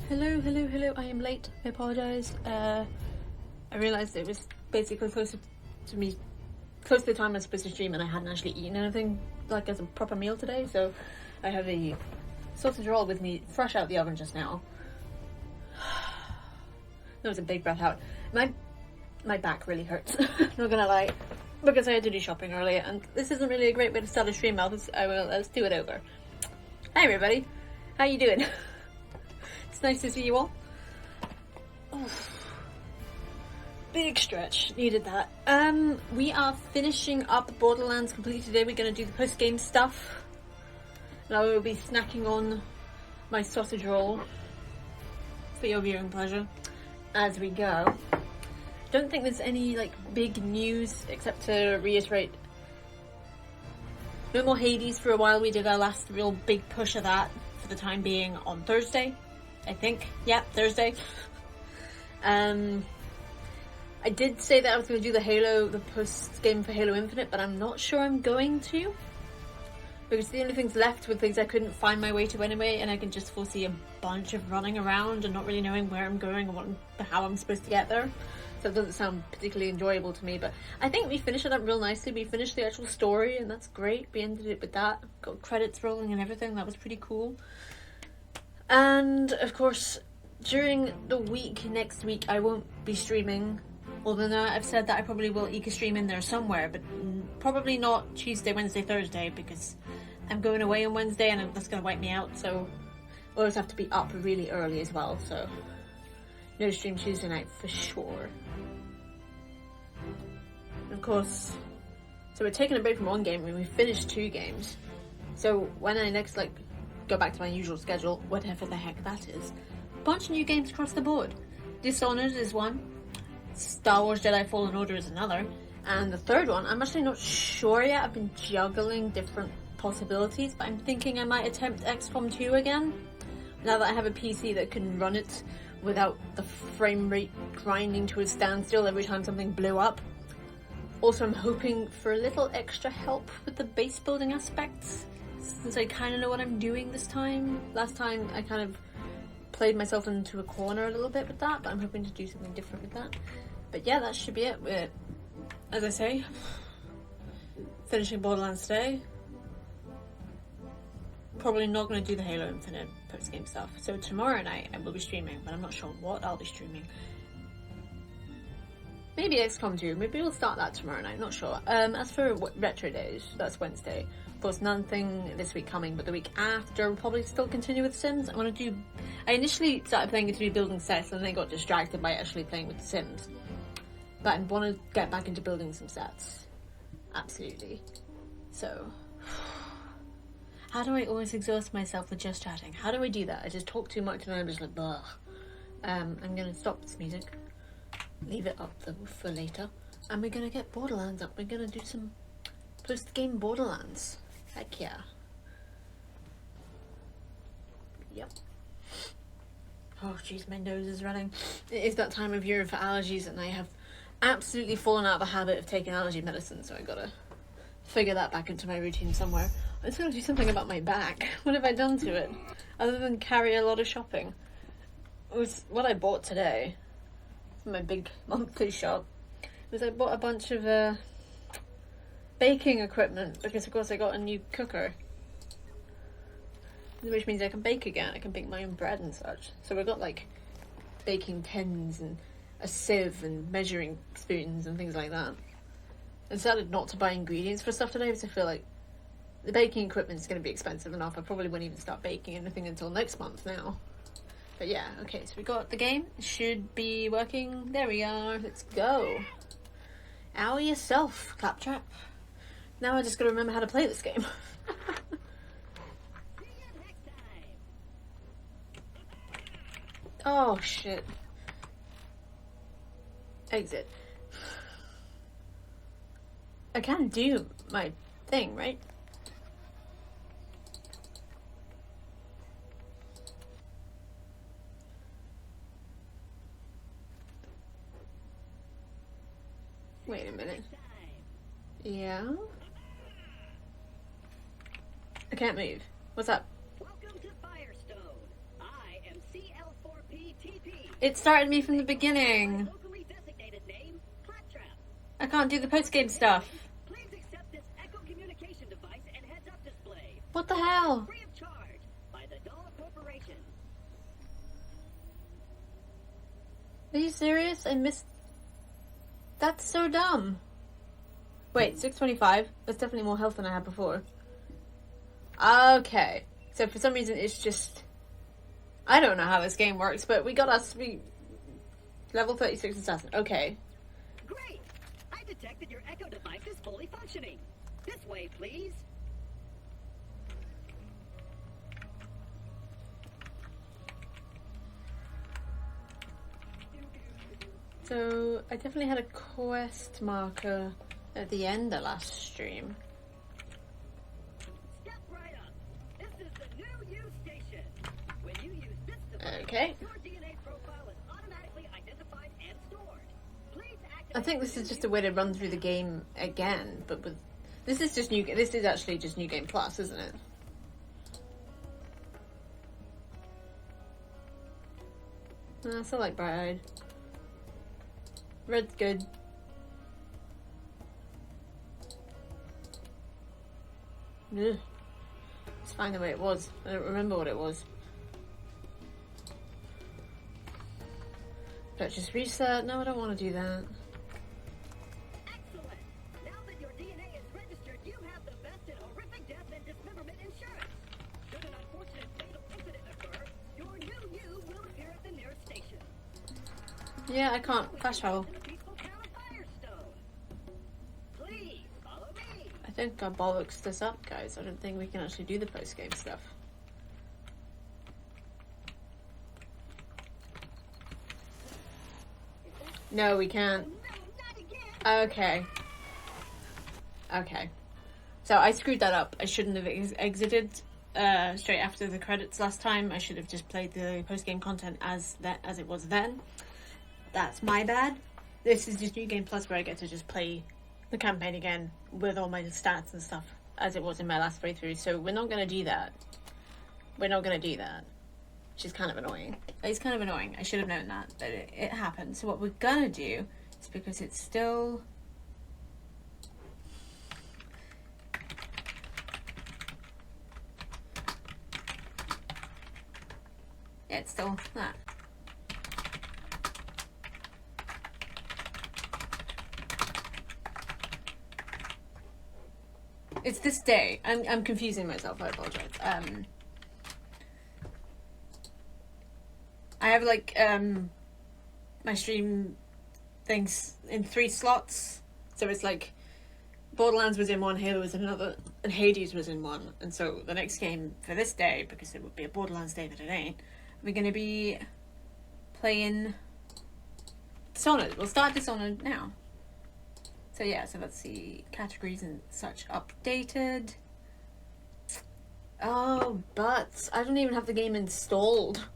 Hello, I am late, I apologise. I realised it was basically close to the time I was supposed to stream, and I hadn't actually eaten anything like as a proper meal today, so I have a sausage roll with me fresh out the oven just now. That was a big breath out. My back really hurts, not gonna lie, because I had to do shopping earlier, and this isn't really a great way to start a stream out. Let's do it over. Hi everybody, how you doing? It's nice to see you all. Oof. Big stretch, needed that. We are finishing up Borderlands completely today. We're going to do the post-game stuff. And I will be snacking on my sausage roll for your viewing pleasure as we go. Don't think there's any like big news except to reiterate. No more Hades for a while. We did our last real big push of that for the time being on Thursday, I think. Yeah, Thursday. I did say that I was going to do the post game for Halo Infinite, but I'm not sure I'm going to. Because the only things left were things I couldn't find my way to anyway, and I can just foresee a bunch of running around and not really knowing where I'm going or how I'm supposed to get there. So it doesn't sound particularly enjoyable to me, but I think we finished it up real nicely. We finished the actual story, and that's great. We ended it with that. Got credits rolling and everything. That was pretty cool. And, of course, during the week, next week, I won't be streaming. Although now I've said that I probably will eke a stream in there somewhere, but probably not Tuesday, Wednesday, Thursday, because I'm going away on Wednesday and that's going to wipe me out, so I'll always have to be up really early as well, so no stream Tuesday night for sure. And of course, so we're taking a break from one game and we finished 2 games, so when I next go back to my usual schedule, whatever the heck that is, a bunch of new games across the board. Dishonored is one. Star Wars Jedi Fallen Order is another, and the third one, I'm actually not sure yet. I've been juggling different possibilities, but I'm thinking I might attempt XCOM 2 again, now that I have a PC that can run it without the frame rate grinding to a standstill every time something blew up. Also, I'm hoping for a little extra help with the base building aspects, since I kind of know what I'm doing this time. Last time I kind of played myself into a corner a little bit with that, but I'm hoping to do something different with that. But yeah, that should be it. As I say, finishing Borderlands today. Probably not going to do the Halo Infinite post-game stuff. So tomorrow night I will be streaming, but I'm not sure what I'll be streaming. Maybe XCOM 2. Maybe we'll start that tomorrow night, not sure. As for Retro Days, that's Wednesday. Of course, nothing this week coming, but the week after we'll probably still continue with Sims. I initially started playing it to be building sets and then got distracted by actually playing with the Sims. But I want to get back into building some sets. Absolutely. So, how do I always exhaust myself with just chatting? How do I do that? I just talk too much and I'm just like, blah. I'm going to stop this music. Leave it up though for later. And we're going to get Borderlands up. We're going to do some post-game Borderlands. Heck yeah. Yep. Oh jeez, my nose is running. It is that time of year for allergies, and I have absolutely fallen out of the habit of taking allergy medicine, so I gotta figure that back into my routine somewhere. I just gotta do something about my back. What have I done to it? Other than carry a lot of shopping. It was what I bought today from my big monthly shop. I bought a bunch of baking equipment, because of course I got a new cooker, which means I can bake again. I can bake my own bread and such. So we've got like baking tins and a sieve and measuring spoons and things like that. I decided not to buy ingredients for stuff today because I feel like the baking equipment is going to be expensive enough. I probably won't even start baking anything until next month now. But yeah, okay, so we got the game. It should be working. There we are. Let's go. Ow yourself, Claptrap. Now I just gotta remember how to play this game. Oh shit. Exit. I can do my thing, right? Wait a minute. Yeah? I can't move. What's up? Welcome to Firestone. I am CL4 It started me from the beginning. I can't do the post-game stuff. What the hell? Are you serious? I missed... That's so dumb. Wait, 625? That's definitely more health than I had before. Okay. So for some reason it's just... I don't know how this game works, but we got us... Level 36 assassin. Okay. Great! I detected your echo device is fully functioning. This way, please. So, I definitely had a quest marker at the end of last stream. Step right up. This is the new use station. When you use this device, Okay. your DNA profile is automatically identified and stored. Please activate I think this is just a way to run through the game again, but with... This is just new... This is actually just New Game Plus, isn't it? I still like Bright-Eyed. Red's good. Ugh. It's fine the way it was. I don't remember what it was. Let's just reset. No, I don't want to do that. Excellent. Now that your DNA is registered, you have the best in horrific death and dismemberment insurance. Should an unfortunate fatal incident occur, your new you will appear at the nearest station. Yeah, I can't fast travel. Please follow me. I think I bollocks this up, guys. I don't think we can actually do the post-game stuff. No, we can't. Okay. Okay. So I screwed that up. I shouldn't have exited straight after the credits last time. I should have just played the post-game content as it was then. That's my bad. This is just New Game Plus where I get to just play the campaign again with all my stats and stuff as it was in my last playthrough. So we're not going to do that. We're not going to do that. Which is kind of annoying. It's kind of annoying. I should have known that, but it happened. So what we're going to do is, because it's still... Yeah, it's still that. It's this day. I'm confusing myself. I apologize. I have like my stream things in 3 slots, so it's like Borderlands was in one, Halo was in another, and Hades was in one. And so the next game for this day, because it would be a Borderlands day, but it ain't, we're gonna be playing Dishonored. We'll start Dishonored now. So yeah, so let's see, categories and such updated. Oh, but I don't even have the game installed.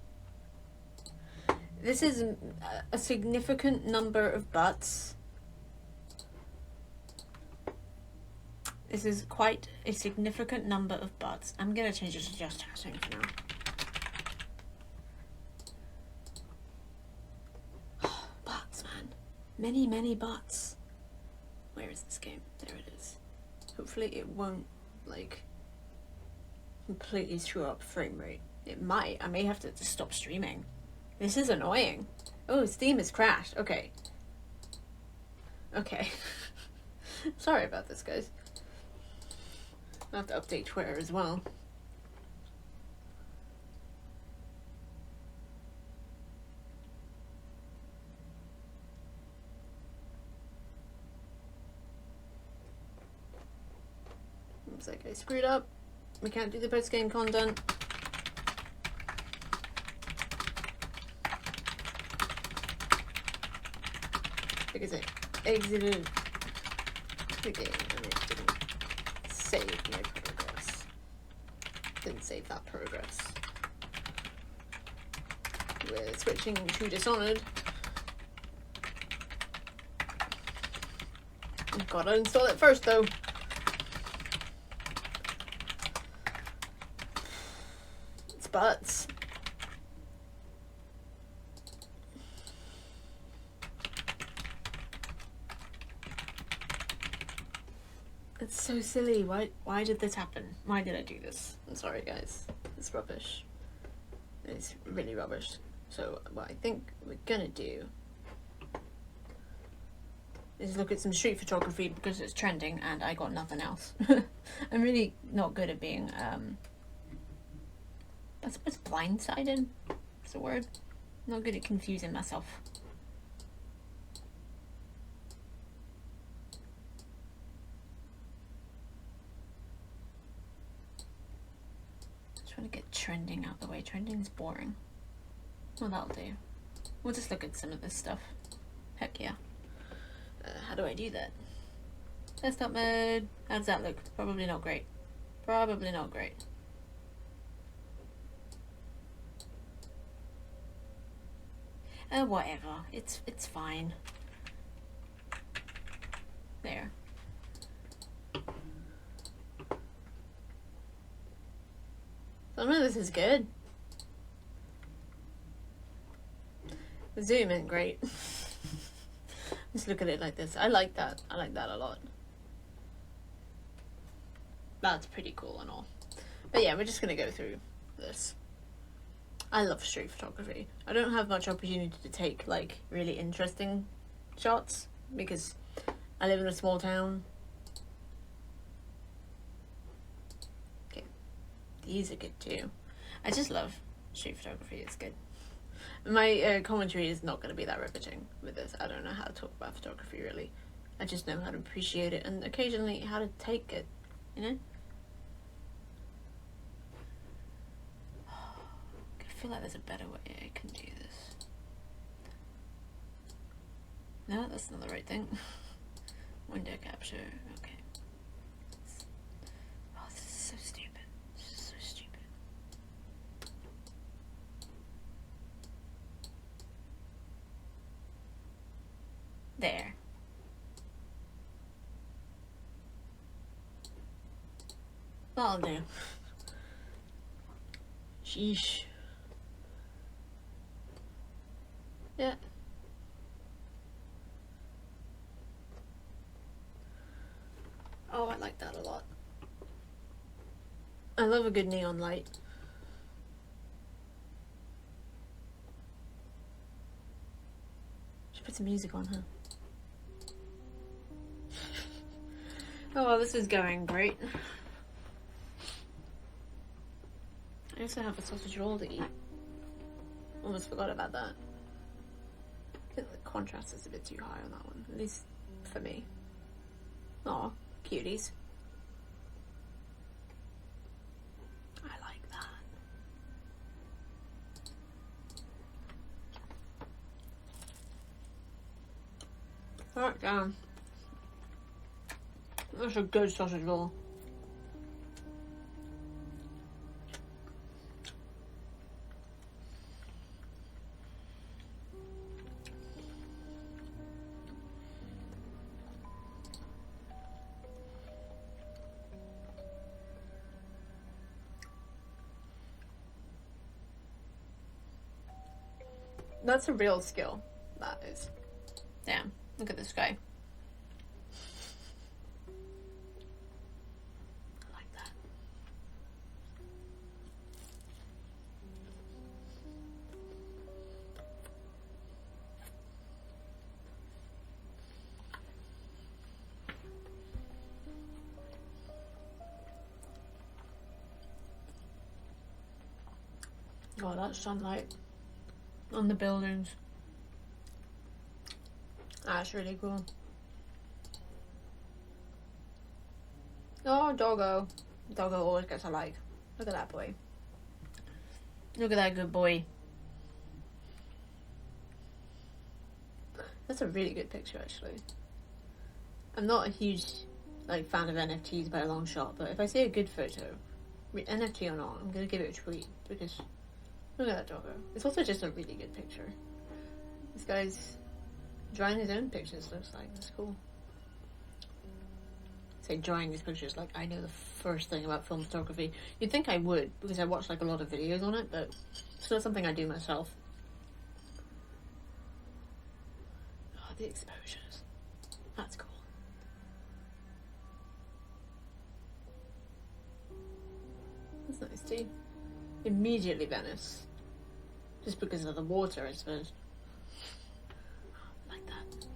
This is a significant number of buts. This is quite a significant number of buts. I'm gonna change it to just chatting for now. Buts, man. Many, many buts. Where is this game? There it is. Hopefully it won't, like, completely screw up frame rate. It might. I may have to just stop streaming. This is annoying. Oh, Steam has crashed. Okay. Okay. Sorry about this, guys. I'll have to update Twitter as well. Looks like I screwed up. We can't do the post-game content. Because I exited the game and it didn't save my progress. Didn't save that progress. We're switching to Dishonored. I've gotta install it first though. It's butts. That's so silly. Why did this happen? Why did I do this? I'm sorry, guys. It's rubbish. It's really rubbish. So what I think we're gonna do is look at some street photography because it's trending and I got nothing else. I'm really not good at being I suppose blindsided. That's the word. I'm not good at confusing myself. Trying to get trending out the way. Trending's boring. Well, that'll do. We'll just look at some of this stuff. Heck yeah. How do I do that? Desktop mode. How does that look? Probably not great. Probably not great. Whatever. It's fine. There. Some of this is good. The zoom isn't great. Just look at it like this. I like that. I like that a lot. That's pretty cool and all. But yeah, we're just gonna go through this. I love street photography. I don't have much opportunity to take like really interesting shots because I live in a small town. Okay, these are good too. I just love street photography. It's good. My commentary is not going to be that riveting with this. I don't know how to talk about photography really. I just know how to appreciate it and occasionally how to take it, you know? I feel like there's a better way I can do this. No, that's not the right thing. Window capture, okay. Oh, this is so stupid. This is so stupid. There. That'll do. Sheesh. Yeah. Oh, I like that a lot. I love a good neon light. Should put some music on, huh? Oh, well, this is going great. I also have a sausage roll to eat. Almost forgot about that. I think the contrast is a bit too high on that one, at least for me. Aw, cuties. I like that. Alright, down. That's a good sausage roll. That's a real skill. That is. Damn, look at this guy. I like that. Oh, that sunlight on the buildings. That's really cool. Oh, doggo. Doggo always gets a like. Look at that boy. Look at that good boy. That's a really good picture, actually. I'm not a huge fan of NFTs by a long shot, but if I see a good photo, NFT or not, I'm gonna give it a tweet because look at that doggo. It's also just a really good picture. This guy's drawing his own pictures, looks like. That's cool. Say drawing his pictures like I know the first thing about film photography. You'd think I would, because I watch a lot of videos on it, but it's not something I do myself. Oh, the exposures. That's cool. That's nice too. Immediately Venice. Just because of the water, I suppose. Like that.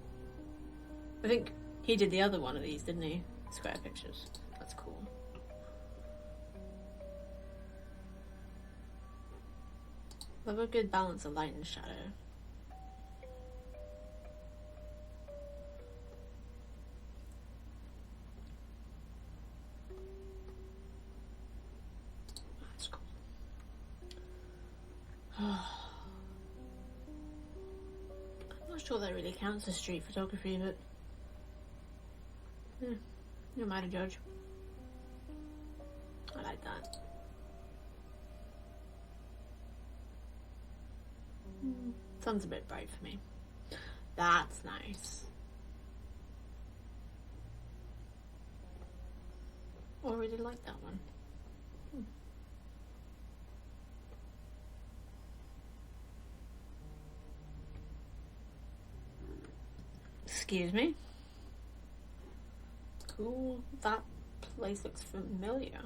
I think he did the other one of these, didn't he? Square pictures. That's cool. Love a good balance of light and shadow. That's cool. I'm not sure that really counts as street photography, but yeah, you're mine to judge. I like that. Sun's a bit bright for me. That's nice. Oh, I really like that one. Excuse me. Cool. That place looks familiar.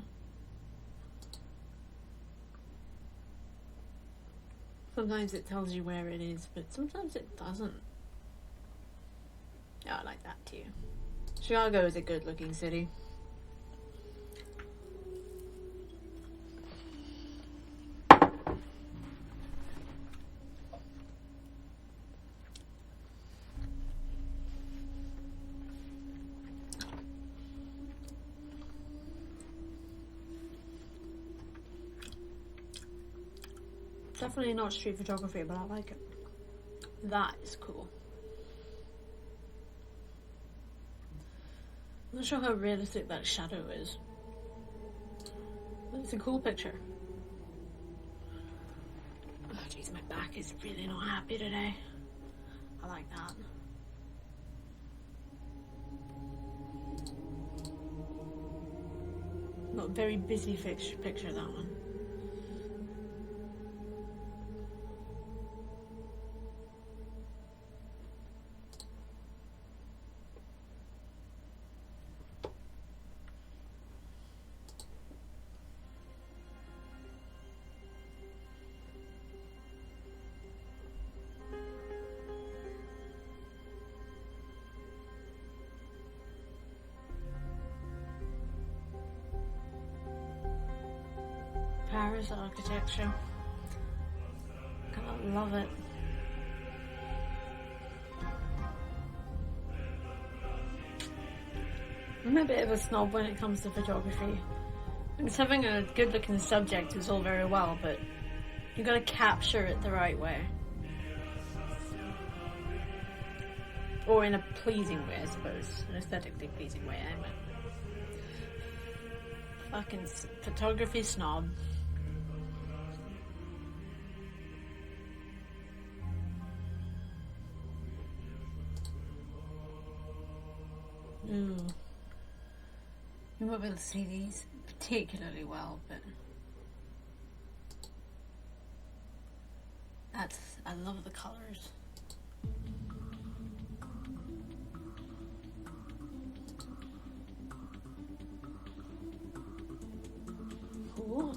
Sometimes it tells you where it is, but sometimes it doesn't. Yeah, I like that too. Chicago is a good looking city. Definitely not street photography, but I like it. That is cool. I'm not sure how realistic that shadow is, but it's a cool picture. Oh jeez, my back is really not happy today. I like that. Not a very busy picture, that one. Paris architecture. I love it. I'm a bit of a snob when it comes to photography. Because having a good looking subject is all very well, but you gotta capture it the right way. Or in a pleasing way, I suppose. An aesthetically pleasing way, I mean. Fucking photography snob. Ooh. You won't be able to see these particularly well, but I love the colours. Cool.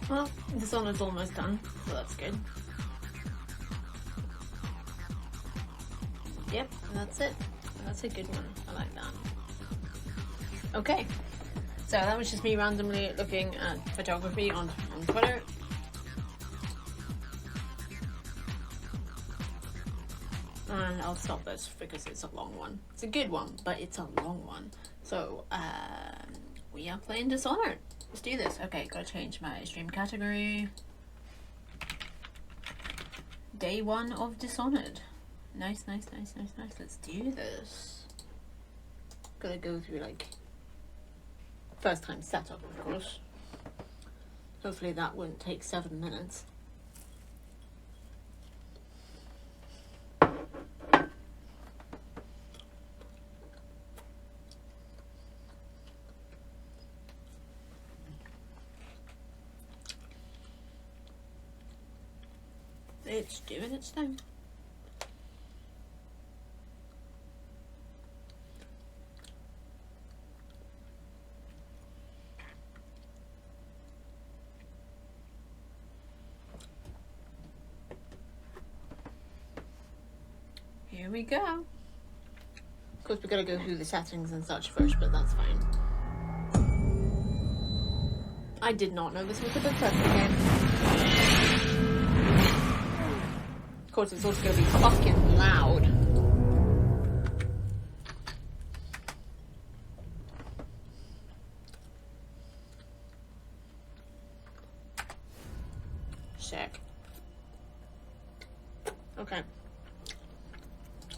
Well, Dishonored's almost done, so that's good. Yep, that's it. That's a good one. I like that. Okay, so that was just me randomly looking at photography on Twitter. And I'll stop this because it's a long one. It's a good one, but it's a long one. So, we are playing Dishonored. Let's do this. Okay, gotta change my stream category. Day 1 of Dishonored. Nice. Let's do this. Gotta go through, like, first time setup, of course. Hopefully that won't take 7 minutes. It's doing its thing. Here we go. Of course, we gotta go through the settings and such first, but that's fine. I did not know this was a depression game. Of course, it's also gonna be fucking loud. Sick. Okay.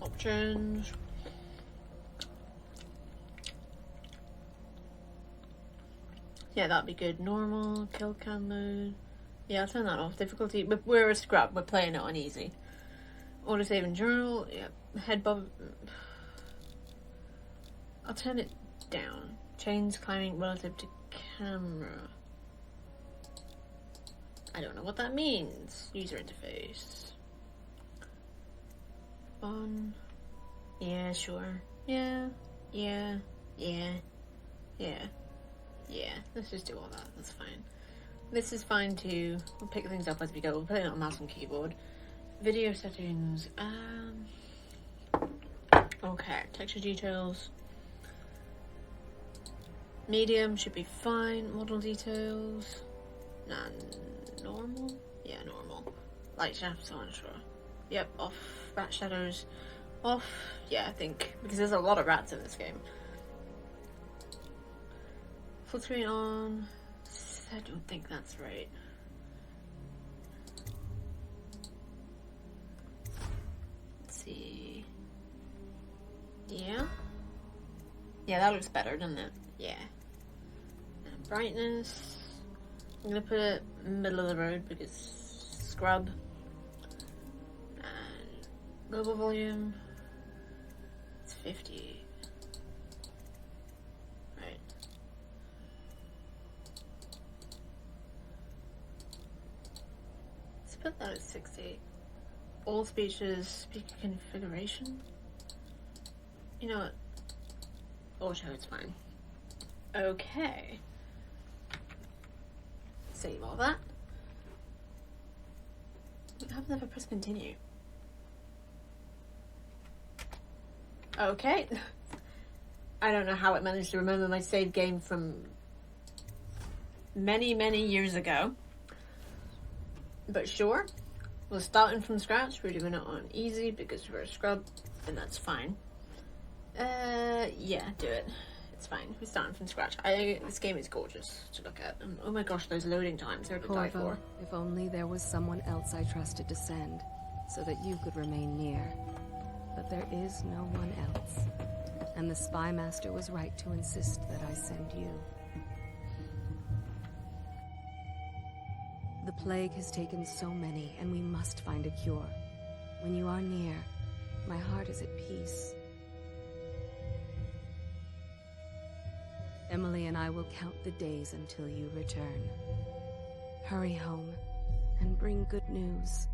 Options. Yeah, that'd be good. Normal, kill cam mode. Yeah, I'll turn that off. Difficulty. We're a scrub. We're playing it on easy. Auto save and journal. Yeah. Head bob. I'll turn it down. Chains climbing relative to camera. I don't know what that means. User interface. On. Yeah, sure. Yeah. Yeah. Yeah. Yeah. Yeah. Let's just do all that. That's fine. This is fine too. We'll pick things up as we go. We'll put it on mouse and keyboard. Video settings. Okay. Texture details. Medium should be fine. Model details. Nah, normal? Yeah, normal. Light shafts, I'm unsure. Yep, off. Rat shadows. Off. Yeah, I think. Because there's a lot of rats in this game. Full screen on. I don't think that's right. Let's see. Yeah? Yeah, that looks better, doesn't it? Yeah. And brightness. I'm gonna put it middle of the road because scrub. And global volume. It's 50. Right. Let's put that at 60. All speeches, speaker configuration. You know what? Auto, it's fine. Okay. Save all that. I've never pressed continue. Okay. I don't know how it managed to remember my save game from many, many years ago. But sure. We're starting from scratch. We're doing it on easy because we're a scrub, and that's fine. Yeah, do it. It's fine. We're starting from scratch. This game is gorgeous to look at. Oh my gosh, those loading times are to die for. If only there was someone else I trusted to send, so that you could remain near. But there is no one else. And the Spy Master was right to insist that I send you. The plague has taken so many, and we must find a cure. When you are near, my heart is at peace. Emily and I will count the days until you return. Hurry home and bring good news.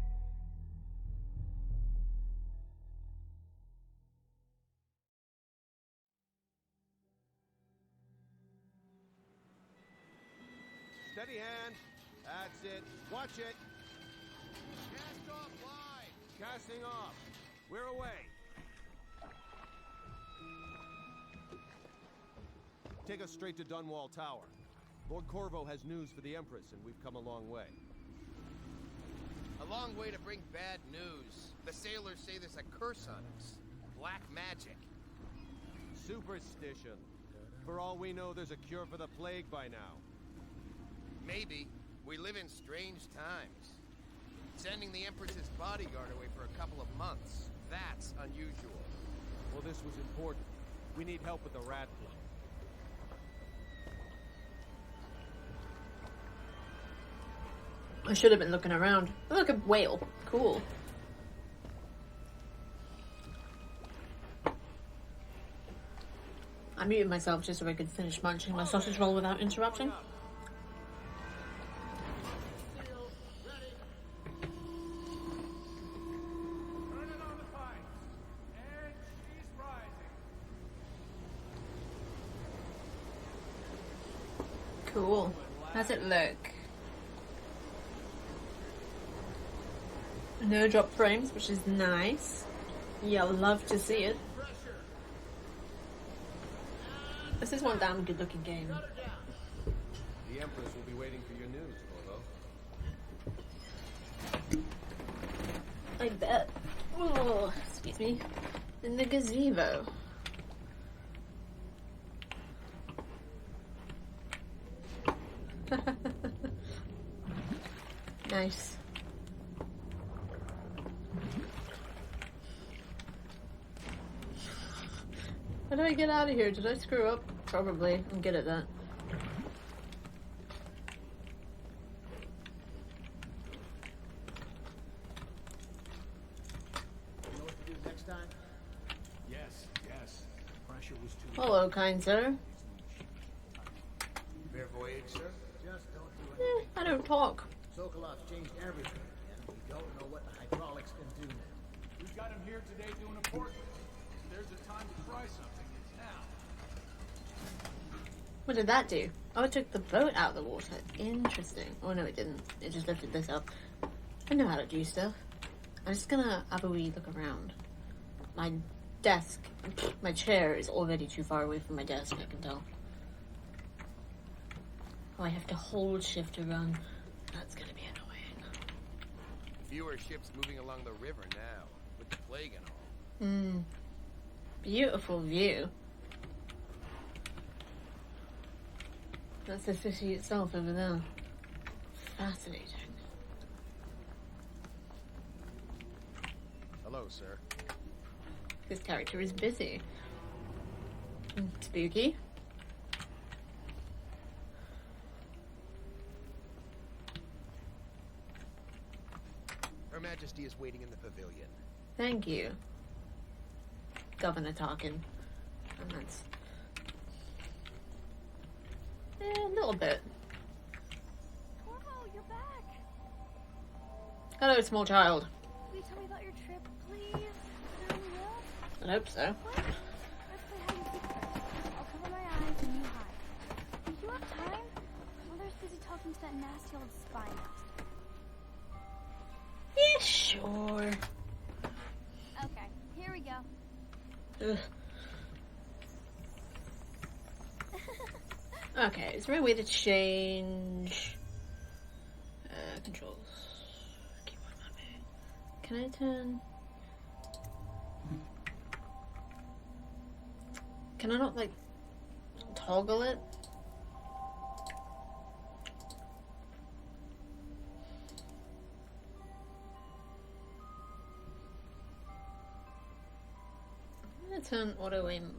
Steady hand. That's it. Watch it. Cast off line. Casting off. We're away. Take us straight to Dunwall Tower. Lord Corvo has news for the Empress, and we've come a long way. A long way to bring bad news. The sailors say there's a curse on us. Black magic. Superstition. For all we know, there's a cure for the plague by now. Maybe. We live in strange times. Sending the Empress's bodyguard away for a couple of months. That's unusual. Well, this was important. We need help with the rat plague. I should have been looking around. Oh, look, a whale. Cool. I muted myself just so I could finish munching my sausage roll without interrupting. Cool. How's it look? No drop frames, which is nice. Yeah, I'd love to see it. This is one damn good looking game. The Empress will be waiting for your news, Bobo. I bet. Oh, excuse me. In the gazebo. Nice. How do I get out of here? Did I screw up? Probably. I'm good at that. You know what to do next time? Yes, yes. The pressure was too Hello, kind sir. Fair voyage, sir. Just don't do it. I don't talk. Sokolov's changed everything, and we don't know what the hydraulics can do now. We've got him here today doing a portrait. If there's a time to try something, it's now. What did that do? Oh, it took the boat out of the water. Interesting. Oh, no, it didn't. It just lifted this up. I know how to do stuff. I'm just gonna have a wee look around. My desk, my chair is already too far away from my desk, I can tell. Oh, I have to hold shift to run. That's gonna be annoying. Fewer ships moving along the river now, with the plague and all. Beautiful view. That's the city itself over there. Fascinating. Hello, sir. This character is busy. Spooky. Her Majesty is waiting in the pavilion. Thank you, Governor Tarkin. And that's a little bit. Corvo, you're back. Hello, small child. Will you tell me about your trip, please? Is there any will? I hope so. What? Let's play hide and seek first. I'll cover my eyes and you hide. Do you have time? Mother's busy talking to that nasty old spy master. Yeah, sure. Okay, here we go. Ugh. Okay, is there a way to change controls? Keyboard mapping. Can I turn? Can I not like toggle it? I'm gonna turn auto aim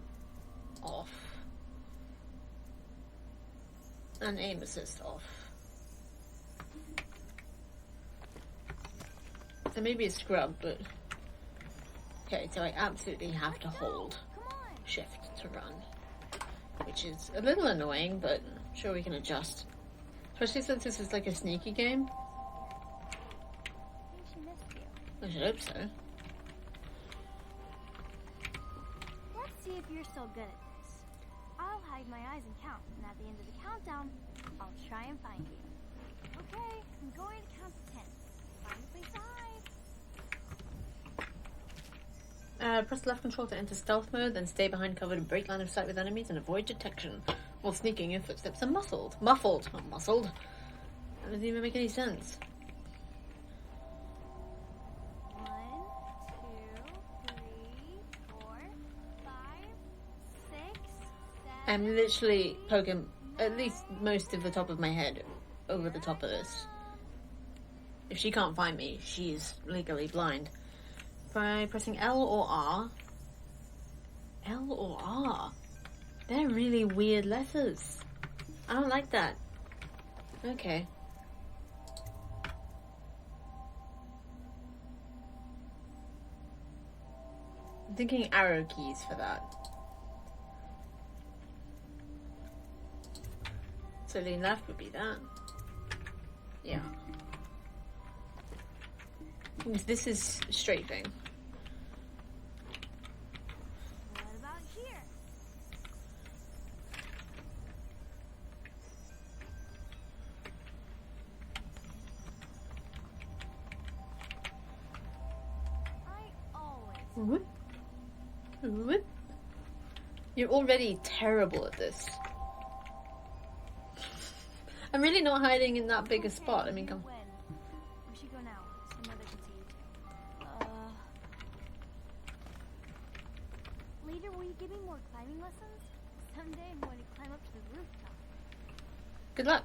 off. And aim assist off. So maybe a scrub, but okay, so I absolutely have to hold shift to run, which is a little annoying, but I'm sure we can adjust. Especially since this is like a sneaky game. I think she missed you. I should hope so. Let's see if you're still good at this. I'll hide my eyes and count, and at the end of the countdown, I'll try and find you. Okay, I'm going to count to 10. Find a place to hide. Press left control to enter stealth mode, then stay behind cover to break line of sight with enemies and avoid detection. While sneaking, your footsteps are muffled. Muffled, not muscled. That doesn't even make any sense. 1, 2, 3, 4, 5, 6, 7. I'm literally poking at least most of the top of my head over the top of this. If she can't find me, she's legally blind. By pressing L or R. L or R? They're really weird letters. I don't like that. Okay. I'm thinking arrow keys for that. So lean left would be that. Yeah. This is strafing. What about here? Whoop. Whoop. You're already terrible at this. I'm really not hiding in that big a spot. I mean, come. When? We should go now, so Mother can see you too. Later, will you give me more climbing lessons? Someday I'm going to climb up to the rooftop. Good luck.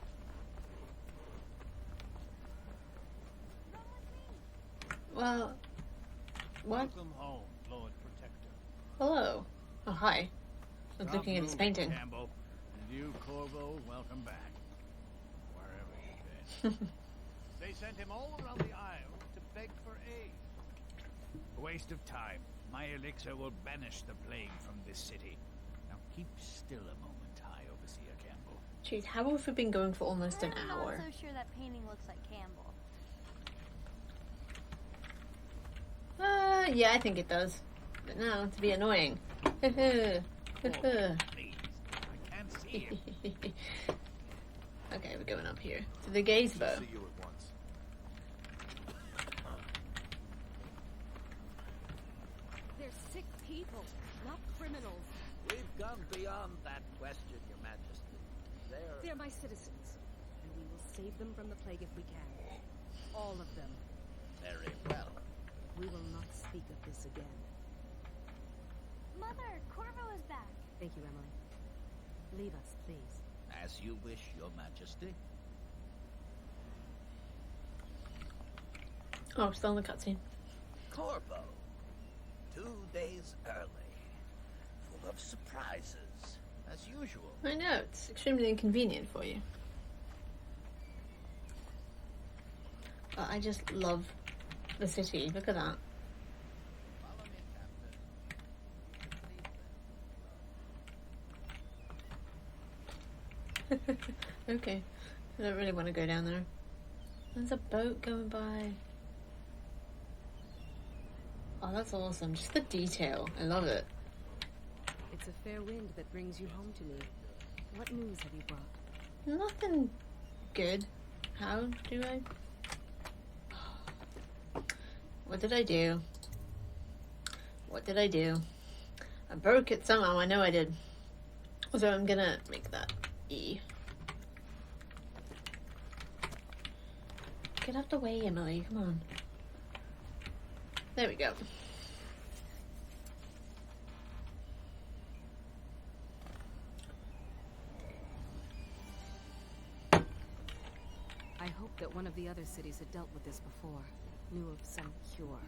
Run with me. Well, what? Welcome home, Lord Protector. Hello. Oh, hi. I was looking at his painting. Campbell. And you, Corvo, welcome back. Wherever you've been. They sent him all around the Isle to beg for aid. A waste of time. My elixir will banish the plague from this city. Now keep still a moment, High Overseer Campbell. Jeez, how have we been going for almost an I'm hour? not so sure that painting looks like Campbell. Yeah, I think it does. But now, to be annoying. Please, I can't see him. Okay, we're going up here. To the gazebo. See you at once. They're sick people, not criminals. We've gone beyond that question, Your Majesty. They're my citizens, and we will save them from the plague if we can. All of them. Very well. We will not speak of this again. Mother, Corvo is back. Thank you, Emily. Leave us, please. As you wish, Your Majesty. Oh, still in the cutscene. Corvo. 2 days early. Full of surprises, as usual. I know, it's extremely inconvenient for you. But I just love the city. Look at that. Follow me, Captain. Okay. I don't really want to go down there. There's a boat going by. Oh, that's awesome. Just the detail. I love it. It's a fair wind that brings you home to me. What news have you brought? Nothing good. How do I... What did I do? What did I do? I broke it somehow. I know I did. So I'm gonna make that E. Get out the way, Emily. Come on. There we go. I hoped that one of the other cities had dealt with this before. Knew of some cure.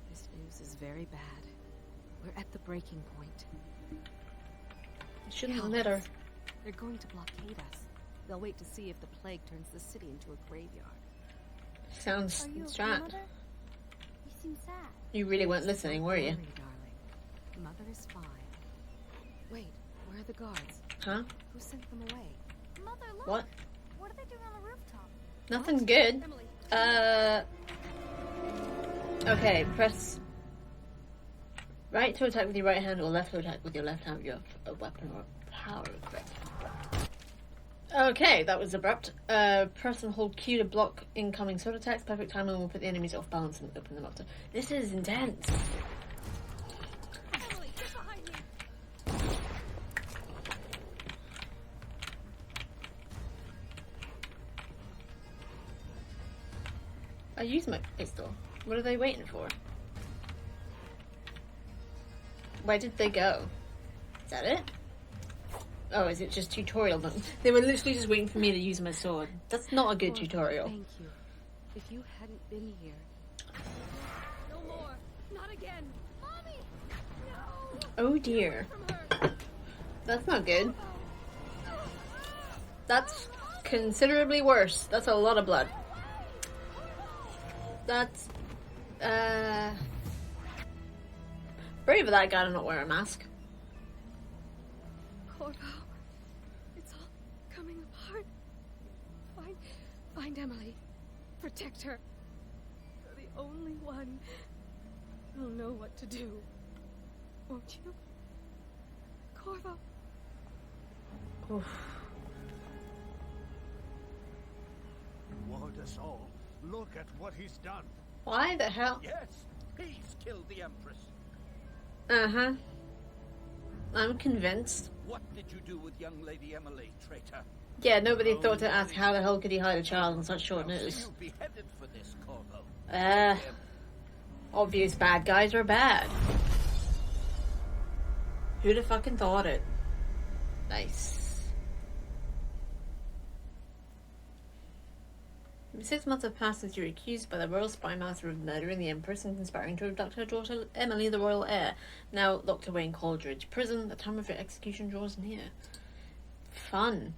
This news is very bad. We're at the breaking point. Shouldn't Cowards. let her. They're going to blockade us. They'll wait to see if the plague turns the city into a graveyard. Sounds Are you okay, strat. Mother? You seem sad. You really weren't listening, were you? Don't worry, darling. Mother is fine. Wait, where are the guards? Huh? Who sent them away? Mother, look. What? What are they doing on the rooftop? Nothing good. Emily. Okay, press right to attack with your right hand or left to attack with your left hand. You have a weapon or power equipped. Okay, that was abrupt. Press and hold Q to block incoming sword attacks. Perfect timing will put the enemies off balance and open them up to... This is intense. Emily, get behind me. I used my pistol. What are they waiting for? Where did they go? Is that it? Oh, is it just tutorial? They were literally just waiting for me to use my sword. That's not a good Oh, tutorial. Thank you. If you hadn't been here... No more. Not again. Mommy! No! Oh dear. From her. That's not good. That's considerably worse. That's a lot of blood. That's... brave of that guy to not wear a mask. Corvo. It's all coming apart. Find Emily. Protect her. You're the only one who'll know what to do. Won't you? Corvo. Oof. Ward us all. Look at what he's done. Why the hell? Yes, he's killed the Empress. Uh-huh. I'm convinced. What did you do with young Lady Emily, traitor? Yeah, nobody thought to ask how the hell could he hide a child on such short notice. You'll be beheaded for this, Corvo. Obvious bad guys are bad. Who'd have fucking thought it? Nice. 6 months have passed since you were accused by the royal spy master of murdering the empress and conspiring to abduct her daughter Emily, the royal heir. Now locked away in Coldridge Prison, the time of your execution draws near. Fun.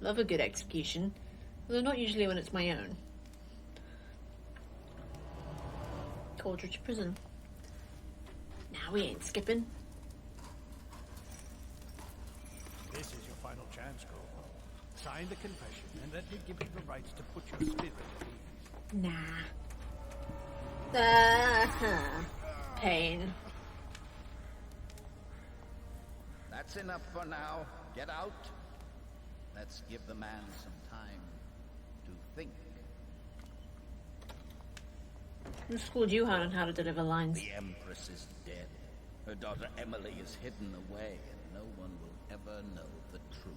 Love a good execution, although not usually when it's my own. Coldridge Prison. Now we ain't skipping. This is your final chance, Corvo. Sign the confession and let me give you the rights to put your spirit at ease. Nah. Pain. That's enough for now. Get out. Let's give the man some time to think. Who schooled you on how to deliver lines? The Empress is dead. Her daughter Emily is hidden away, and no one will ever know the truth.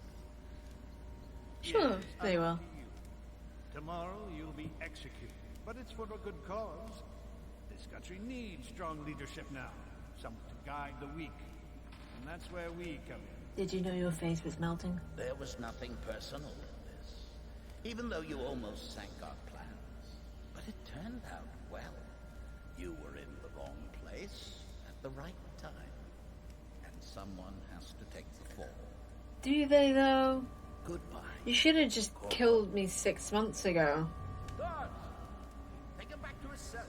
Sure, Yes, they will. Tomorrow you'll be executed, but it's for a good cause. This country needs strong leadership now, someone to guide the weak, and that's where we come in. Did you know your face was melting? There was nothing personal in this, even though you almost sank our plans. But it turned out well. You were in the wrong place at the right time, and someone has to take the fall. Do they, though? Goodbye. You should have just killed me 6 months ago. Guards, take him back to his cell.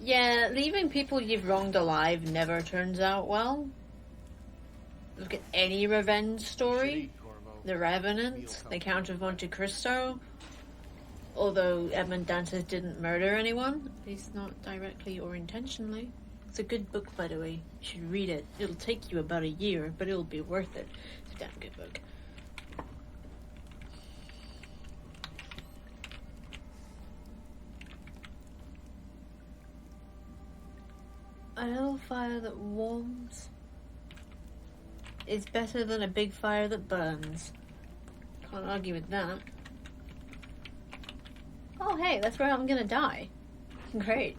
Yeah, leaving people you've wronged alive never turns out well. Look at any revenge story. The Revenant, the Count of Monte Cristo. Although Edmund Dantes didn't murder anyone, at least not directly or intentionally. It's a good book, by the way. You should read it. It'll take you about a year, but it'll be worth it. It's a damn good book. A little fire that warms is better than a big fire that burns. Can't argue with that. Oh hey, that's where I'm gonna die. Great.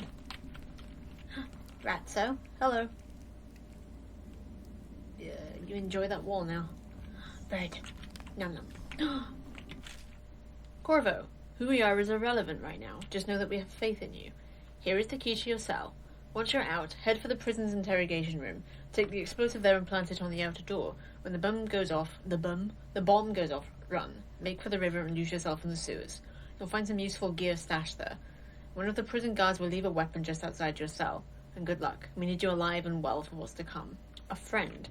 Ratso, hello. Yeah, you enjoy that wall now. Bread. Num num. Corvo, who we are is irrelevant right now. Just know that we have faith in you. Here is the key to your cell. Once you're out, head for the prison's interrogation room. Take the explosive there and plant it on the outer door. When the bomb goes off, run. Make for the river and lose yourself in the sewers. You'll find some useful gear stashed there. One of the prison guards will leave a weapon just outside your cell. And good luck. We need you alive and well for what's to come. A friend.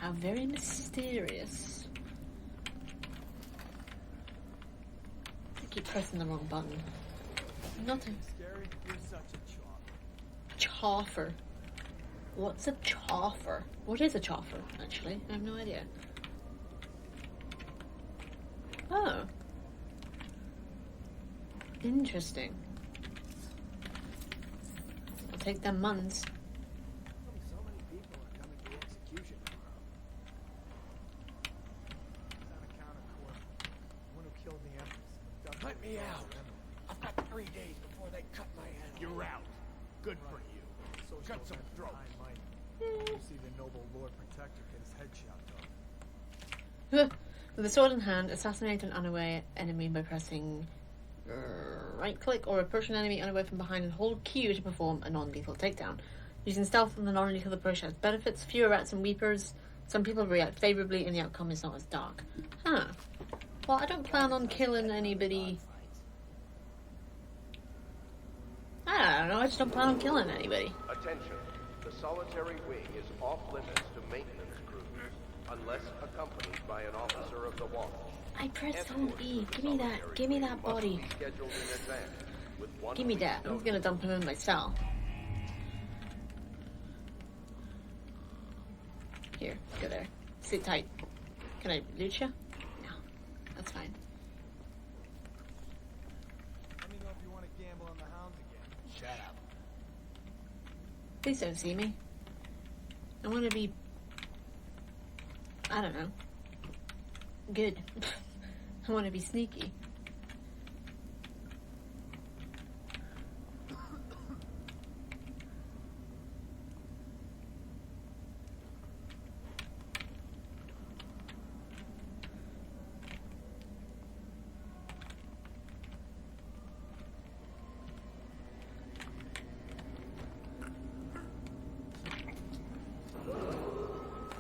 How very mysterious. I keep pressing the wrong button. Nothing. Scary, you're such a Choffer. What's a choffer? What is a choffer, actually? I have no idea. Oh. Interesting. I'll take them muns. So many people are coming to the execution tomorrow. It's on account of Corvo, the one who killed the Empress. Let me out. I've got 3 days before they cut my head off. You're out. Good for you. Cut some throats. You see the noble Lord Protector get his head chopped off. With a sword in hand, assassinate an unaware enemy by pressing right click or approach an enemy unaware from behind and hold Q to perform a non-lethal takedown. Using stealth on the non-lethal approach has benefits, fewer rats and weepers. Some people react favorably and the outcome is not as dark. Huh. Well, I don't plan on killing anybody. I don't know, I just don't plan on killing anybody. Attention. The solitary wing is off limits to maintenance crews, unless accompanied by an officer of the watch. I pressed hold E. Give me that. Give me that body. Give me that. I'm gonna dump him in my cell. Here, go there. Sit tight. Can I loot you? No. That's fine. Let me know if you want to gamble on the hounds again. Shut up. Please don't see me. I want to be, I don't know, good. I want to be sneaky.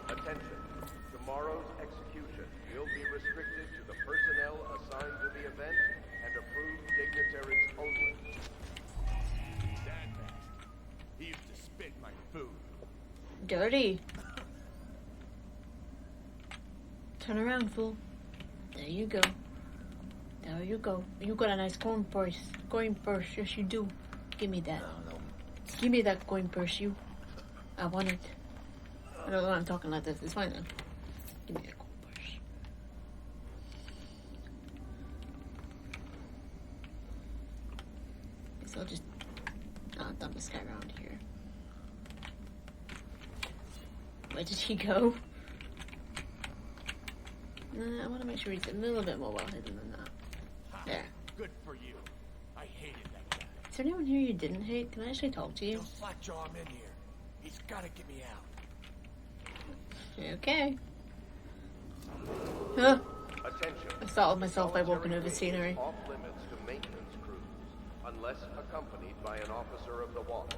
Attention. Tomorrow's execution will be restricted to the personnel assigned to the event and approved dignitaries only. That bastard. He used to spit my food. Dirty. Turn around, fool. There you go. There you go. You got a nice coin purse. Coin purse. Yes, you do. Give me that. Give me that coin purse, you. I want it. I don't know why I'm talking like this. It's fine then. Give me that coin purse. So I'll just dump this guy around here. Where did he go? I want to make sure he's a little bit more well hidden than that. There. Good for you. I hated that guy. Is there anyone here you didn't hate? Can I actually talk to you? Don't slackjaw him in here. He's gotta get me out. Okay. Huh. Attention. I startled myself by walking over Solitary scenery. wing is off limits to maintenance crews, unless accompanied by an officer of the watch.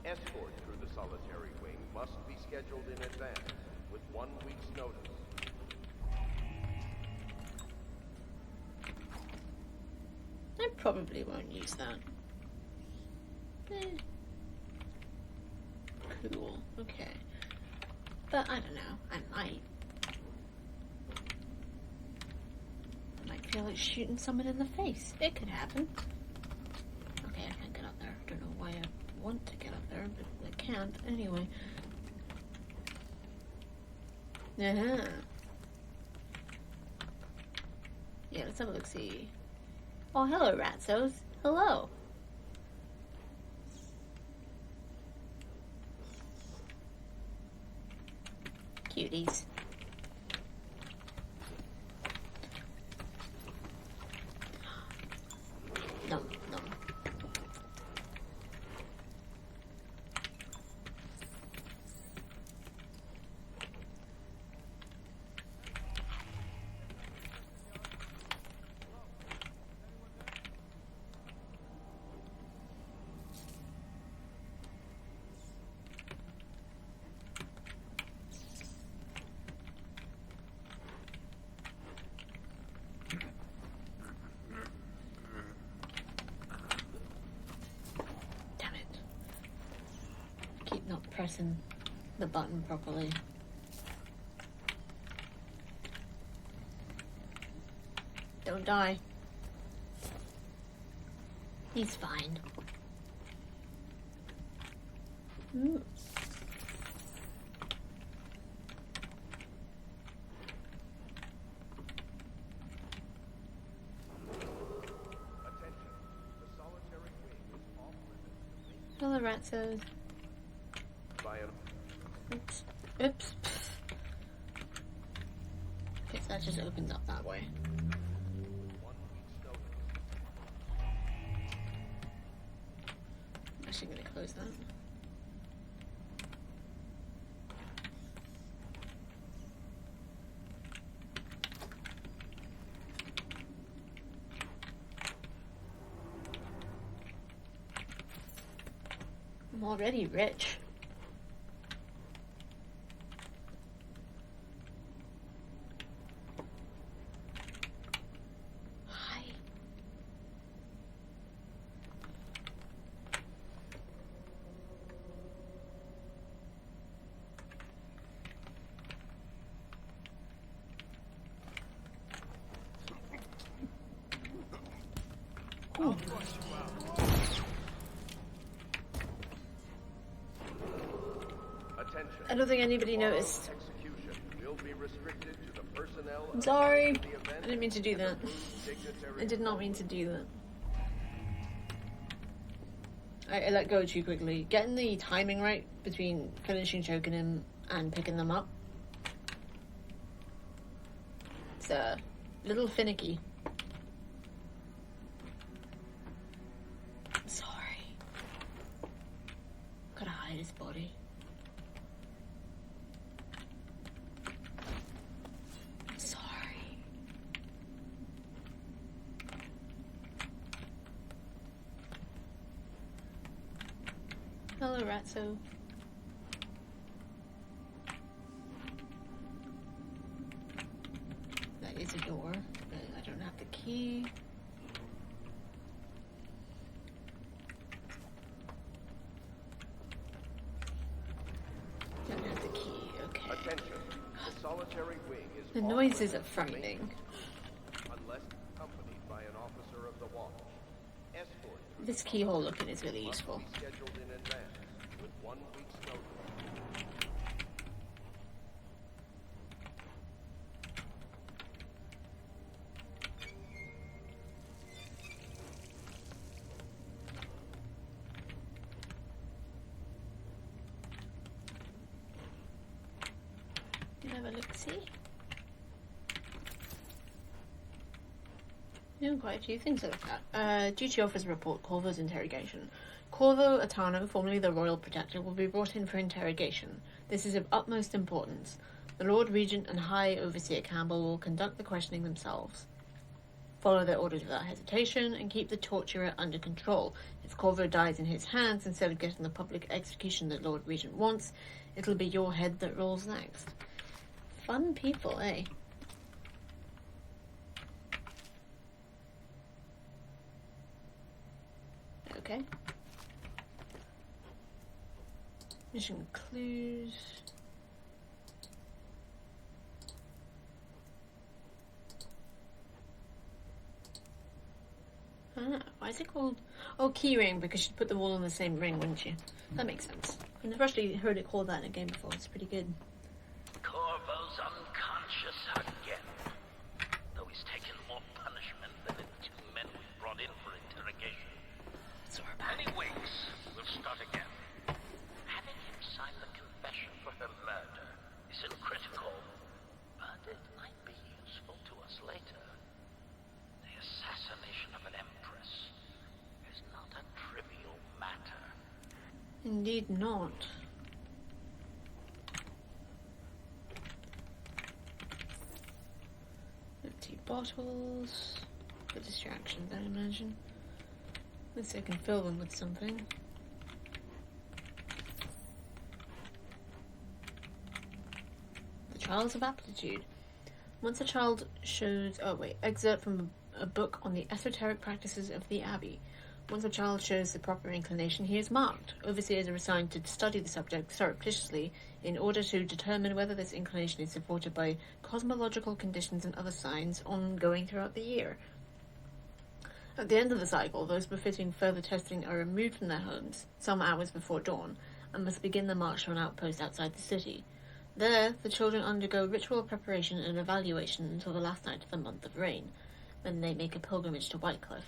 Escort through the solitary wing must be scheduled in advance, with 1 week's notice. I probably won't use that. Cool. Okay. But I don't know. I might. I might feel like shooting someone in the face. It could happen. Okay, I can't get up there. I don't know why I want to get up there, but I can't anyway. Uh-huh. Yeah, let's have a look-see. Oh, hello, Ratsos. Hello. Cuties. No, no. Not pressing the button properly. Don't die. He's fine. Ooh. Hello, Ratsos. Oops. Oops. Okay, so that just opens up that way. I'm actually going to close that. I'm already rich. I don't think anybody noticed. I'm sorry. I didn't mean to do that. I did not mean to do that. I let go too quickly. Getting the timing right between finishing choking him and picking them up. It's a little finicky. Sorry. Gotta hide his body. Sorry. Hello, Ratso. That is a door, but I don't have the key. Don't have the key, okay. Attention. The solitary wing is The off noises limits are to frightening. maintenance, unless accompanied by an officer of the watch. Escort through This the keyhole looking is really must useful. be scheduled in advance with 1 week's notice. You have a look-see? Doing quite a few things like that. Duty offers report Corvo's interrogation. Corvo Atano, formerly the Royal Protector, will be brought in for interrogation. This is of utmost importance. The Lord Regent and High Overseer Campbell will conduct the questioning themselves. Follow their orders without hesitation and keep the torturer under control. If Corvo dies in his hands instead of getting the public execution that Lord Regent wants, it'll be your head that rolls next. Fun people, eh? Okay. Mission clues. Ah, why is it called? Oh, key ring, because you'd put them all on the same ring, wouldn't you? That makes sense. I've never actually heard it called that in a game before. It's pretty good. Corvo's unconscious again. Though he's taken more punishment than the 2 men we brought in for interrogation. So we're back. Many weeks, we'll start again. Having him sign the confession for her murder isn't critical, but it might be useful to us later. The assassination of an empress is not a trivial matter. Indeed not. Empty bottles. For distractions, I imagine. Unless I can fill them with something. The Trials of Aptitude. Once a child shows... excerpt from a book on the esoteric practices of the Abbey. Once a child shows the proper inclination, he is marked. Overseers are assigned to study the subject surreptitiously in order to determine whether this inclination is supported by cosmological conditions and other signs ongoing throughout the year. At the end of the cycle, those befitting further testing are removed from their homes some hours before dawn and must begin the march to an outpost outside the city. There, the children undergo ritual preparation and evaluation until the last night of the month of rain, when they make a pilgrimage to Whitecliff.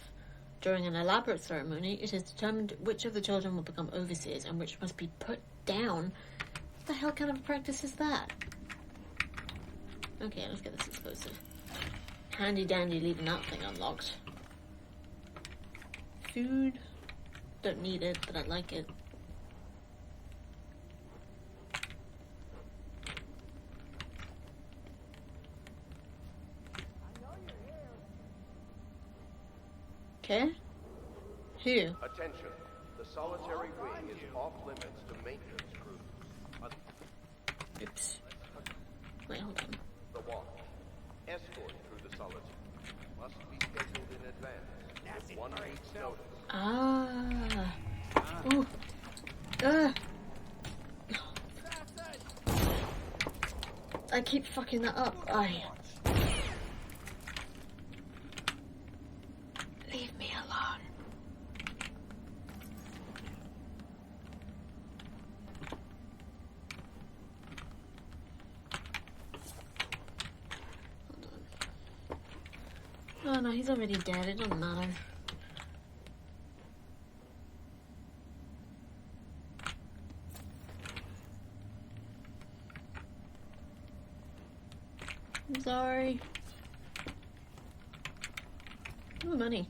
During an elaborate ceremony, it is determined which of the children will become overseers and which must be put down. What the hell kind of practice is that? Okay, let's get this explosive. Handy dandy leaving that thing unlocked. Food. Don't need it, but I like it. Okay. Who? Attention. The solitary wing is off limits to maintenance crews. Oops. Wait, hold on. The watch. Escort through the solitary must be scheduled in advance with 1 week's notice. Ah. Ooh. I keep fucking that up. Leave me alone. Hold on. Oh no, he's already dead. It doesn't matter. I'm sorry. Ooh, money.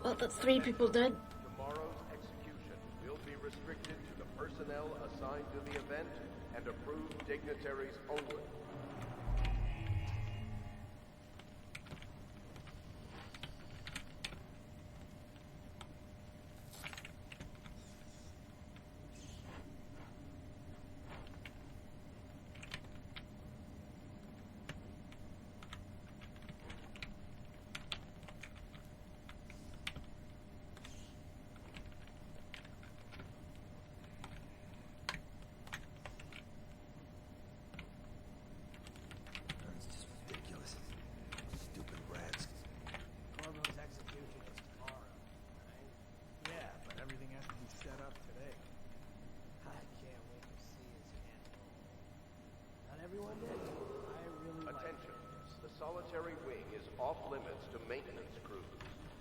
Well, that's 3 people dead. Tomorrow's execution will be restricted to the personnel assigned to the event and approved dignitaries only. It's just ridiculous. Stupid rats. Corvo's execution is tomorrow, right? Yeah, but everything has to be set up today. I can't wait to see his hand roll. Not everyone did. I really Attention. The solitary wing is off limits to maintenance crews,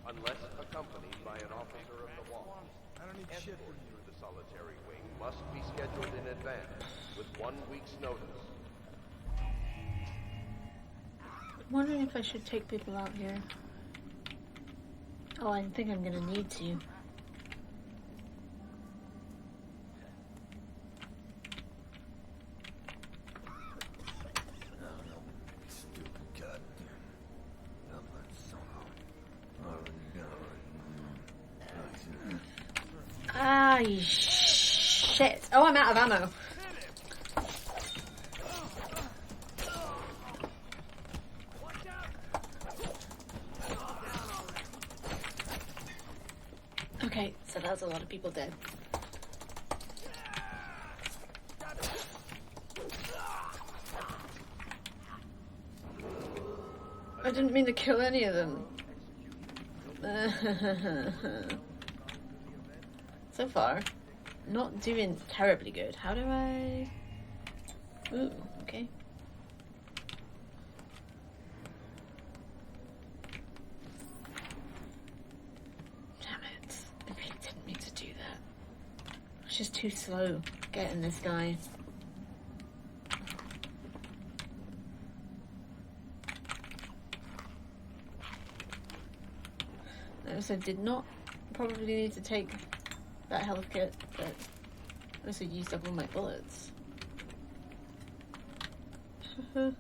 unless accompanied by an officer of the watch. I don't need shit from Escort you. through the solitary wing must be scheduled in advance, with 1 week's notice. I'm wondering if I should take people out here. Oh, I think I'm gonna need to. Stupid goddamn. Ah, you shit. Oh, I'm out of ammo. Okay, so that's a lot of people dead. I didn't mean to kill any of them. So far, not doing terribly good. How do I... Ooh, okay. Damn it. I really didn't mean to do that. I was just too slow getting this guy. I also did not probably need to take that health kit, but I also used up all my bullets. Attention.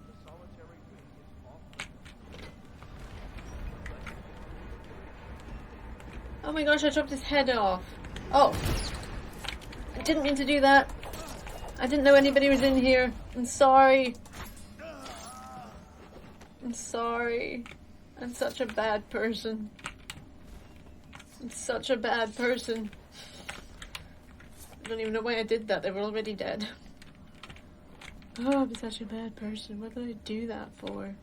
The solitary wing is off limits. Oh my gosh, I chopped his head off. Oh. I didn't mean to do that. I didn't know anybody was in here. I'm sorry. I'm sorry. I'm such a bad person. I'm such a bad person. I don't even know why I did that. They were already dead. Oh, I'm such a bad person. What did I do that for?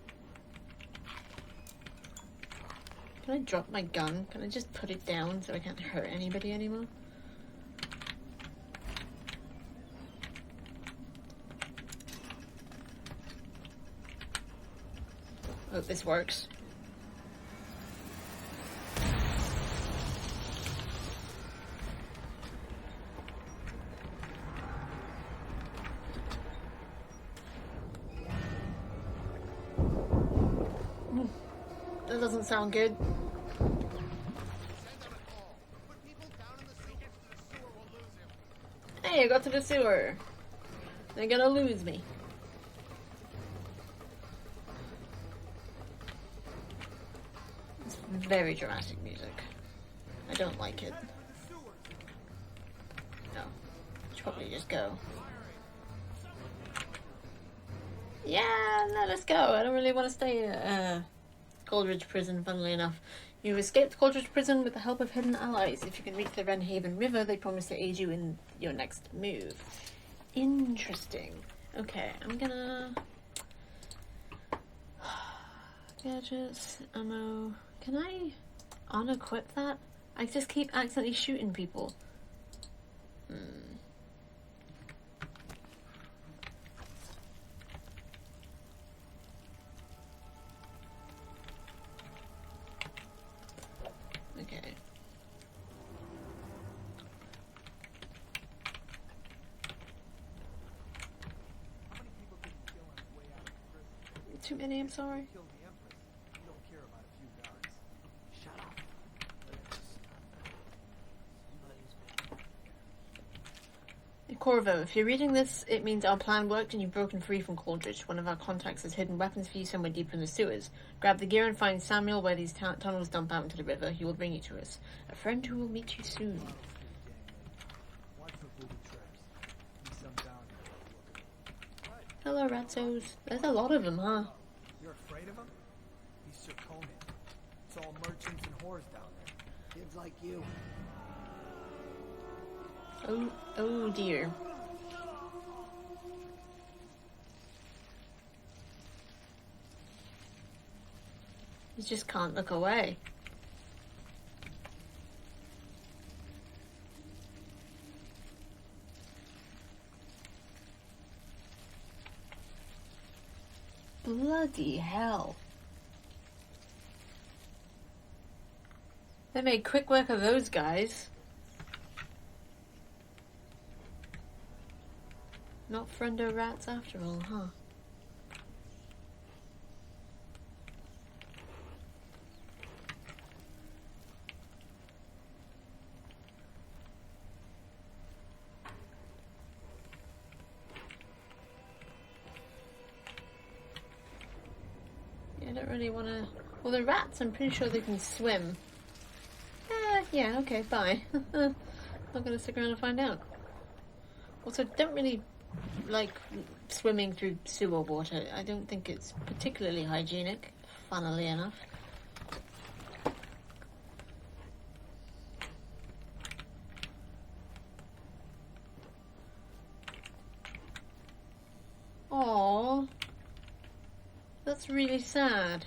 Can I drop my gun? Can I just put it down so I can't hurt anybody anymore? Hope this works. That doesn't sound good. Hey, I got to the sewer. They're gonna lose me. It's very dramatic music. I don't like it. No. Should probably just go. Yeah, let us go. I don't really want to stay at Coldridge Prison, funnily enough. You escaped Coldridge Prison with the help of hidden allies. If you can reach the Wrenhaven River, they promise to aid you in your next move. Interesting. Okay, I'm gonna... Gadgets, ammo... Can I unequip that? I just keep accidentally shooting people. too many, I'm sorry. Killed the Empress. You don't care about a few guards. Shut up. Corvo, if you're reading this, it means our plan worked and you've broken free from Coldridge. One of our contacts has hidden weapons for you somewhere deeper in the sewers. Grab the gear and find Samuel where these tunnels dump out into the river. He will bring you to us. A friend who will meet you soon. Watch for booby traps. Be some down here. Hello, Ratzos. There's a lot of them, huh? You're afraid of him? He's Sir Conan. It's all merchants and whores down there. Kids like you. Oh dear. You just can't look away. Bloody hell. They made quick work of those guys. Not friendo rats after all, huh? Yeah, I don't really want to... Well, the rats, I'm pretty sure they can swim. Yeah, okay, bye. Not going to stick around and find out. Also, don't really like swimming through sewer water. I don't think it's particularly hygienic, funnily enough. Aww. That's really sad.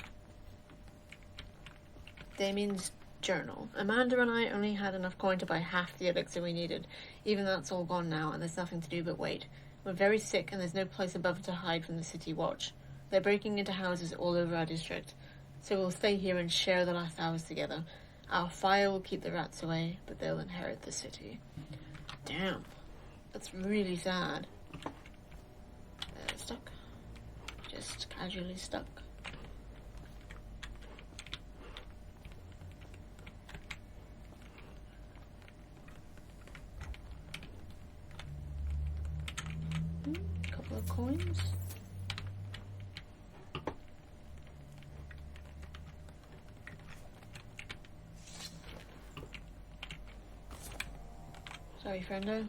Damien's journal. Amanda and I only had enough coin to buy half the elixir we needed. Even that's all gone now, and there's nothing to do but wait. We're very sick, and there's no place above to hide from the city watch. They're breaking into houses all over our district, so we'll stay here and share the last hours together. Our fire will keep the rats away, but they'll inherit the city. Damn. That's really sad. Stuck. Just casually stuck. Couple of coins. Sorry, friendo.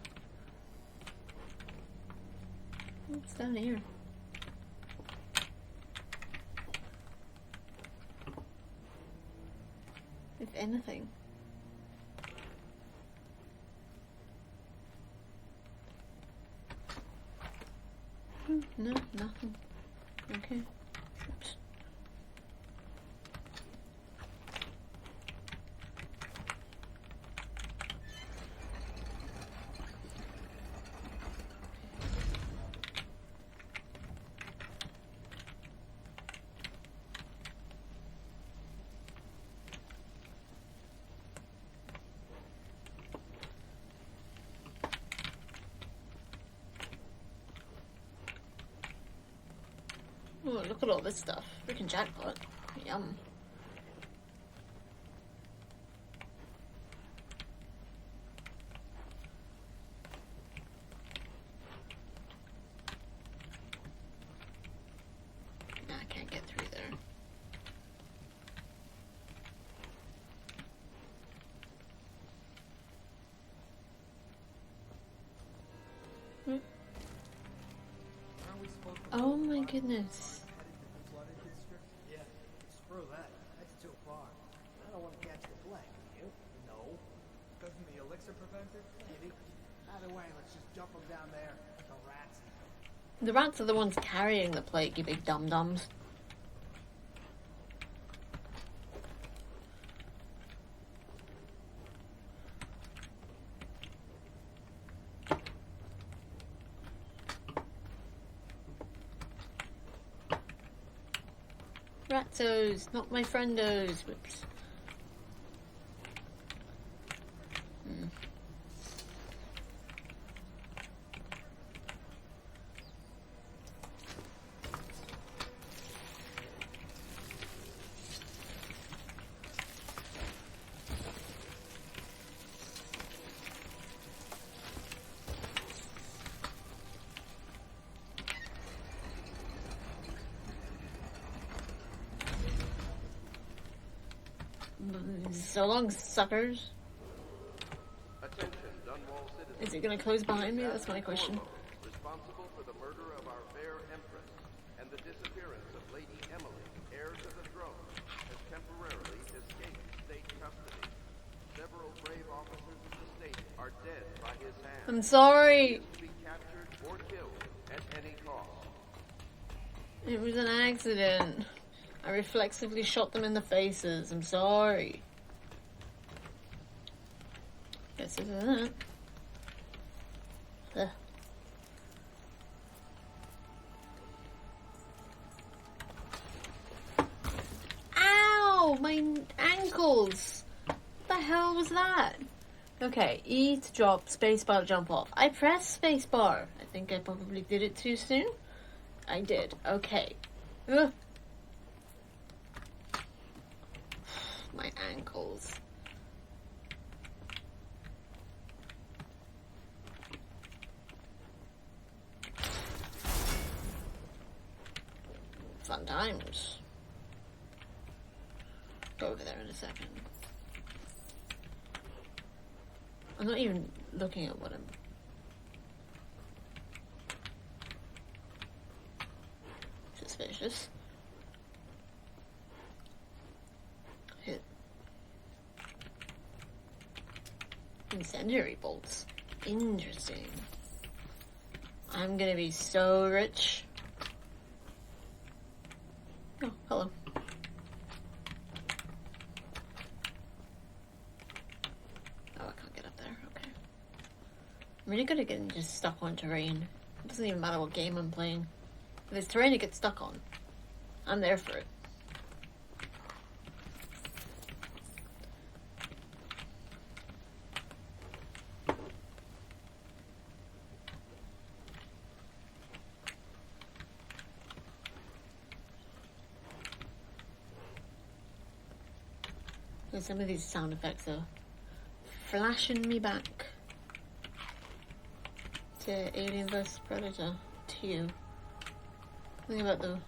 What's down here? If anything. No, nothing. Okay. Oops. Oh, look at all this stuff. Freaking jackpot. Yum. Nah, I can't get through there. Oh my goodness. Yeah, screw that. That's too far. I don't want to catch the plague. You? No. Doesn't the elixir prevent it? Maybe. Either way, let's just jump them down there. The rats. The rats are the ones carrying the plague, you big dum-dums. Ratzos, not my friendos. Whoops. So long, suckers. Attention, Dunwall citizens. Is it gonna close behind me? That's my question. Responsible for the murder of our fair empress and the disappearance of Lady Emily, heir to the throne, has temporarily escaped state custody. Several brave officers of the state are dead by his hand. I'm sorry. He is to be captured or killed at any cost. It was an accident. I reflexively shot them in the faces. I'm sorry. Guess this is it. Ugh. Ow! My ankles! What the hell was that? Okay, E to drop, spacebar to jump off. I pressed spacebar. I think I probably did it too soon. I did. Okay. Ugh. My ankles. Fun times. Go over there in a second. I'm not even looking at what I'm... Suspicious. Hit. Incendiary bolts. Interesting. I'm gonna be so rich. Oh, hello. Oh, I can't get up there. Okay. I'm really good at getting just stuck on terrain. It doesn't even matter what game I'm playing. If there's terrain to get stuck on, I'm there for it. And some of these sound effects are flashing me back to Alien vs Predator 2. Think about the...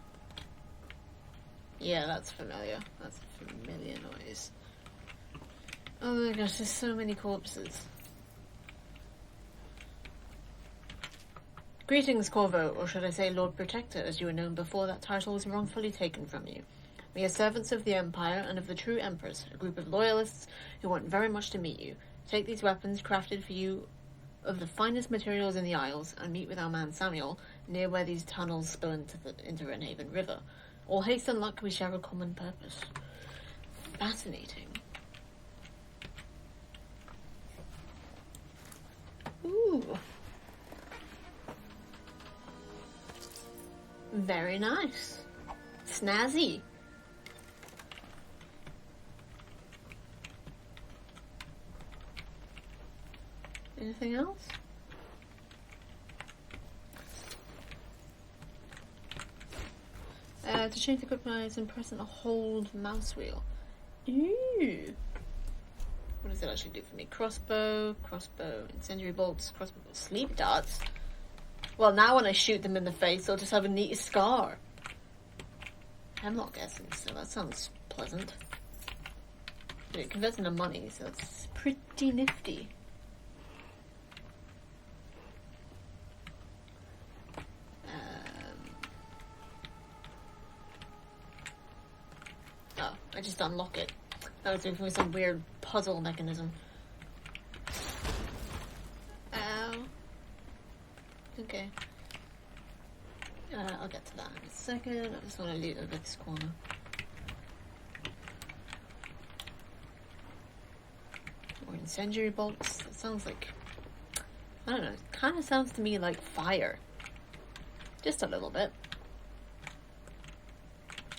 Yeah, that's familiar. That's a familiar noise. Oh my gosh, there's so many corpses. Greetings, Corvo, or should I say Lord Protector, as you were known before that title was wrongfully taken from you. We are servants of the Empire and of the true Empress, a group of loyalists who want very much to meet you. Take these weapons, crafted for you of the finest materials in the Isles, and meet with our man Samuel, near where these tunnels spill into Renhaven River. All haste and luck, we share a common purpose. Fascinating. Ooh. Very nice. Snazzy. Anything else? To change the quick eyes and press and hold mouse wheel. Ooh. What does it actually do for me? Crossbow, incendiary bolts, crossbow, sleep darts. Well, now when I shoot them in the face, they'll just have a neat scar. Hemlock essence, so that sounds pleasant. But it converts into money, so it's pretty nifty. Oh, I just unlock it. I was doing for some weird puzzle mechanism. Ow. Okay. I'll get to that in a second. I just want to loot over this corner. More incendiary bolts. It sounds like... I don't know. It kind of sounds to me like fire. Just a little bit.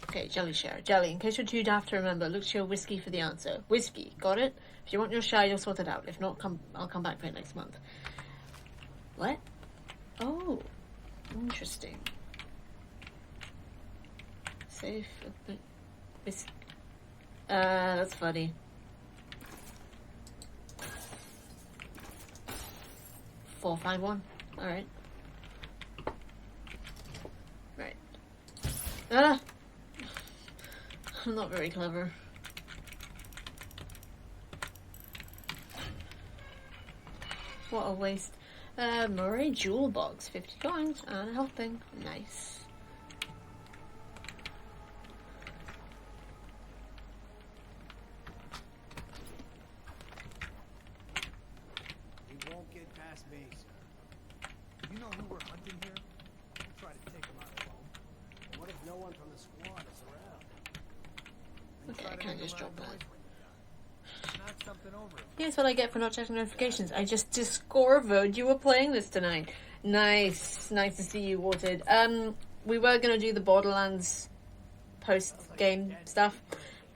Okay, jelly share. Jelly. In case you're too daft to remember, look to your whiskey for the answer. Whiskey. Got it? If you want your share, you'll sort it out. If not, I'll come back for it next month. What? Oh. Interesting. Safe. Whiskey. That's funny. 451. Alright. Right. Ah! I'm not very clever. What a waste. Murray jewel box, 50 coins and a health thing. Nice. He won't get past me, sir. You know who we're hunting here? Don't try to take him out alone. But what if no one from the squad is around? Okay, I can't just drop that. Knock something over him. Here's what I get for not checking notifications. I just discovered you were playing this tonight. Nice. Nice to see you, Watered. We were going to do the Borderlands post-game stuff,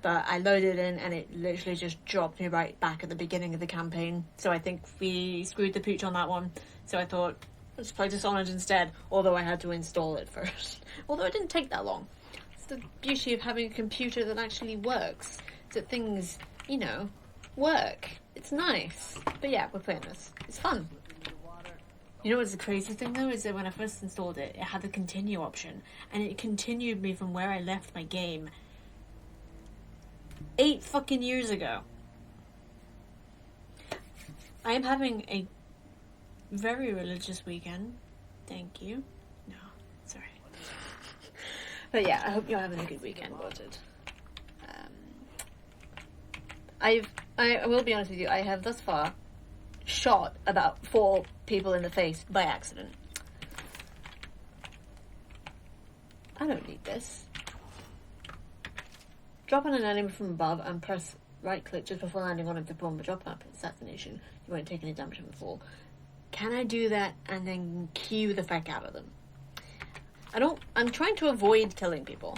but I loaded in and it literally just dropped me right back at the beginning of the campaign. So I think we screwed the pooch on that one. So I thought, let's play Dishonored instead, although I had to install it first. Although it didn't take that long. It's the beauty of having a computer that actually works. So things, you know, work. It's nice. But yeah, we're playing this. It's fun. You know what's the crazy thing though, is that when I first installed it, it had the continue option, and it continued me from where I left my game 8 fucking years ago. I am having a very religious weekend. Thank you. No, sorry. But yeah, I hope you're having a good weekend, Watered. I will be honest with you, I have thus far shot about 4 people in the face by accident. I don't need this. Drop on an enemy from above and press right click just before landing on him to perform a drop up assassination. You won't take any damage from the fall. Can I do that and then cue the fuck out of them? I'm trying to avoid killing people.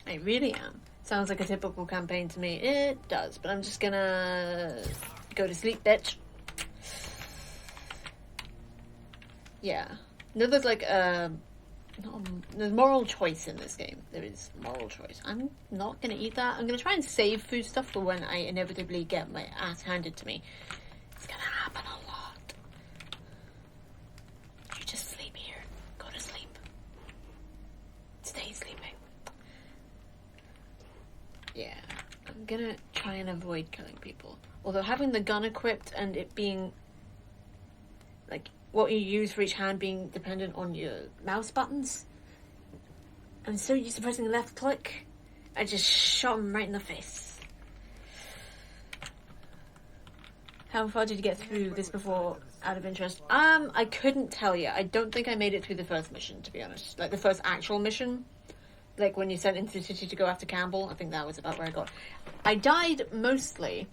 I really am. Sounds like a typical campaign to me. It does, but I'm just gonna go to sleep, bitch. Yeah. No, there's like there's moral choice in this game. There is moral choice. I'm not gonna eat that. I'm gonna try and save food stuff for when I inevitably get my ass handed to me. It's gonna happen a lot. You just sleep here. Go to sleep. Stay sleeping. Yeah, I'm gonna try and avoid killing people. Although having the gun equipped and it being, like, what you use for each hand being dependent on your mouse buttons. I'm so used to pressing left click. I just shot him right in the face. How far did you get through this before, out of interest? I couldn't tell you. I don't think I made it through the first mission, to be honest. Like, the first actual mission. Like, when you sent into the city to go after Campbell, I think that was about where I got. I died mostly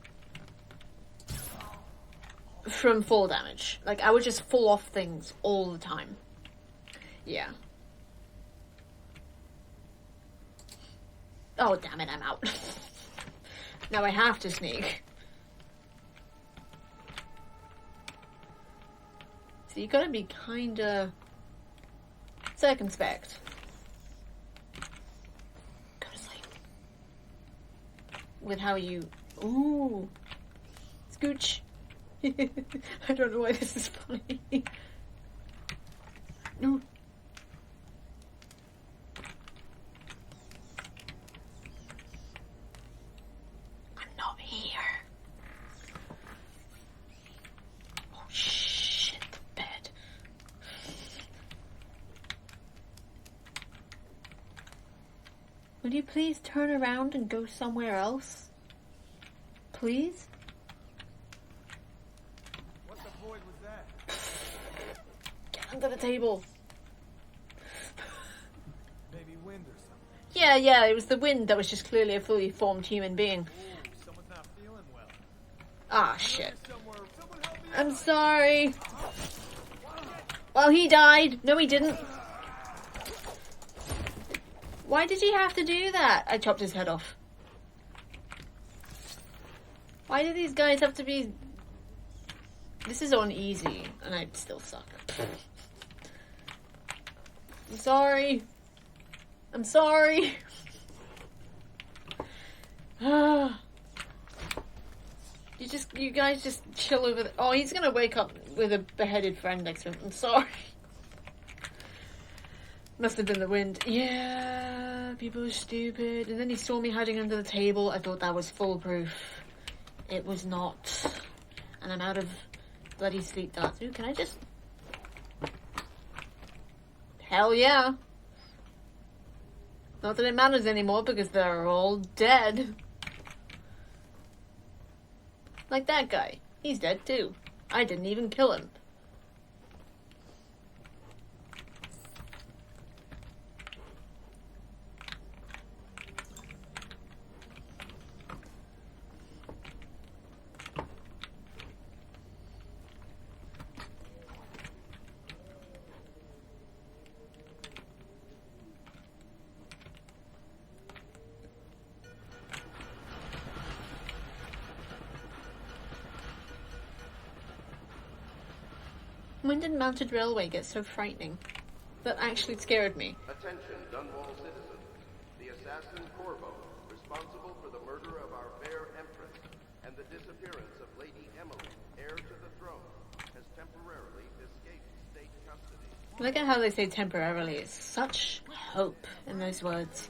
from fall damage. Like, I would just fall off things all the time. Yeah. Oh, damn it, I'm out. Now I have to sneak. So you gotta be kinda circumspect. With how you... Ooh. Scooch. I don't know why this is funny. No. I'm not here. Oh shit, the bed. Would you please turn around and go somewhere else? Please? What the void was that? Get under the table. Maybe wind or something. Yeah, it was the wind that was just clearly a fully formed human being. Ooh, someone's not feeling well. Ah, shit. Someone help me I'm sorry. Well, he died. No, he didn't. Why did he have to do that? I chopped his head off. Why do these guys have to be... This is on easy, and I still suck. I'm sorry. I'm sorry. You guys just chill over the... Oh, he's gonna wake up with a beheaded friend next to him. I'm sorry. Must have been the wind. Yeah, people are stupid. And then he saw me hiding under the table. I thought that was foolproof. It was not. and I'm out of bloody sleep darts. Ooh, can I just... Hell yeah. Not that it matters anymore because they're all dead. Like that guy. He's dead too. I didn't even kill him. When did Mounted Railway get so frightening? That actually scared me. Attention, Dunwall citizens. The assassin Corvo, responsible for the murder of our fair empress and the disappearance of Lady Emily, heir to the throne, has temporarily escaped state custody. Look at how they say temporarily. It's such hope in those words.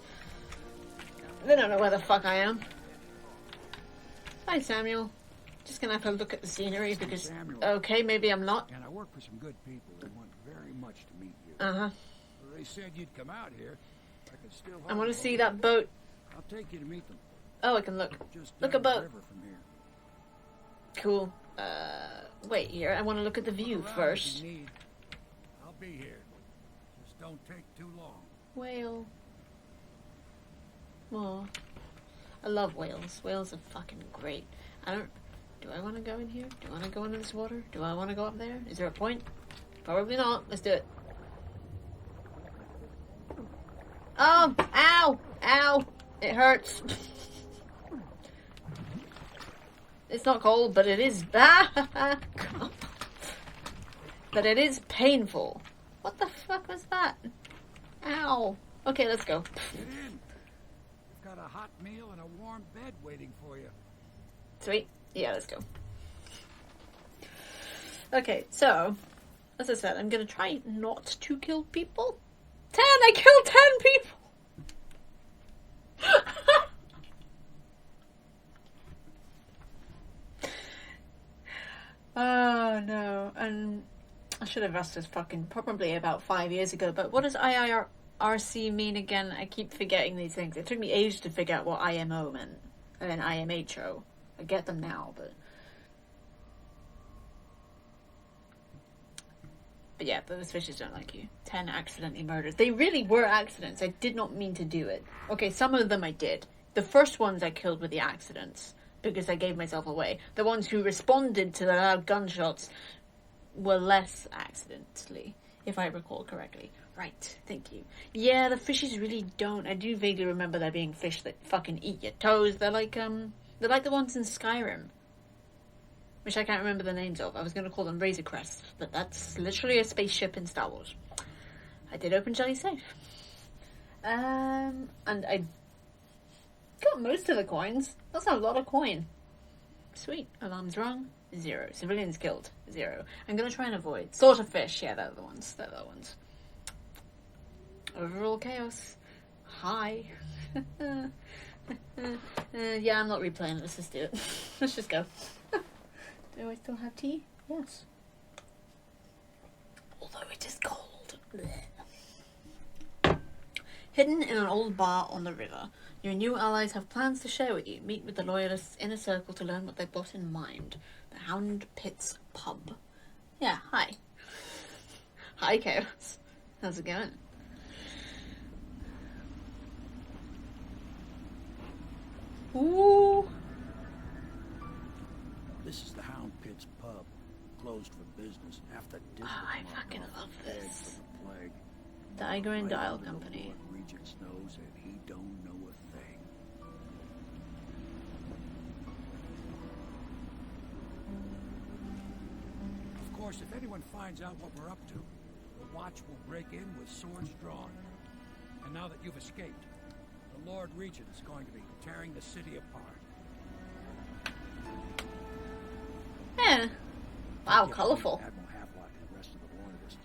They don't know where the fuck I am. Hi, Samuel. Just gonna have to look at the scenery because... Okay, maybe I'm not. And I work for some good people who want very much to meet you. Uh-huh. They said you'd come out here. I could still... I want to see that boat. I'll take you to meet them. Oh, I can look. Just Look a down the boat. river from here. Cool. Wait here. I want to look at the view Around if first. you need. I'll be here. Just don't take too long. Whale. Oh. I love whales. Whales are fucking great. Do I want to go in here? Do I want to go into this water? Do I want to go up there? Is there a point? Probably not. Let's do it. Oh! Ow! Ow! It hurts. It's not cold, but it is... But it is painful. What the fuck was that? Ow. Okay, let's go. Get in. We've got a hot meal and a warm bed waiting for you. Sweet. Yeah, let's go. Okay, so, as I said, I'm gonna try not to kill people. 10! I killed 10 people! Oh no, and I should have asked this fucking probably about 5 years ago, but what does IRC mean again? I keep forgetting these things. It took me ages to figure out what IMO meant, and then IMHO. I get them now, but yeah, those fishes don't like you. 10 accidentally murdered. They really were accidents. I did not mean to do it. Okay, some of them I did. The first ones I killed were the accidents, because I gave myself away. The ones who responded to the loud gunshots were less accidentally, if I recall correctly. Right, thank you. Yeah, the fishes really don't. I do vaguely remember there being fish that fucking eat your toes. They're like the ones in Skyrim, which I can't remember the names of. I was going to call them Razor Crests, but that's literally a spaceship in Star Wars. I did open Jelly Safe. And I got most of the coins. That's a lot of coin. Sweet. Alarms rung. 0. Civilians killed. 0. I'm going to try and avoid. Sort of fish. Yeah, they're the ones. They're the ones. Overall chaos. Hi. Yeah, I'm not replaying it. Let's just do it. Let's just go. Do I still have tea? Yes. Although it is cold. Blech. Hidden in an old bar on the river. Your new allies have plans to share with you. Meet with the loyalists in a circle to learn what they've got in mind. The Hound Pits Pub. Yeah, hi. Hi, Chaos. How's it going? Ooh. This is the Hound Pits Pub, closed for business after Oh, I fucking love this. Diger and Dial Company. Regent's knows and he don't know a thing. Of course, if anyone finds out what we're up to, the Watch will break in with swords drawn. And now that you've escaped, the Lord Regent is going to be tearing the city apart. Yeah. Wow, colourful. Admiral Havelock and the rest of the loyalists.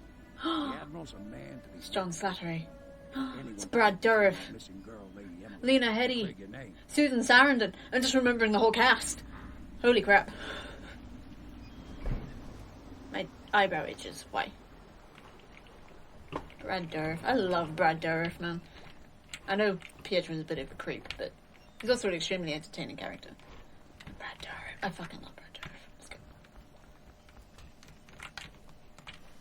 The Admiral's a man to be... It's John Slattery. Anyone It's Brad Dourif. missing girl, Lady Emily. Lena Headey. Say your name. Susan Sarandon. I'm just remembering the whole cast. Holy crap. My eyebrow itches. Why? Brad Dourif. I love Brad Dourif, man. I know Pietro's a bit of a creep, but he's also an extremely entertaining character. Brad Dourif. I fucking love Brad Dourif. Let's go.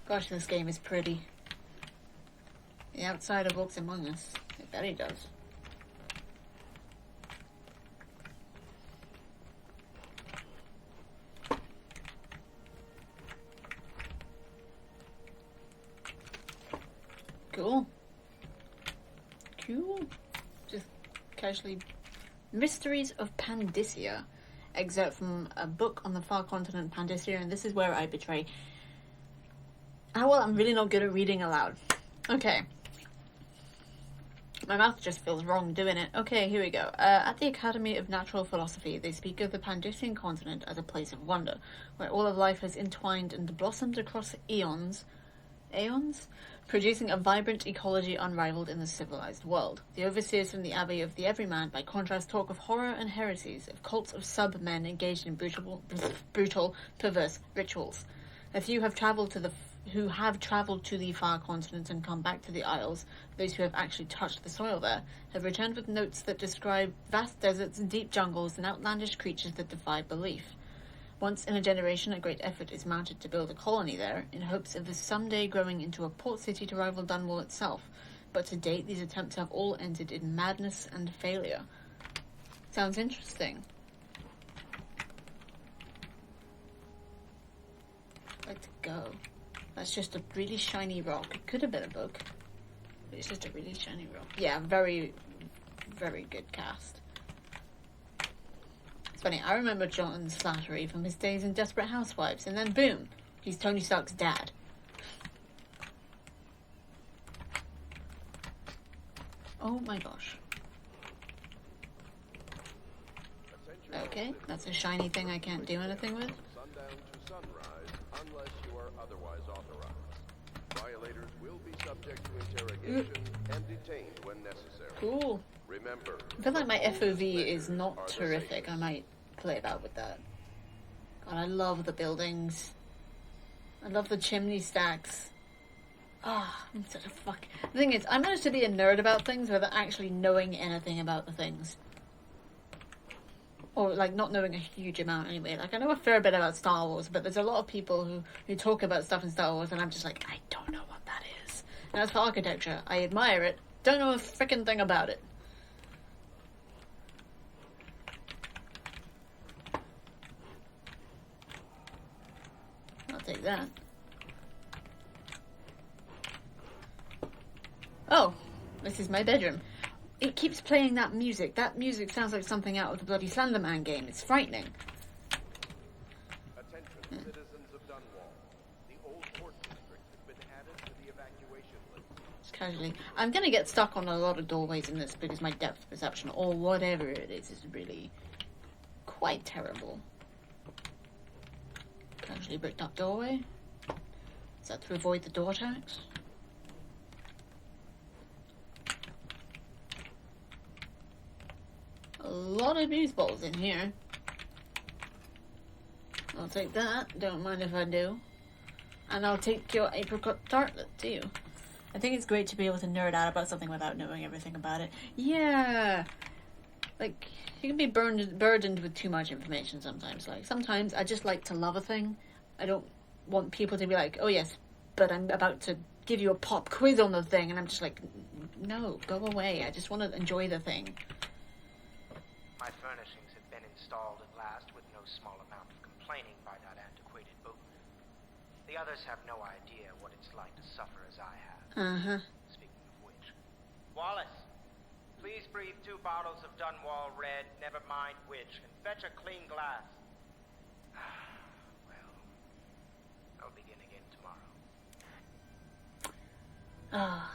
Gosh, this game is pretty. The outsider walks among us. I bet he does. Cool. Cool. Just casually. Mysteries of Pandysia. Excerpt from a book on the far continent Pandysia, and this is where I betray. Oh, well, I'm really not good at reading aloud. Okay. My mouth just feels wrong doing it. Okay, here we go. At the Academy of Natural Philosophy, they speak of the Pandysian continent as a place of wonder, where all of life has entwined and blossomed across aeons, producing a vibrant ecology unrivaled in the civilized world. The overseers from the Abbey of the Everyman, by contrast, talk of horror and heresies, of cults of sub-men engaged in brutal, perverse rituals. A few who have travelled to the far continent and come back to the Isles, those who have actually touched the soil there, have returned with notes that describe vast deserts and deep jungles and outlandish creatures that defy belief. Once in a generation, a great effort is mounted to build a colony there, in hopes of this someday growing into a port city to rival Dunwall itself. But to date, these attempts have all ended in madness and failure. Sounds interesting. Let's go. That's just a really shiny rock. It could have been a book, but it's just a really shiny rock. Yeah, very, very good cast. It's funny, I remember John Slattery from his days in Desperate Housewives, and then boom, he's Tony Stark's dad. Oh my gosh. Okay, that's a shiny thing I can't do anything with. Sundown to sunrise, unless you are otherwise authorized. Violators will be subject to interrogation and detained when necessary. Cool. Remember, I feel like my FOV is not terrific. I might play about with that. God, I love the buildings. I love the chimney stacks. Ah, I'm such a fuck. The thing is, I managed to be a nerd about things without actually knowing anything about the things. Or, like, not knowing a huge amount anyway. Like, I know a fair bit about Star Wars, but there's a lot of people who talk about stuff in Star Wars, and I'm just like, I don't know what that is. And as for architecture, I admire it. Don't know a frickin' thing about it. I'll take that. Oh, this is my bedroom. It keeps playing that music. That music sounds like something out of the bloody Slenderman game. It's frightening. Attention, citizens of Dunwall. The old port district has been added to the evacuation list. Just casually. I'm gonna get stuck on a lot of doorways in this because my depth perception or whatever it is really quite terrible. Casually bricked up doorway. Is that to avoid the door attacks? A lot of booze balls in here. I'll take that. Don't mind if I do. And I'll take your apricot tartlet too. I think it's great to be able to nerd out about something without knowing everything about it. Yeah! Like, you can be burdened with too much information sometimes. Like, sometimes I just like to love a thing. I don't want people to be like, oh yes, but I'm about to give you a pop quiz on the thing. And I'm just like, no, go away. I just want to enjoy the thing. My furnishings have been installed at last with no small amount of complaining by that antiquated boatman. The others have no idea what it's like to suffer as I have. Uh-huh. Speaking of which, Wallace, please breathe 2 bottles of Dunwall Red, never mind which, and fetch a clean glass. Well, I'll begin again tomorrow. Ah,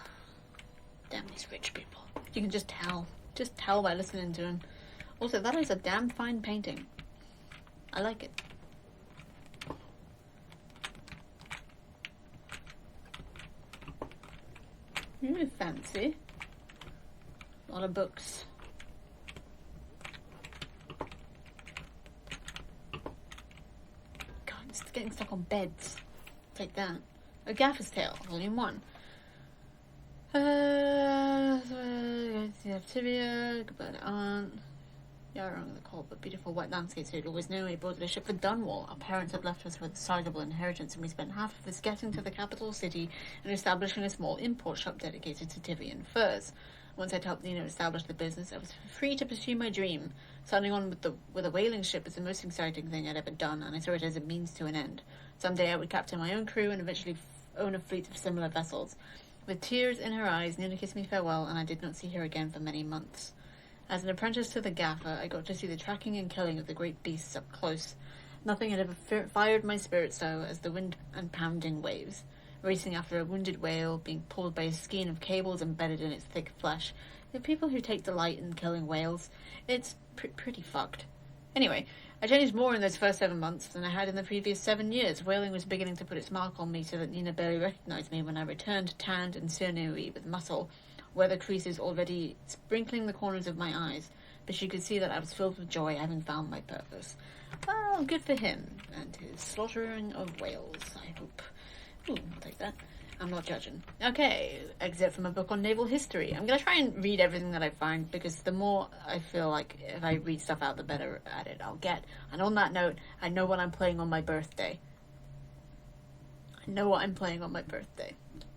damn these rich people. You can just tell. Just tell by listening to him. Also, that is a damn fine painting. I like it. Fancy. A lot of books. God, I'm just getting stuck on beds. Take that. A Gaffer's Tale, Volume 1. Tibia, goodbye to Aunt. Yeah, I wrong the cold but beautiful white landscapes who'd always known we boarded a ship for Dunwall. Our parents had left us with a sizable inheritance, and we spent half of this getting to the capital city and establishing a small import shop dedicated to Tivian furs. Once I'd helped Nina establish the business, I was free to pursue my dream. Signing on with a whaling ship was the most exciting thing I'd ever done, and I saw it as a means to an end. Someday I would captain my own crew and eventually own a fleet of similar vessels. With tears in her eyes, Nina kissed me farewell, and I did not see her again for many months. As an apprentice to the gaffer, I got to see the tracking and killing of the great beasts up close. Nothing had ever fired my spirit so as the wind and pounding waves. Racing after a wounded whale, being pulled by a skein of cables embedded in its thick flesh. The people who take delight in killing whales, it's pretty fucked. Anyway, I changed more in those first 7 months than I had in the previous 7 years. Whaling was beginning to put its mark on me so that Nina barely recognized me when I returned, tanned and sinewy with muscle, weather creases already sprinkling the corners of my eyes, but she could see that I was filled with joy having found my purpose. Well, good for him, and his slaughtering of whales, I hope. Ooh, I'll take that. I'm not judging. Okay, excerpt from a book on naval history. I'm going to try and read everything that I find, because the more I feel like if I read stuff out, the better at it I'll get. And on that note, I know what I'm playing on my birthday.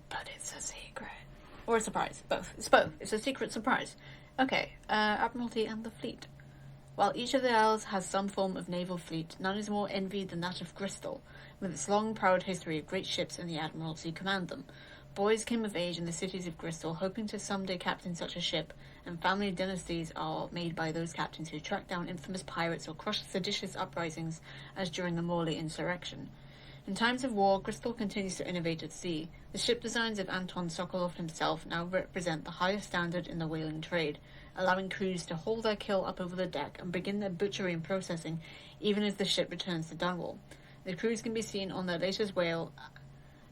But it's a secret. Or a surprise. Both. It's both. It's a secret surprise. Okay, Admiralty and the Fleet. While each of the Isles has some form of naval fleet, none is more envied than that of Bristol. With its long, proud history of great ships and the Admiralty command them. Boys came of age in the cities of Bristol, hoping to someday captain such a ship, and family dynasties are made by those captains who track down infamous pirates or crush seditious uprisings, as during the Morley insurrection. In times of war, Bristol continues to innovate at sea. The ship designs of Anton Sokolov himself now represent the highest standard in the whaling trade, allowing crews to hold their kill up over the deck and begin their butchery and processing even as the ship returns to Dunwall. The crews can be seen on their latest whale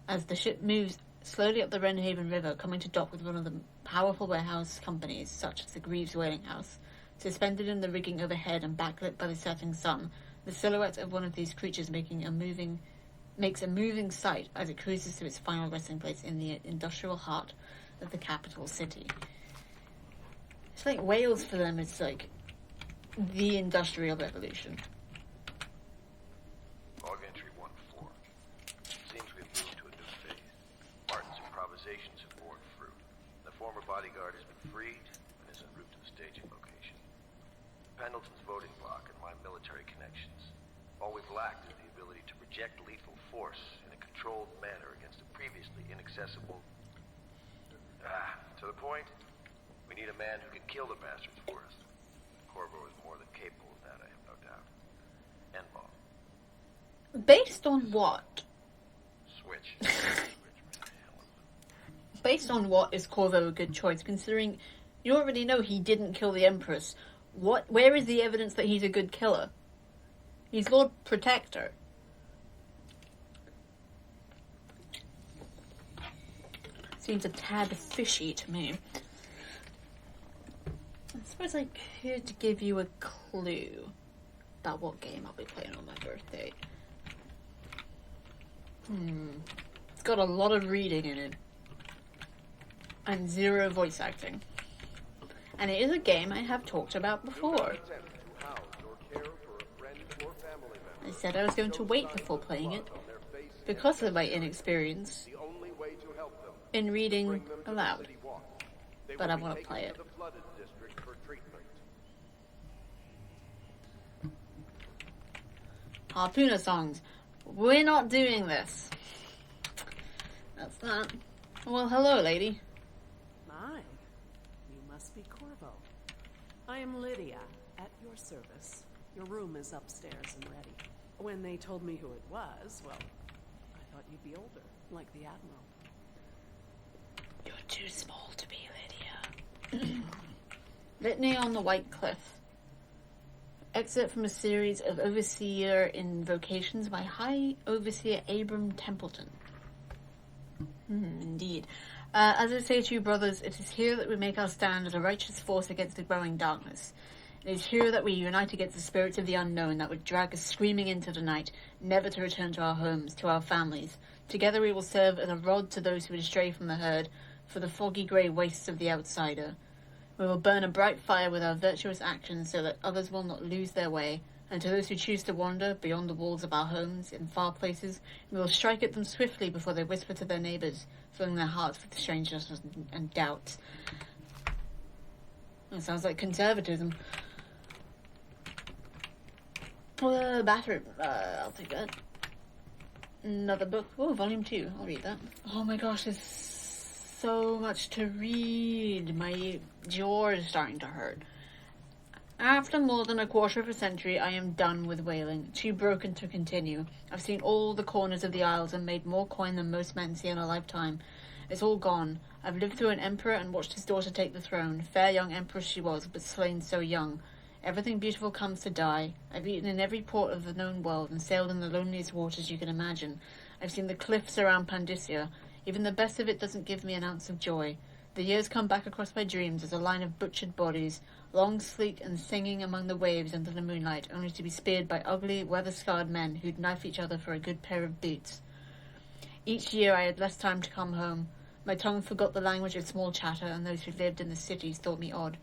as the ship moves slowly up the Wrenhaven River, coming to dock with one of the powerful warehouse companies, such as the Greaves Whaling House. Suspended in the rigging overhead and backlit by the setting sun, the silhouette of one of these creatures makes a moving sight as it cruises to its final resting place in the industrial heart of the capital city. It's like Wales for them, it's like the Industrial Revolution. Log entry 1-4. Seems we've moved to a new phase. Martin's improvisations have borne fruit. The former bodyguard has been freed and is en route to the staging location. Pendleton's voting block and my military connections. All we've lacked is the ability to project lethal force in a controlled manner against a previously inaccessible... to the point, we need a man who can kill the bastards for us. Corvo is more than capable of that, I have no doubt. And Bob. Based on what? Switch. Based on what is Corvo a good choice, considering you already know he didn't kill the Empress? Where is the evidence that he's a good killer? He's Lord Protector. Seems a tad fishy to me. I suppose I could give you a clue about what game I'll be playing on my birthday. It's got a lot of reading in it. And 0 voice acting. And it is a game I have talked about before. I said I was going to wait before playing it, because of my inexperience in reading aloud. But I want to play it. Harpooner songs. We're not doing this. That's that. Well, hello, lady. My, you must be Corvo. I am Lydia, at your service. Your room is upstairs and ready. When they told me who it was, well, I thought you'd be older, like the Admiral. You're too small to be Lydia. Litany on the White Cliff. Excerpt from a series of Overseer Invocations by High Overseer Abram Templeton. Indeed. As I say to you, brothers, it is here that we make our stand as a righteous force against the growing darkness. It is here that we unite against the spirits of the unknown that would drag us screaming into the night, never to return to our homes, to our families. Together we will serve as a rod to those who would stray from the herd, for the foggy grey wastes of the outsider. We will burn a bright fire with our virtuous actions so that others will not lose their way, and to those who choose to wander beyond the walls of our homes, in far places, we will strike at them swiftly before they whisper to their neighbours, filling their hearts with strangeness and doubt. That sounds like conservatism. Bathroom. I'll take that. Another book. Oh, volume 2. I'll read that. Oh my gosh, there's so much to read. My jaw is starting to hurt. After more than a quarter of a century, I am done with whaling. Too broken to continue. I've seen all the corners of the Isles and made more coin than most men see in a lifetime. It's all gone. I've lived through an emperor and watched his daughter take the throne. Fair young empress she was, but slain so young. Everything beautiful comes to die. I've eaten in every port of the known world and sailed in the loneliest waters you can imagine. I've seen the cliffs around Pandysia. Even the best of it doesn't give me an ounce of joy. The years come back across my dreams as a line of butchered bodies, long, sleek, and singing among the waves under the moonlight, only to be speared by ugly, weather-scarred men who'd knife each other for a good pair of boots. Each year I had less time to come home. My tongue forgot the language of small chatter, and those who lived in the cities thought me odd.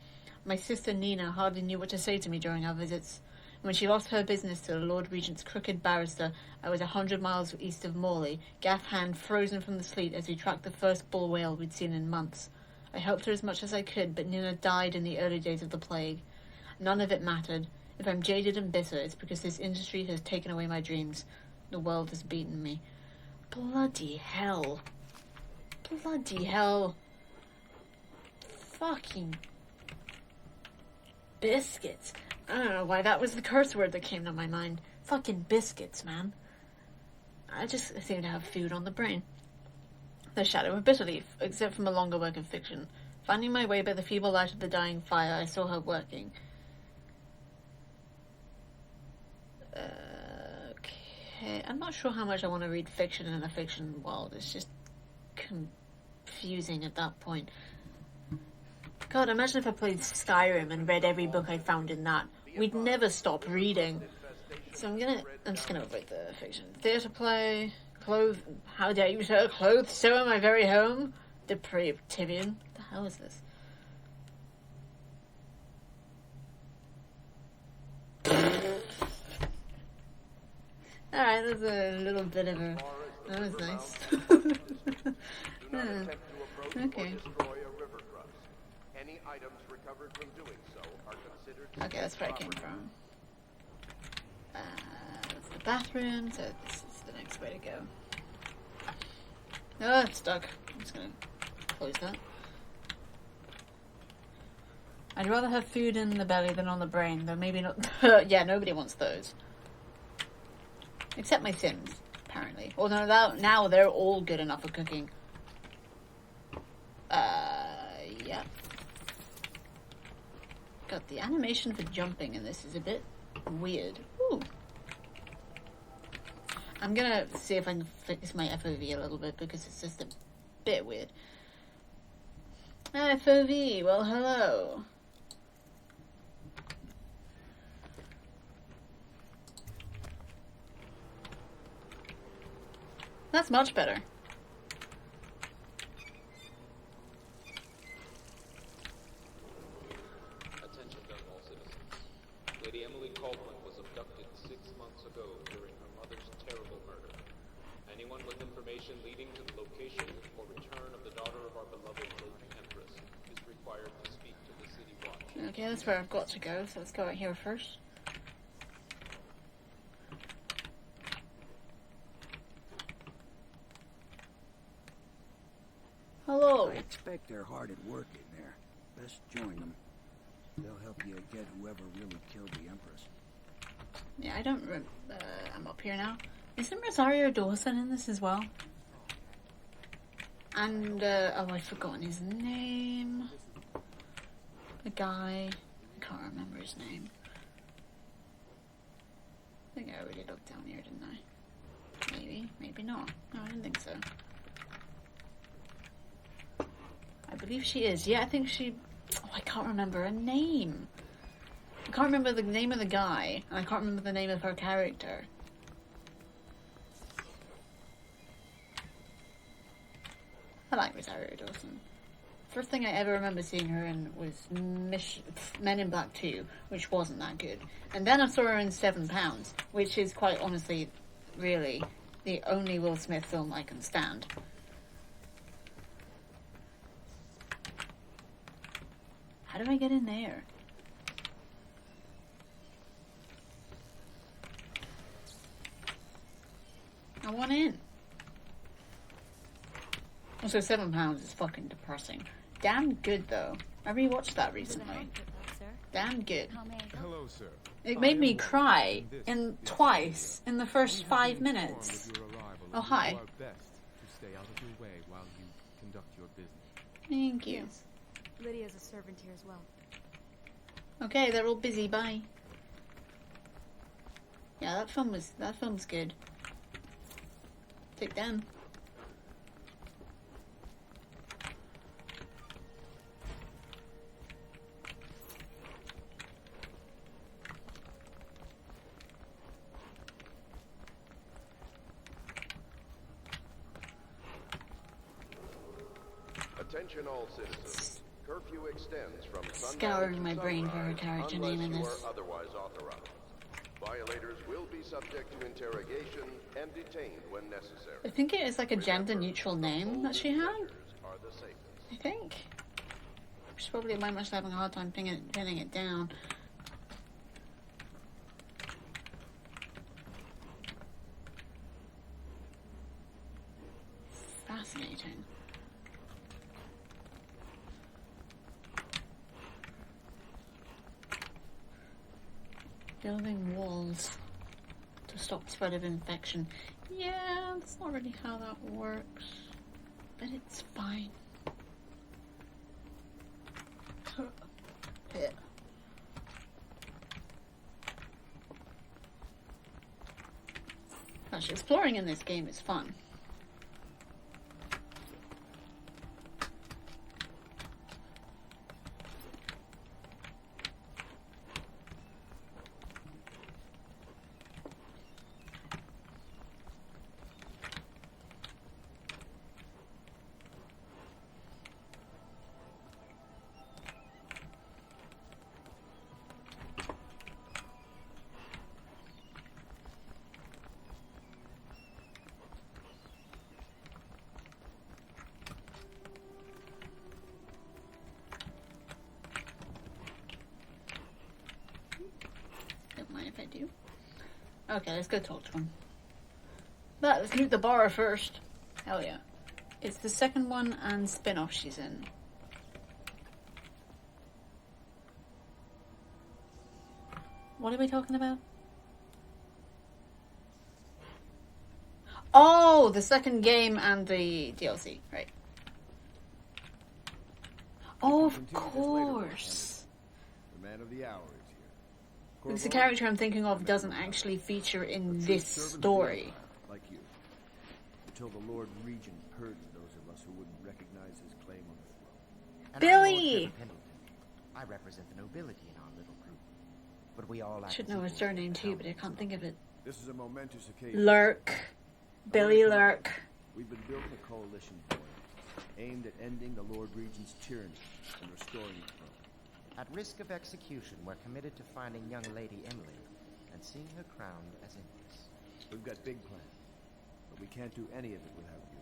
My sister Nina hardly knew what to say to me during our visits. When she lost her business to the Lord Regent's crooked barrister, I was 100 miles east of Morley, gaff hand frozen from the sleet as we tracked the first bull whale we'd seen in months. I helped her as much as I could, but Nina died in the early days of the plague. None of it mattered. If I'm jaded and bitter, it's because this industry has taken away my dreams. The world has beaten me. Bloody hell. Bloody hell. Fucking biscuits. I don't know why that was the curse word that came to my mind. Fucking biscuits, man. I just seem to have food on the brain. The Shadow of Bitterleaf, except from a longer work of fiction. Finding my way by the feeble light of the dying fire, I saw her working. Okay, I'm not sure how much I want to read fiction in a fiction world. It's just confusing at that point. God, imagine if I played Skyrim and read every book I found in that. We'd never stop reading. So I'm just gonna avoid the fiction. Theatre play, how dare you, sir? Clothes so in my very home? Depraved Tibian. What the hell is this? Alright, that's a little bit of a... That was nice. Okay. Any items recovered from doing so are considered... Okay, that's where I came from. That's the bathroom, so this is the next way to go. Oh, it's stuck. I'm just gonna close that. I'd rather have food in the belly than on the brain, though maybe not... Yeah, nobody wants those. Except my Sims, apparently. Although now they're all good enough for cooking. Yeah. God, the animation for jumping in this is a bit weird. Ooh. I'm gonna see if I can fix my FOV a little bit because it's just a bit weird. FOV, well, hello. That's much better. Attention, all citizens. Lady Emily Caldwell was abducted 6 months ago during her mother's terrible murder. Anyone with information leading to the location or return of the daughter of our beloved late Empress is required to speak to the City Watch. Okay, that's where I've got to go, so let's go out here first. Hello. I expect they're hard at work in there. Best join them. They'll help you get whoever really killed the Empress. Yeah, I don't I'm up here now. Isn't Rosario Dawson in this as well? And, oh, I've forgotten his name. The guy. I can't remember his name. I think I already looked down here, didn't I? Maybe, maybe not. No, I didn't think so. I believe she is. Yeah, I think she... Oh, I can't remember her name. I can't remember the name of the guy, and I can't remember the name of her character. I like Rosario Dawson. First thing I ever remember seeing her in was Men in Black 2, which wasn't that good. And then I saw her in 7 Pounds, which is quite honestly, really, the only Will Smith film I can stand. How do I get in there? I want in. Also, 7 Pounds is fucking depressing. Damn good, though. I rewatched that recently. Damn good. Hello, sir. It made me cry twice in the first 5 minutes. Oh, hi. Do our best to stay out of your way while you conduct your business. Thank you. Lydia's a servant here as well. Okay, they're all busy. Bye. Yeah, that film's good. Take them. Attention all citizens. Curfew extends from Scouring my brain for her character name in this. Otherwise authorized. Violators will be subject to interrogation and detained when necessary. I think it is like a gender-neutral name that she had. Are the safest. I think. She's probably very much having a hard time pinning it down. Fascinating. Building walls to stop spread of infection. Yeah, that's not really how that works. But it's fine. Yeah. Actually, exploring in this game is fun. Don't mind if I do. Okay, let's go talk to him. But let's loot the bar first. Hell yeah. It's the second one and spin-off she's in. What are we talking about? Oh, the second game and the DLC, right. Oh, of course. The man of the hour is here. Because the character I'm thinking of doesn't actually feature in this story. Like you. Until the Lord Regent purged those of us who wouldn't recognize his claim on the throne. And Billy! I represent the nobility in our little group. But we all I should know his surname too, but I can't think of it. This is a momentous occasion. Lurk. Billy Lurk. We've been building a coalition for him, aimed at ending the Lord Regent's tyranny and restoring the throne. At risk of execution, we're committed to finding young Lady Emily and seeing her crowned as Empress. We've got big plans, but we can't do any of it without you.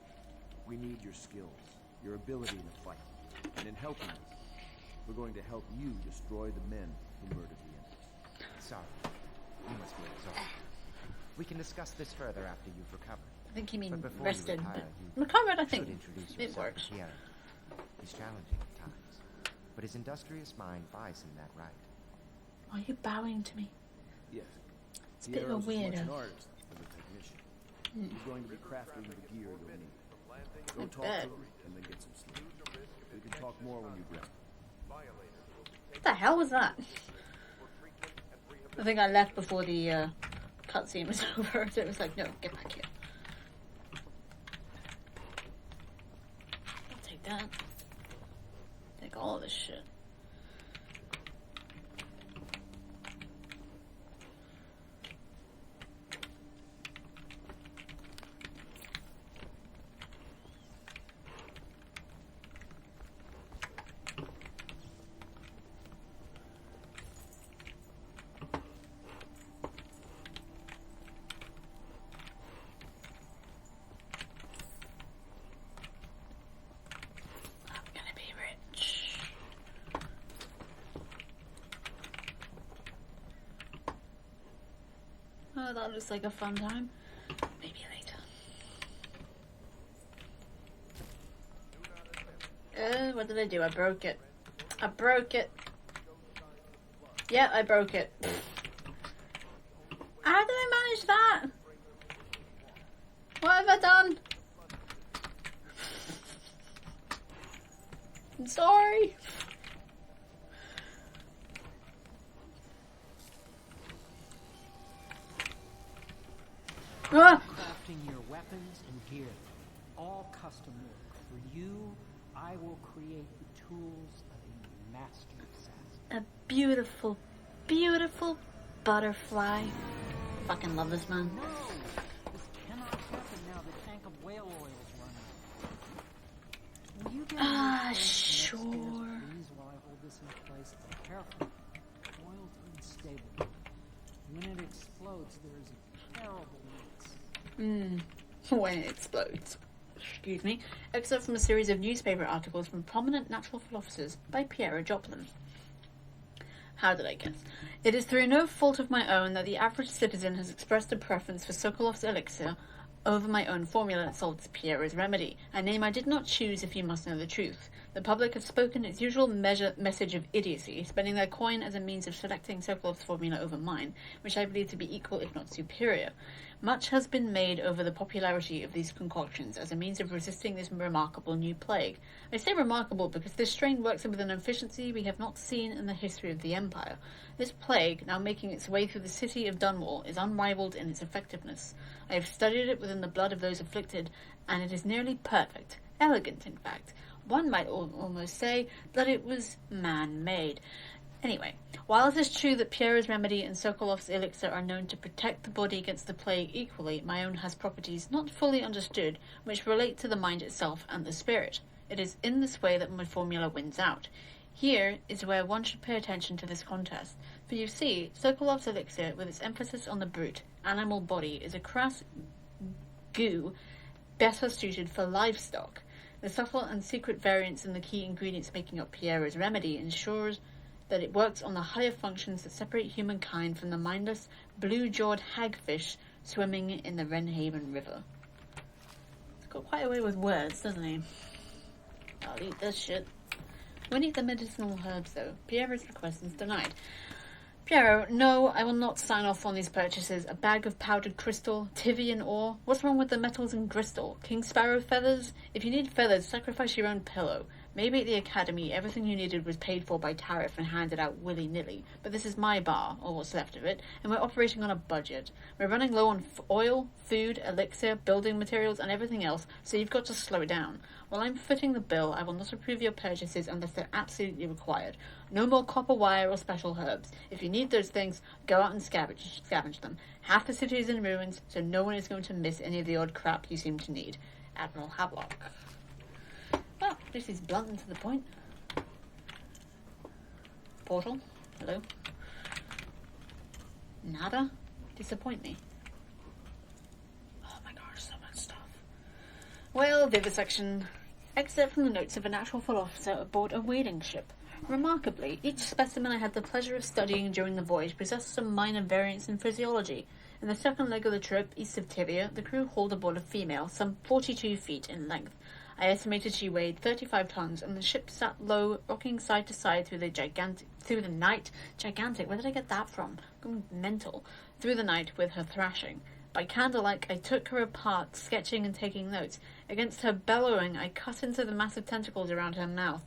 We need your skills, your ability to fight, and in helping us, we're going to help you destroy the men who murdered the Empress. Sorry, you must be exhausted. We can discuss this further after you've recovered. I think you mean But before rested, you retire, but recovered, I should think introduce it yourself works. to Pierre. He's challenging at times, but his industrious mind buys him that right. Are you bowing to me? Yes. It's a bit of a Pierre's as much weirdo. an artist as a technician. He's going to be crafting the gear you'll need. Go I talk bet. to him and then get some sleep. We can talk more when you've rested. What the hell was that? I think I left before the cutscene was over, so it was like, no, get back here. I'll take that. Take all of this shit. that looks like a fun time. Maybe later. What did I do? I broke it. I broke it. Yeah, I broke it. How did I manage that? What have I done? I'm sorry. Ah! Crafting your weapons and gear. All custom work. For you, I will create the tools of a master assassin. A beautiful, beautiful butterfly. Fucking love this man. No! This cannot happen now the tank of whale oil's run out. Will you get sure. Please, while I hold this in place. Careful. Oil's unstable. When it explodes, there is a terrible mix. When it explodes. Excuse me. Excerpt from a series of newspaper articles from prominent natural philosophers by Piero Joplin. How did I guess? It is through no fault of my own that the average citizen has expressed a preference for Sokolov's elixir over my own formula, salts Piero's remedy, a name I did not choose if you must know the truth. The public has spoken its usual message of idiocy, spending their coin as a means of selecting Sokolov's formula over mine, which I believe to be equal if not superior. Much has been made over the popularity of these concoctions as a means of resisting this remarkable new plague. I say remarkable because this strain works with an efficiency we have not seen in the history of the Empire. This plague, now making its way through the city of Dunwall, is unrivaled in its effectiveness. I have studied it within the blood of those afflicted, and it is nearly perfect. Elegant, in fact. One might almost say that it was man-made. Anyway, while it is true that Piero's remedy and Sokolov's elixir are known to protect the body against the plague equally, my own has properties not fully understood, which relate to the mind itself and the spirit. It is in this way that my formula wins out. Here is where one should pay attention to this contest, for you see, Sokolov's elixir, with its emphasis on the brute, animal body, is a crass goo better suited for livestock. The subtle and secret variance in the key ingredients making up Piero's remedy ensures that it works on the higher functions that separate humankind from the mindless, blue-jawed hagfish swimming in the Wrenhaven River. He's got quite a way with words, doesn't he? I'll eat this shit. Won't eat the medicinal herbs, though. Piero's request is denied. Piero, no, I will not sign off on these purchases. A bag of powdered crystal, Tivian ore. What's wrong with the metals and crystal? King Sparrow feathers? If you need feathers, sacrifice your own pillow. Maybe at the academy, everything you needed was paid for by tariff and handed out willy-nilly. But this is my bar, or what's left of it, and we're operating on a budget. We're running low on oil, food, elixir, building materials, and everything else, so you've got to slow it down. While I'm footing the bill, I will not approve your purchases unless they're absolutely required. No more copper wire or special herbs. If you need those things, go out and scavenge them. Half the city is in ruins, so no one is going to miss any of the odd crap you seem to need. Admiral Havelock. Well, this is blunt and to the point. Portal. Hello. Nada. Disappoint me. Oh my gosh, so much stuff. Well, vivisection. Excerpt from the notes of a natural philosopher aboard a whaling ship. Remarkably, each specimen I had the pleasure of studying during the voyage possessed some minor variance in physiology. In the second leg of the trip, east of Tibia, the crew hauled aboard a female, some 42 feet in length. I estimated she weighed 35 tons, and the ship sat low, rocking side to side through the night. Gigantic, where did I get that from? Going mental. Through the night with her thrashing. By candlelight, I took her apart, sketching and taking notes. Against her bellowing, I cut into the massive tentacles around her mouth.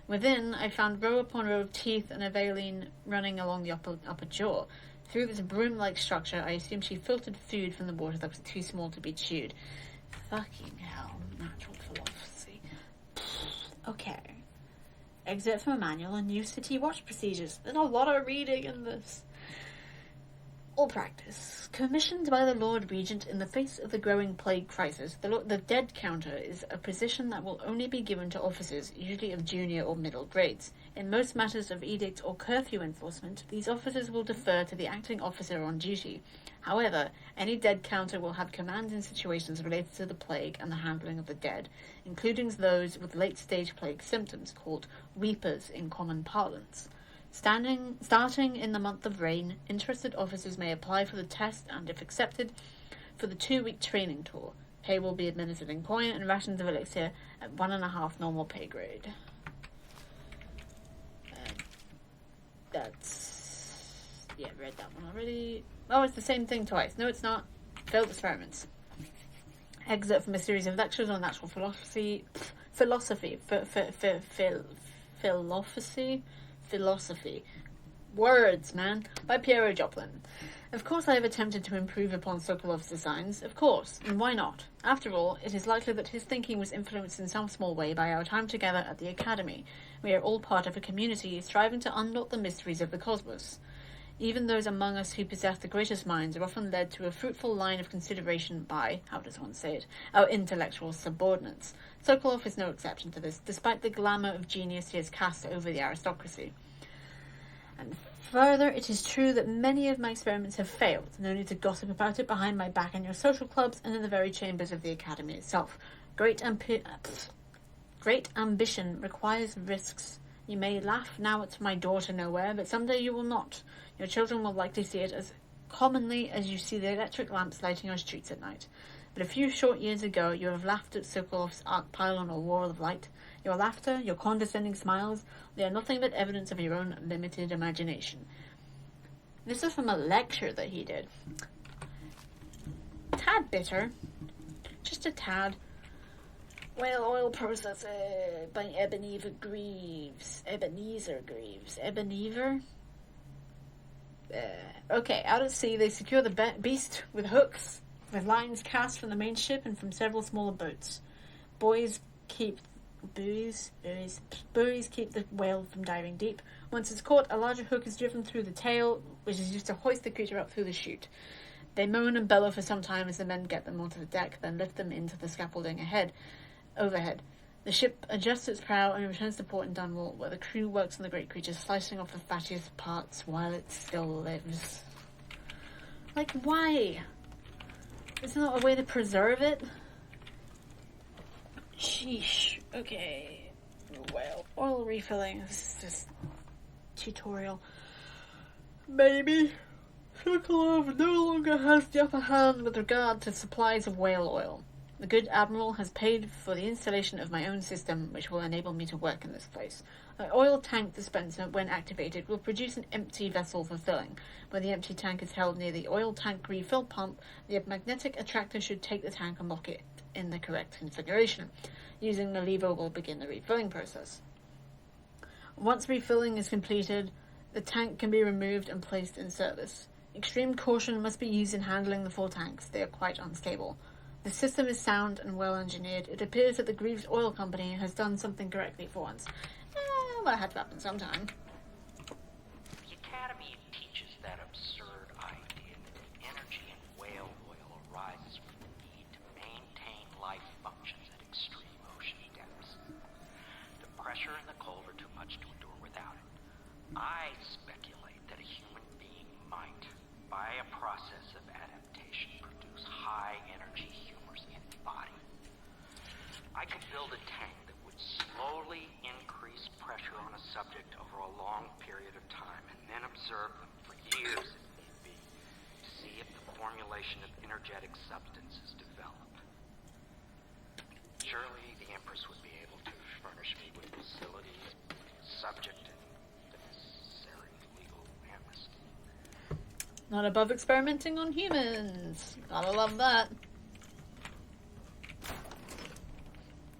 Within, I found row upon row of teeth and a vein running along the upper jaw. Through this broom-like structure, I assumed she filtered food from the water that was too small to be chewed. Fucking hell, natural philosophy. Okay. Excerpt from a manual on new city watch procedures. There's a lot of reading in this. All practice. Commissioned by the Lord Regent in the face of the growing plague crisis, the dead counter is a position that will only be given to officers, usually of junior or middle grades. In most matters of edict or curfew enforcement, these officers will defer to the acting officer on duty. However, any dead counter will have command in situations related to the plague and the handling of the dead, including those with late-stage plague symptoms, called weepers in common parlance. Starting in the month of rain, interested officers may apply for the test and, if accepted, for the 2-week training tour. Pay will be administered in coin and rations of elixir at 1.5 normal pay grade. Yeah, read that one already. Oh, it's the same thing twice. No, it's not. Failed experiments. Excerpt from a series of lectures on natural philosophy. Words, man. By Piero Joplin. Of course I have attempted to improve upon Sokolov's designs. Of course. And why not? After all, it is likely that his thinking was influenced in some small way by our time together at the Academy. We are all part of a community striving to unlock the mysteries of the cosmos. Even those among us who possess the greatest minds are often led to a fruitful line of consideration by, how does one say it, our intellectual subordinates. Sokolov is no exception to this, despite the glamour of genius he has cast over the aristocracy. And further, it is true that many of my experiments have failed. No need to gossip about it behind my back in your social clubs and in the very chambers of the Academy itself. Great ambition requires risks. You may laugh now at my door to nowhere, but someday you will not. Your children will likely see it as commonly as you see the electric lamps lighting our streets at night. But a few short years ago, you have laughed at Sokolov's arc pylon or wall of light. Your laughter, your condescending smiles, they are nothing but evidence of your own limited imagination. This is from a lecture that he did. Tad bitter. Just a tad. Whale oil processed by Ebenezer Greaves. Ebenezer? Okay, out at sea they secure the beast with hooks, with lines cast from the main ship and from several smaller boats. Buoys keep the whale from diving deep. Once it's caught, a larger hook is driven through the tail, which is used to hoist the creature up through the chute. They moan and bellow for some time as the men get them onto the deck, then lift them into the scaffolding overhead. The ship adjusts its prow and returns to port in Dunwall, where the crew works on the great creature, slicing off the fattiest parts while it still lives. Like, why? Isn't that a way to preserve it? Sheesh. Okay. Well, oil refilling is just tutorial. Maybe Sokolov no longer has the upper hand with regard to supplies of whale oil. The good admiral has paid for the installation of my own system, which will enable me to work in this place. The oil tank dispenser, when activated, will produce an empty vessel for filling. When the empty tank is held near the oil tank refill pump, the magnetic attractor should take the tank and lock it in the correct configuration. Using the lever will begin the refilling process. Once refilling is completed, the tank can be removed and placed in service. Extreme caution must be used in handling the full tanks. They are quite unstable. The system is sound and well engineered. It appears that the Greaves Oil Company has done something correctly for once. Well, it had to happen sometime. The Academy teaches that absurd idea that energy in whale oil arises from the need to maintain life functions at extreme ocean depths. The pressure and the cold are too much to endure without it. I speculate that a human being might, by a process of adaptation, produce high-energy humors in the body. I could build a tank that would slowly increase pressure on a subject over a long period of time and then observe them for years, if need be, to see if the formulation of energetic substances developed. Surely the Empress would be able to furnish me with facilities subject to the necessary legal amnesty. Not above experimenting on humans. Gotta love that.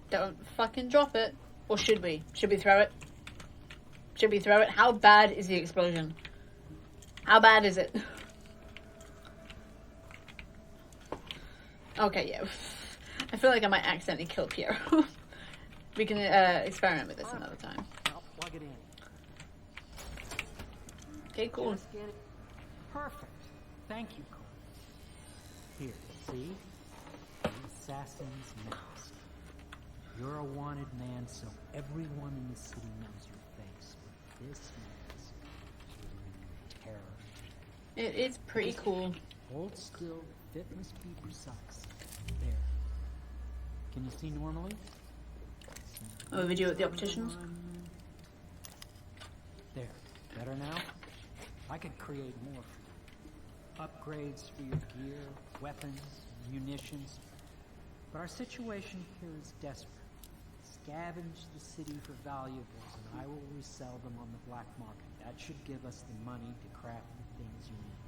Don't fucking drop it. Or should we? Should we throw it? Should we throw it? How bad is the explosion? How bad is it? Okay, yeah. I feel like I might accidentally kill Pierre. We can experiment with this another time. I'll plug it in. Okay, cool. Just get it. Perfect. Thank you, Cole. Here, see? The assassin's mask. You're a wanted man, so everyone in the city knows your face. But this mask is terror. It is pretty cool. Hold still. Fit must be precise. There. Can you see normally? Oh, a video at the opticians? There. Better now? I could create more for you. Upgrades for your gear, weapons, munitions. But our situation here is desperate. Scavenge the city for valuables, and I will resell them on the black market. That should give us the money to craft the things you need.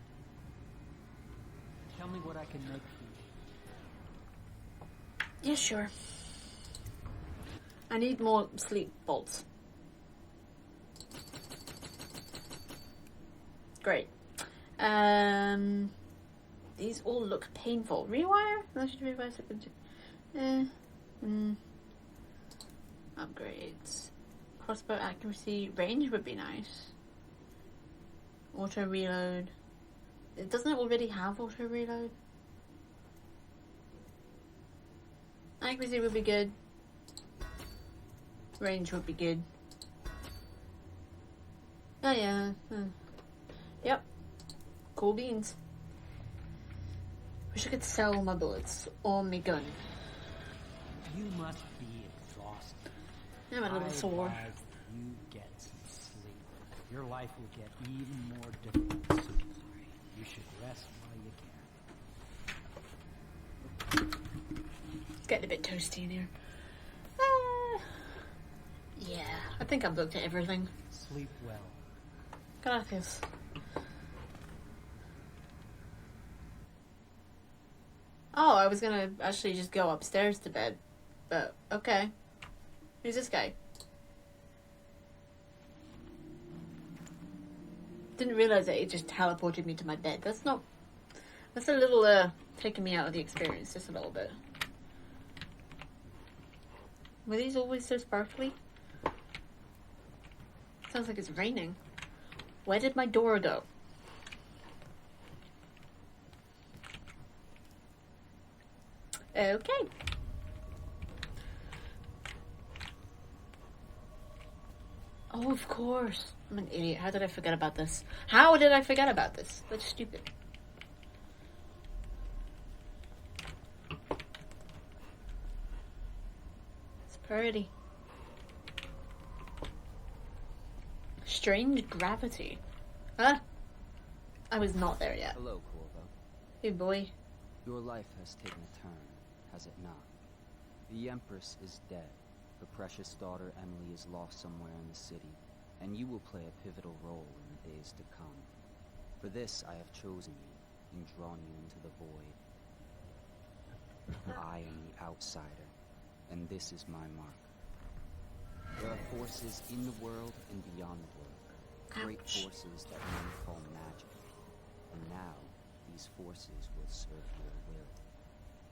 Tell me what I can make for you. Yeah, sure. I need more sleep bolts. Great. These all look painful. Rewire? That should rewire second. Upgrades. Crossbow accuracy. Range would be nice. Auto reload. Doesn't it already have auto reload? Accuracy would be good. Range would be good. Oh yeah. Yep. Cool beans. Wish I could sell my bullets or my gun. You must be exhausted. I'm a little sore. Advise you get some sleep. Your life will get even more difficult soon. You should rest while you can. It's getting a bit toasty in here. Yeah, I think I've looked at everything. Sleep well. Gracias. Oh, I was gonna actually just go upstairs to bed. But, okay. Who's this guy? Didn't realize that it just teleported me to my bed. That's a little, taking me out of the experience, just a little bit. Were these always so sparkly? Sounds like it's raining. Where did my door go? Okay. Oh, of course. I'm an idiot. How did I forget about this? How did I forget about this? That's stupid. It's pretty. Strange gravity. Huh? I was not there yet. Hello, Corvo. Hey, boy. Your life has taken a turn, has it not? The Empress is dead. Her precious daughter Emily is lost somewhere in the city, and you will play a pivotal role in the days to come. For this, I have chosen you and drawn you into the void. I am the outsider, and this is my mark. There are forces in the world and beyond the world. Great forces that men call magic. And now, these forces will serve your will.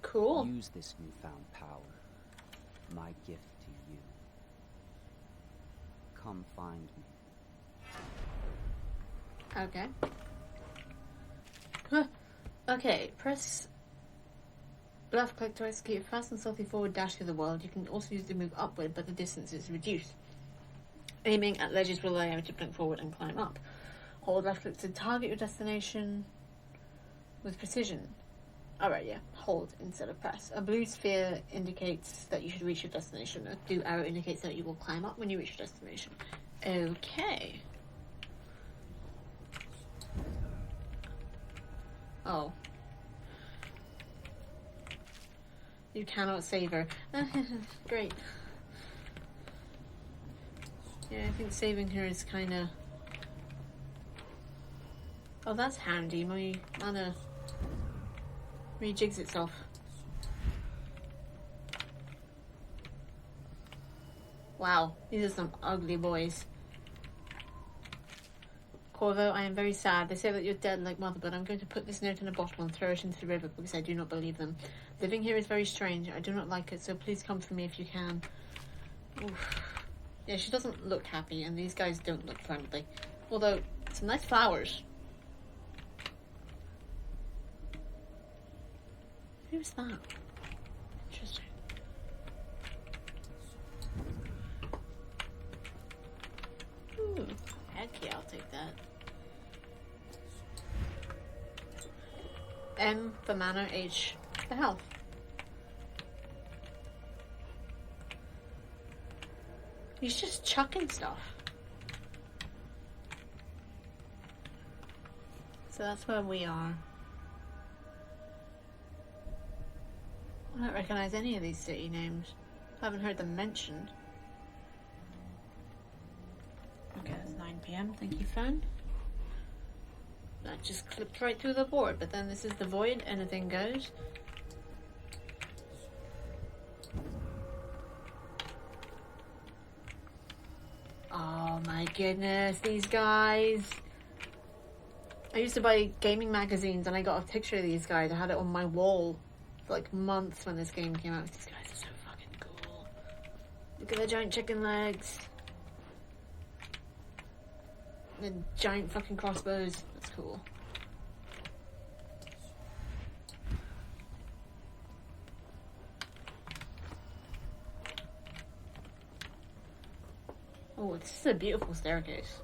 Cool. Use this newfound power. My gift to you. Come find me. Okay. Huh. Okay, press left click to execute a fast and stealthy forward dash through the world. You can also use the move upward, but the distance is reduced. Aiming at ledges will allow you to blink forward and climb up. Hold left click to target your destination with precision. Alright, yeah. Hold instead of press. A blue sphere indicates that you should reach your destination. A blue arrow indicates that you will climb up when you reach your destination. Okay. Oh. You cannot save her. Great. Yeah, I think saving her is kind of... Oh, that's handy. My mana rejigs itself. Wow, these are some ugly boys. Corvo, I am very sad. They say that you're dead like mother, but I'm going to put this note in a bottle and throw it into the river because I do not believe them. Living here is very strange. I do not like it, so please come for me if you can. Oof. Yeah, she doesn't look happy, and these guys don't look friendly. Although, some nice flowers. Who's that? Interesting. Ooh, heck yeah, I'll take that. M for mana, H for health. He's just chucking stuff. So that's where we are. I don't recognize any of these city names. I haven't heard them mentioned. Okay, it's 9 PM. Thank you, phone. That just clipped right through the board, but then this is the void. Anything goes. Oh my goodness, these guys. I used to buy gaming magazines and I got a picture of these guys. I had it on my wall for like months when this game came out. These guys are so fucking cool. Look at the giant chicken legs. The giant fucking crossbows. That's cool. Oh, this is a beautiful staircase.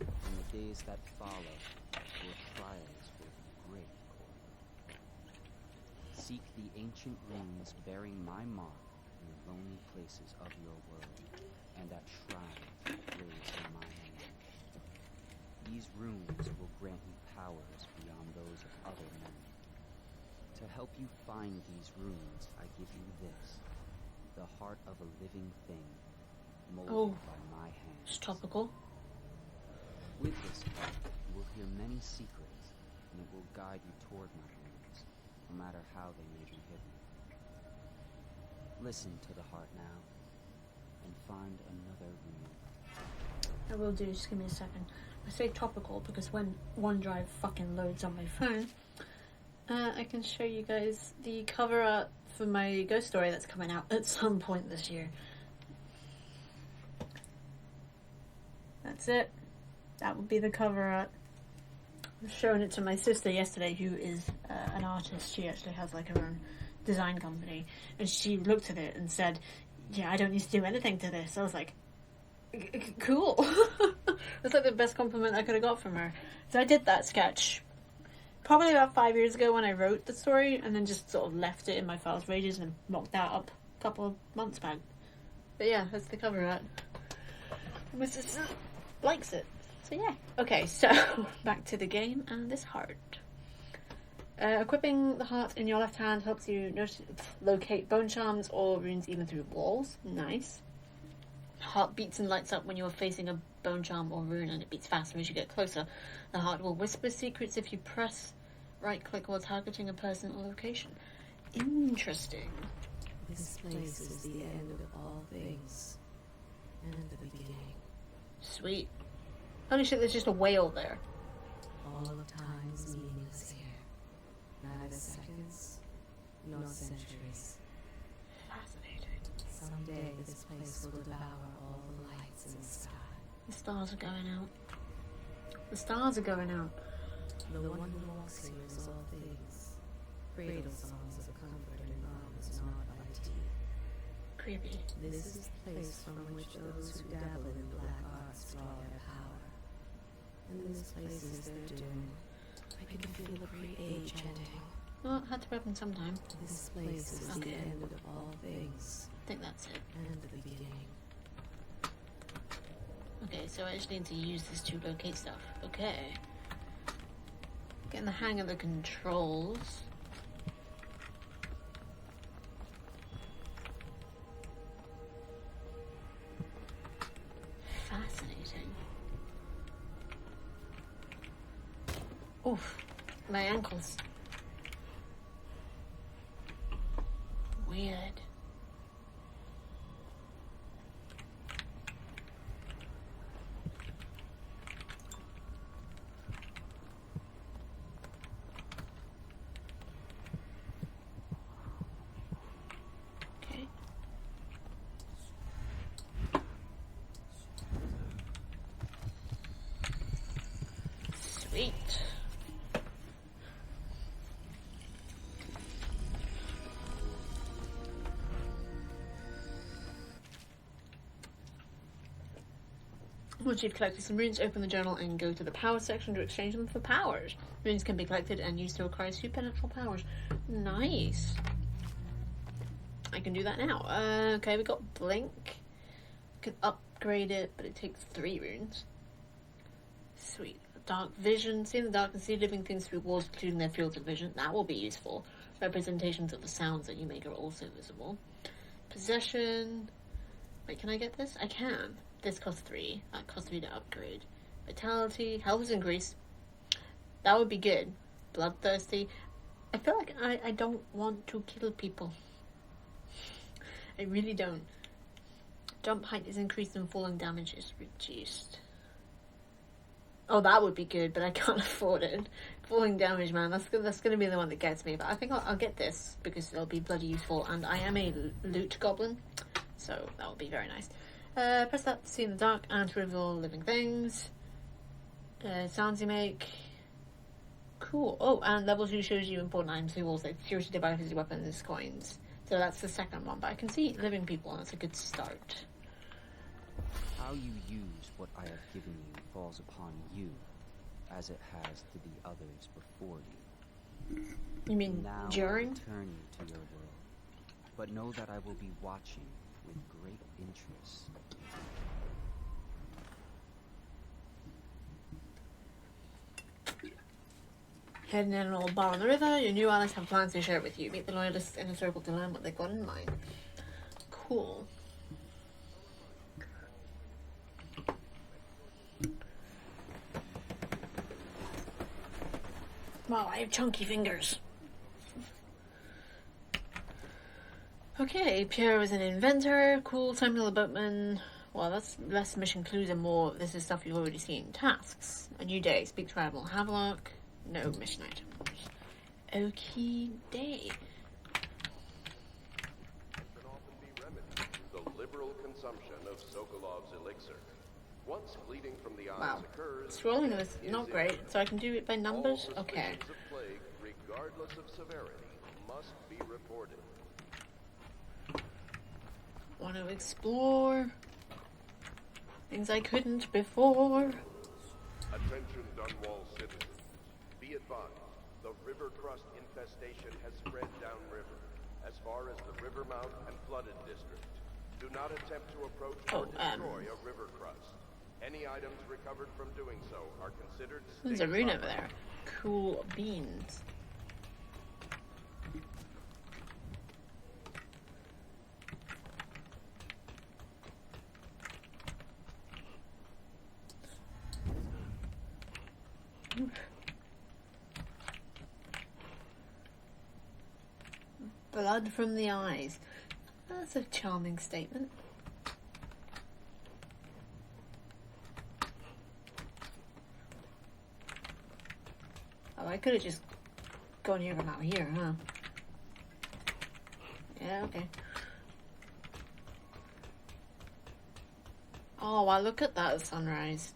In the days that follow, your trials will be great, Corvo. Seek the ancient runes bearing my mark in the lonely places of your world, and at shrines raised in my hand. These runes will grant you powers beyond those of other men. To help you find these runes, I give you this, the heart of a living thing, molded by my hands. It's topical. With this heart, you will hear many secrets, and it will guide you toward my runes, no matter how they may be hidden. Listen to the heart now, and find another rune. I will do, just give me a second. I say topical because when OneDrive fucking loads on my phone, I can show you guys the cover art for my ghost story that's coming out at some point this year. That's it. That would be the cover art. I was showing it to my sister yesterday, who is an artist. She actually has like her own design company, and she looked at it and said, "Yeah, I don't need to do anything to this." I was like, cool. That's like the best compliment I could have got from her. So I did that sketch probably about 5 years ago when I wrote the story, and then just sort of left it in my files for ages and mocked that up a couple of months back. But yeah, that's the cover art. My sister likes it. So yeah. Okay, so back to the game and this heart. Equipping the heart in your left hand helps you locate bone charms or runes even through walls. Nice. Heart beats and lights up when you are facing a bone charm or rune, and it beats faster as you get closer. The heart will whisper secrets if you press right click while targeting a person or location. Interesting. This place is the end of all things, and the beginning. Sweet. Holy shit, there's just a whale there. All of time is meaningless here. Neither seconds, nor centuries. Fascinating. Someday this place will devour all the lights in the sky. The stars are going out. The stars are going out. The one who walks here is all things. Cradle songs of comfort and love is gnawed by teeth. Creepy. This is the place from which those who dabble in black arts draw their power. And this place is their doom. I can feel a pre-age ending. Well, it had to happen sometime. This place is the end of all things. I think that's it. And the beginning. Okay, so I just need to use this to locate stuff. Okay. Getting the hang of the controls. Fascinating. Oof. My ankles. Weird. Okay. Sweet. Once you've collected some runes, open the journal and go to the power section to exchange them for powers. Runes can be collected and used to acquire supernatural powers. Nice. I can do that now. Okay, we got Blink. Can upgrade it, but it takes 3 runes. Sweet. Dark Vision. See in the dark and see living things through walls, including their fields of vision. That will be useful. Representations of the sounds that you make are also visible. Possession. Wait, can I get this? I can. This costs 3. That costs 3 to upgrade. Vitality. Health is increased. That would be good. Bloodthirsty. I feel like I don't want to kill people. I really don't. Jump height is increased and falling damage is reduced. Oh, that would be good, but I can't afford it. Falling damage, man, that's going to be the one that gets me. But I think I'll get this because it'll be bloody useful. And I am a loot goblin, so that will be very nice. Press that to see in the dark and to reveal living things. Sounds you make. Cool. Oh, and level 2 shows you important items, tools like security devices, weapons, coins. So that's the second one, but I can see living people, and that's a good start. How you use what I have given you falls upon you, as it has to the others before you. You mean now during? I return you to your world, but know that I will be watching with great interest. Heading in an old bar on the river, your new allies have plans to share with you. Meet the loyalists in a circle to learn what they've got in mind. Cool. Wow, I have chunky fingers. Okay, Pierre is an inventor. Cool, Samuel the boatman. Well, that's less mission clues and more. This is stuff you've already seen. Tasks. A new day. Speak to Admiral Havelock. No mission items. Okay, day. Can often be remedied through the liberal consumption of Sokolov's elixir. Once bleeding from the eyes Wow. occurs, Scrolling is not great, so I can do it by numbers? all Okay. restrictions of plague, regardless of severity, must be reported. Want to explore things I couldn't before. Attention, Dunwall citizens. Be advised, the river crust infestation has spread downriver, as far as the river mouth and flooded district. Do not attempt to approach or destroy a river crust. Any items recovered from doing so are considered There's a rune over there. Cool beans. Blood from the eyes. That's a charming statement. Oh, I could have just gone here from out here, huh? Yeah, okay. Oh, wow, look at that sunrise.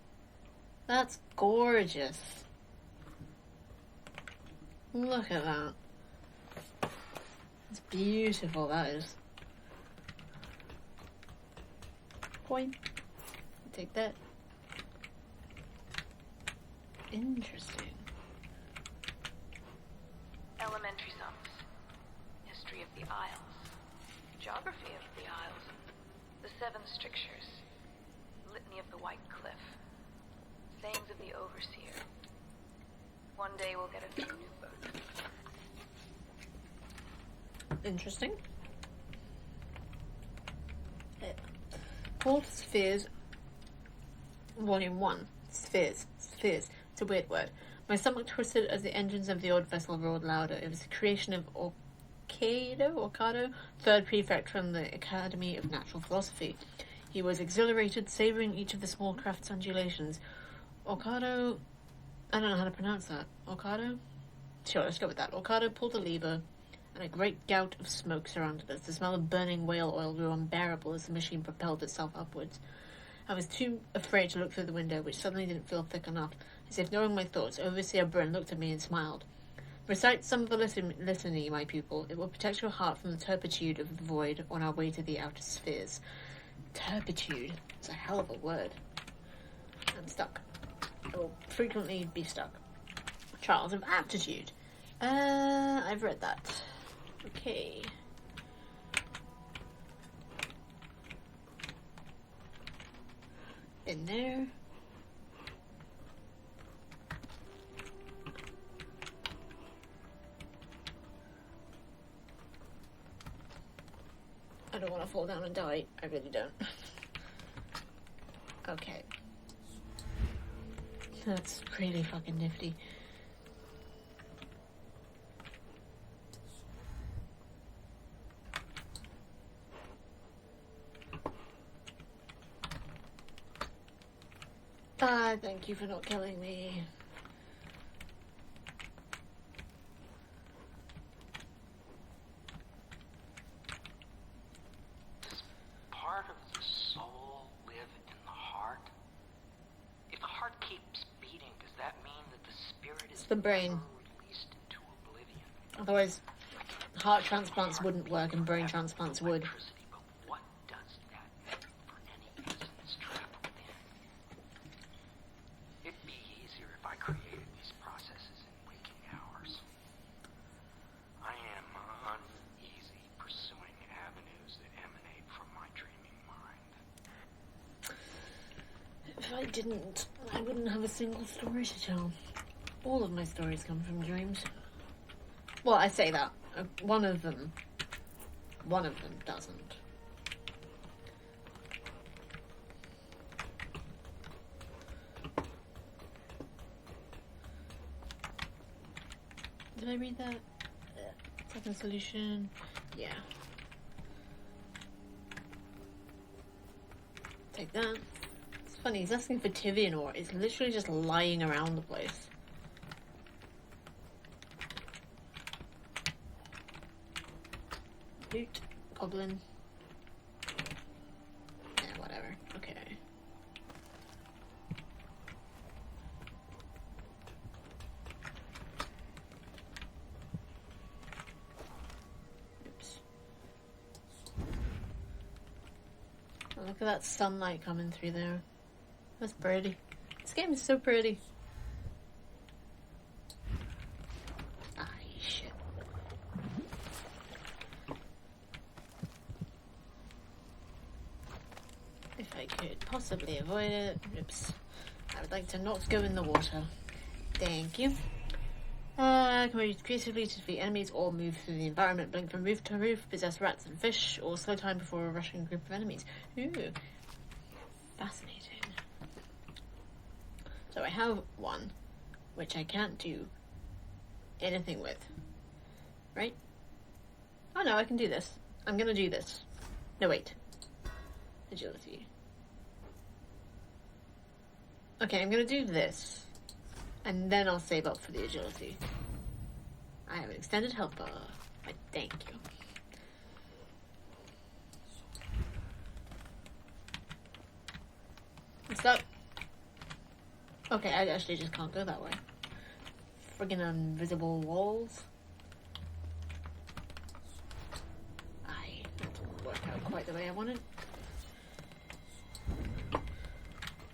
That's gorgeous. Look at that. It's beautiful, that is. Coin. Take that. Interesting. Elementary sums. History of the Isles. Geography of the Isles. The Seven Strictures. Litany of the White Cliff. Sayings of the Overseer. One day we'll get a few new books. Interesting. Called Spheres, Volume 1. Spheres. Spheres. It's a weird word. My stomach twisted as the engines of the odd vessel roared louder. It was a creation of Orcado, third prefect from the Academy of Natural Philosophy. He was exhilarated, savouring each of the small craft's undulations. Orcado... I don't know how to pronounce that. Orcado? Sure, let's go with that. Orcado pulled a lever, and a great gout of smoke surrounded us. The smell of burning whale oil grew unbearable as the machine propelled itself upwards. I was too afraid to look through the window, which suddenly didn't feel thick enough. As if knowing my thoughts, Overseer Bryn looked at me and smiled. Recite some of the litany, my pupil. It will protect your heart from the turpitude of the void on our way to the outer spheres. Turpitude. It's a hell of a word. I'm stuck. I will frequently be stuck. Trials of Aptitude. I've read that. Okay. In there. I don't want to fall down and die. I really don't. Okay. That's really fucking nifty. Ah, thank you for not killing me. Part of the soul live in the heart? If the heart keeps beating, does that mean that the spirit is It's the brain. never released into oblivion? Otherwise, heart transplants wouldn't work and brain transplants would. But what does that mean for any essence trapped within? It'd be easier if I created these processes in waking hours. I am uneasy pursuing avenues that emanate from my dreaming mind. If I didn't, I wouldn't have a single story to tell. All of my stories come from dreams. Well, I say that. One of them doesn't. Did I read that? Second solution. Yeah. Take that. It's funny, he's asking for Tivian ore. It's literally just lying around the place. Loot. Goblin. Yeah, whatever. Okay. Oops. Oh, look at that sunlight coming through there. That's pretty. This game is so pretty. Ah, shit. If I could possibly avoid it. Oops. I would like to not go in the water. Thank you. Can we use creatively to defeat enemies or move through the environment, blink from roof to roof, possess rats and fish, or slow time before a rushing group of enemies. Ooh. Fascinating. So I have one, which I can't do anything with. Right? Oh no, I can do this. I'm gonna do this. No, wait. Agility. Okay, I'm gonna do this. And then I'll save up for the agility. I have an extended health bar. I thank you. What's up? Okay, I actually just can't go that way. Friggin' invisible walls. That didn't work out quite the way I wanted.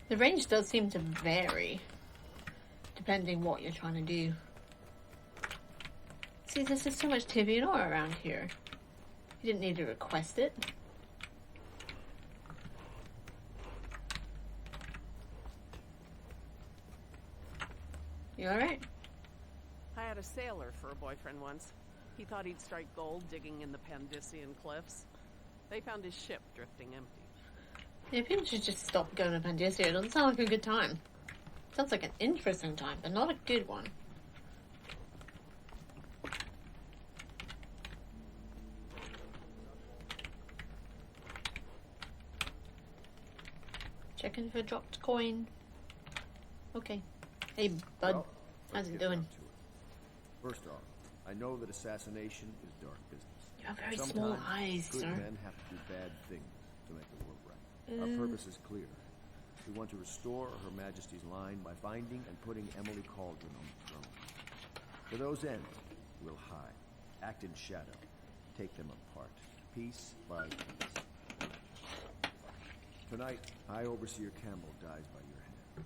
The range does seem to vary, depending what you're trying to do. See, there's just so much Tivian ore around here. You didn't need to request it. You alright? I had a sailor for a boyfriend once. He thought he'd strike gold digging in the Pandician cliffs. They found his ship drifting empty. Yeah, people should just stop going to Pandisia. It doesn't sound like a good time. Sounds like an interesting time, but not a good one. Checking for dropped coin. Okay. Hey, bud. Well, How's it let's get doing? down to it. First off, I know that assassination is dark business. You have very Sometimes small eyes, good sir. men have to do bad things to make the world right. Our purpose is clear. We want to restore Her Majesty's line by finding and putting Emily Cauldron on the throne. For those ends, we'll hide, act in shadow, take them apart, piece by piece. Tonight, High Overseer Campbell dies by your hand.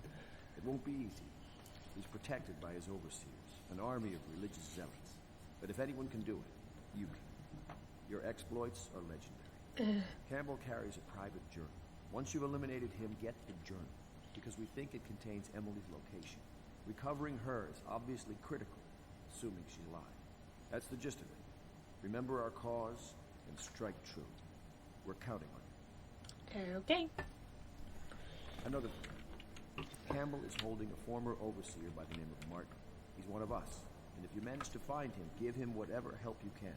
It won't be easy. He's protected by his overseers, an army of religious zealots. But if anyone can do it, you can. Your exploits are legendary. Campbell carries a private journal. Once you've eliminated him, get the journal, because we think it contains Emily's location. Recovering her is obviously critical, assuming she's alive. That's the gist of it. Remember our cause and strike true. We're counting on you. Okay. Another thing. Campbell is holding a former overseer by the name of Martin. He's one of us, and if you manage to find him, give him whatever help you can.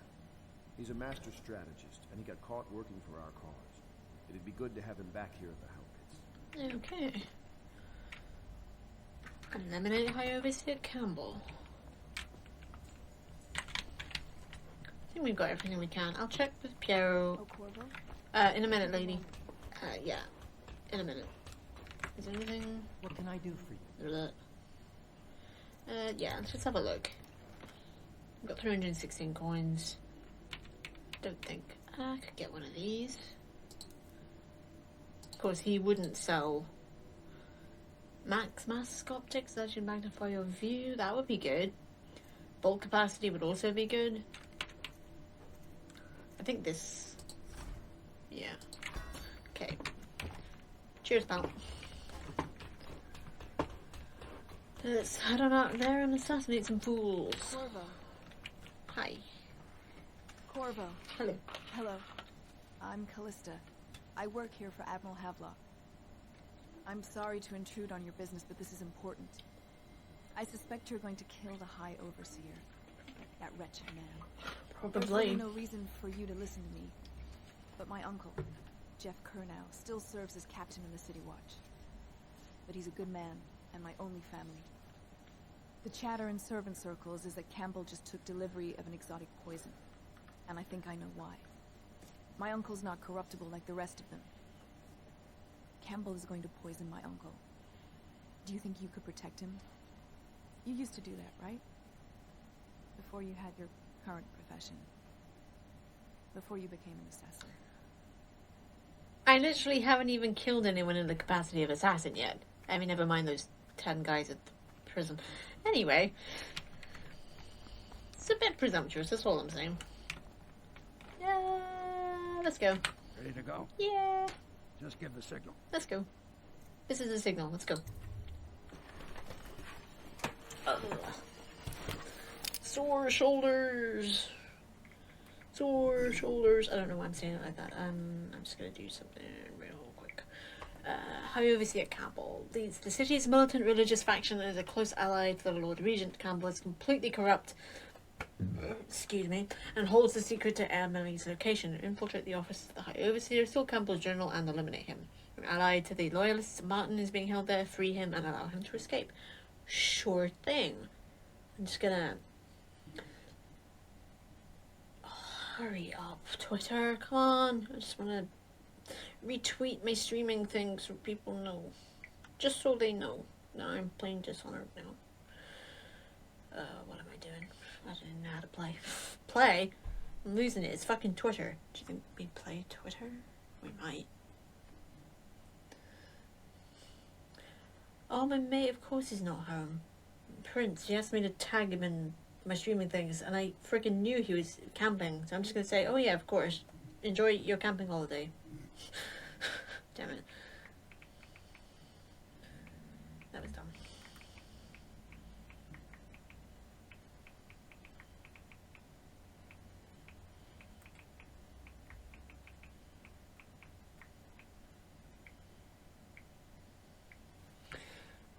He's a master strategist, and he got caught working for our cause. It'd be good to have him back here at the Hell Pits. Okay. Eliminate High Overseer Campbell. I think we've got everything we can. I'll check with Piero. Oh, Corvo? In a minute, lady. Yeah. In a minute. Is there anything? What can I do for you? Yeah, let's just have a look. We've got 316 coins. Don't think I could get one of these. Of course, he wouldn't sell max mask optics that should magnify your view. That would be good. Bulk capacity would also be good. I think this. Yeah. Okay. Cheers, pal. Let's head on out there and assassinate some fools. Corvo. Hi. Corvo. Hello. Hello. I'm Callista. I work here for Admiral Havelock. I'm sorry to intrude on your business, but this is important. I suspect you're going to kill the High Overseer. That wretched man. Probably. There's really no reason for you to listen to me. But my uncle, Jeff Kernow, still serves as captain in the City Watch. But he's a good man, and my only family. The chatter in servant circles is that Campbell just took delivery of an exotic poison. And I think I know why. My uncle's not corruptible like the rest of them. Campbell is going to poison my uncle. Do you think you could protect him? You used to do that, right? Before you had your current profession. Before you became an assassin. I literally haven't even killed anyone in the capacity of assassin yet. I mean, never mind those 10 guys at the prison. Anyway. It's a bit presumptuous, that's all I'm saying. Let's go. Ready to go? Yeah. Just give the signal. Let's go. This is the signal. Let's go. Sore shoulders. Sore shoulders. I don't know why I'm saying it like that. I'm just going to do something real quick. High Overseer Campbell leads the city's militant religious faction and is a close ally to the Lord Regent. Campbell is completely corrupt. Excuse me, and holds the secret to Emily's location. Infiltrate the office of the High Overseer, steal Campbell's journal, and eliminate him. An ally to the loyalists, Martin is being held there. Free him and allow him to escape. Sure thing. I'm just gonna... hurry up, Twitter. Come on. I just want to retweet my streaming thing so people know. Just so they know. Now I'm playing Dishonored now. What am I doing? I didn't know how to play. Play? I'm losing it. It's fucking Twitter. Do you think we play Twitter? We might. Oh, my mate, of course he's not home. Prince, he asked me to tag him in my streaming things, and I freaking knew he was camping, so I'm just gonna say, oh yeah, of course. Enjoy your camping holiday. Damn it. That was dumb.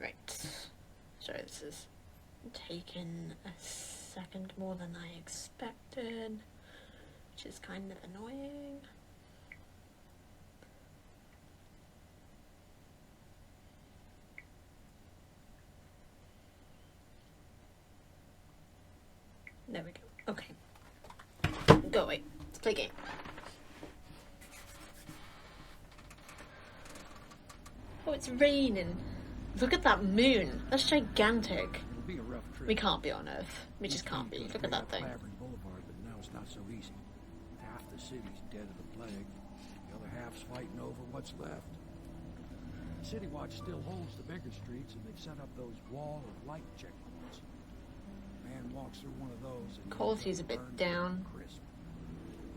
Right. Sorry, this is taking a second more than I expected, which is kind of annoying. There we go. Okay. Go away. Let's play a game. Oh, it's raining. Look at that moon. That's gigantic. It'll be a rough trip. We can't be on Earth. We just can't be. Look at that thing. Boulevard, but now it's not so easy. Half the city's dead of the plague. The other half's fighting over what's left. City Watch still holds the bigger streets, and they've set up those wall of light checkpoints. Man walks through one of those, and quality's a bit down. Crisp.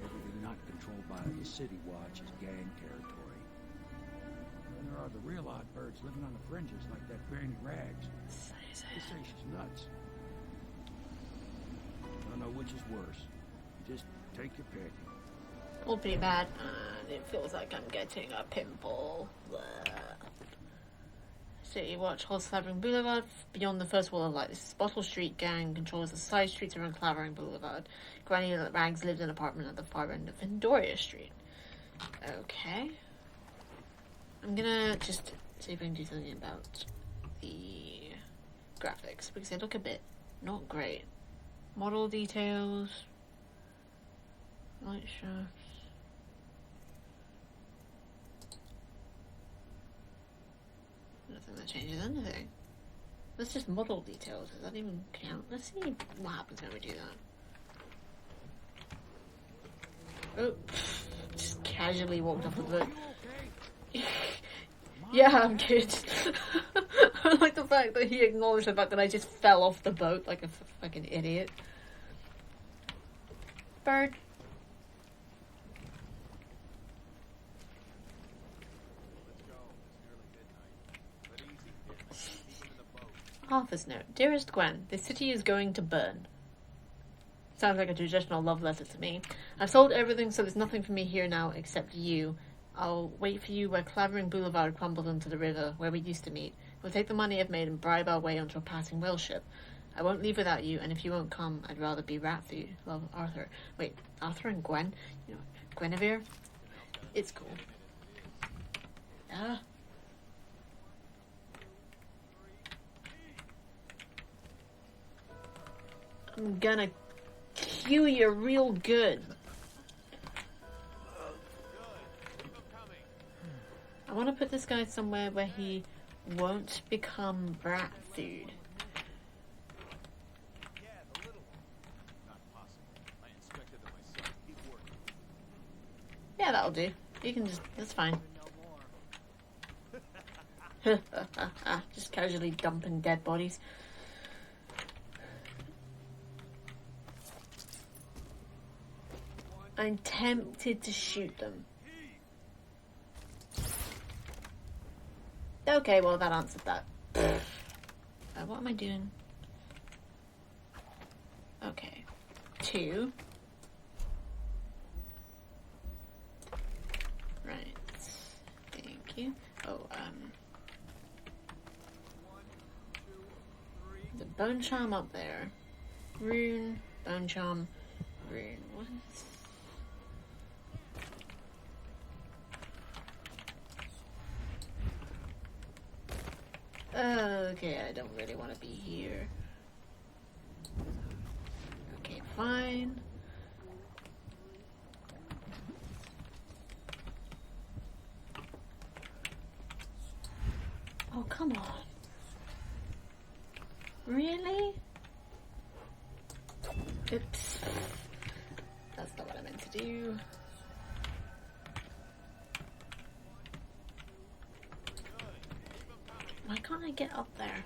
Everything not controlled by the City Watch is gang territory. Then there are the real odd birds living on the fringes, like that Granny Rags. They say she's nuts. I don't know which is worse. Just take your pick. All pretty bad. It feels like I'm getting a pimple. Blah. City Watch holds Clavering Boulevard beyond the first wall of light. This Bottle Street gang controls the side streets around Clavering Boulevard. Granny Rags lived in an apartment at the far end of Vendoria Street. Okay. I'm gonna just see if I can do something about the graphics, because they look a bit not great. Model details. Light shafts. Nothing that changes anything. That's just model details. Does that even count? Let's see what happens when we do that. Oh, just casually walked off the boat. Yeah, I'm good. I like the fact that he acknowledged the fact that I just fell off the boat like a fucking idiot. Bird. Arthur's note. Dearest Gwen, the city is going to burn. Sounds like a traditional love letter to me. I've sold everything, so there's nothing for me here now except you. I'll wait for you where Clavering Boulevard crumbled into the river, where we used to meet. We'll take the money I've made and bribe our way onto a passing whale ship. I won't leave without you, and if you won't come, I'd rather be rat food. Love, Arthur. Wait, Arthur and Gwen? You know, Guinevere? It's cool. I'm gonna cue you real good. I want to put this guy somewhere where he won't become rat food. Yeah, that'll do. You can just, that's fine. Just casually dumping dead bodies. I'm tempted to shoot them. Okay, well that answered that. What am I doing? Okay. 2. Right. Thank you. Oh, the bone charm up there. Rune, bone charm, rune. What is... Okay, I don't really want to be here. Okay, fine. Oh, come on. Really? Oops. That's not what I meant to do. Why can't I get up there?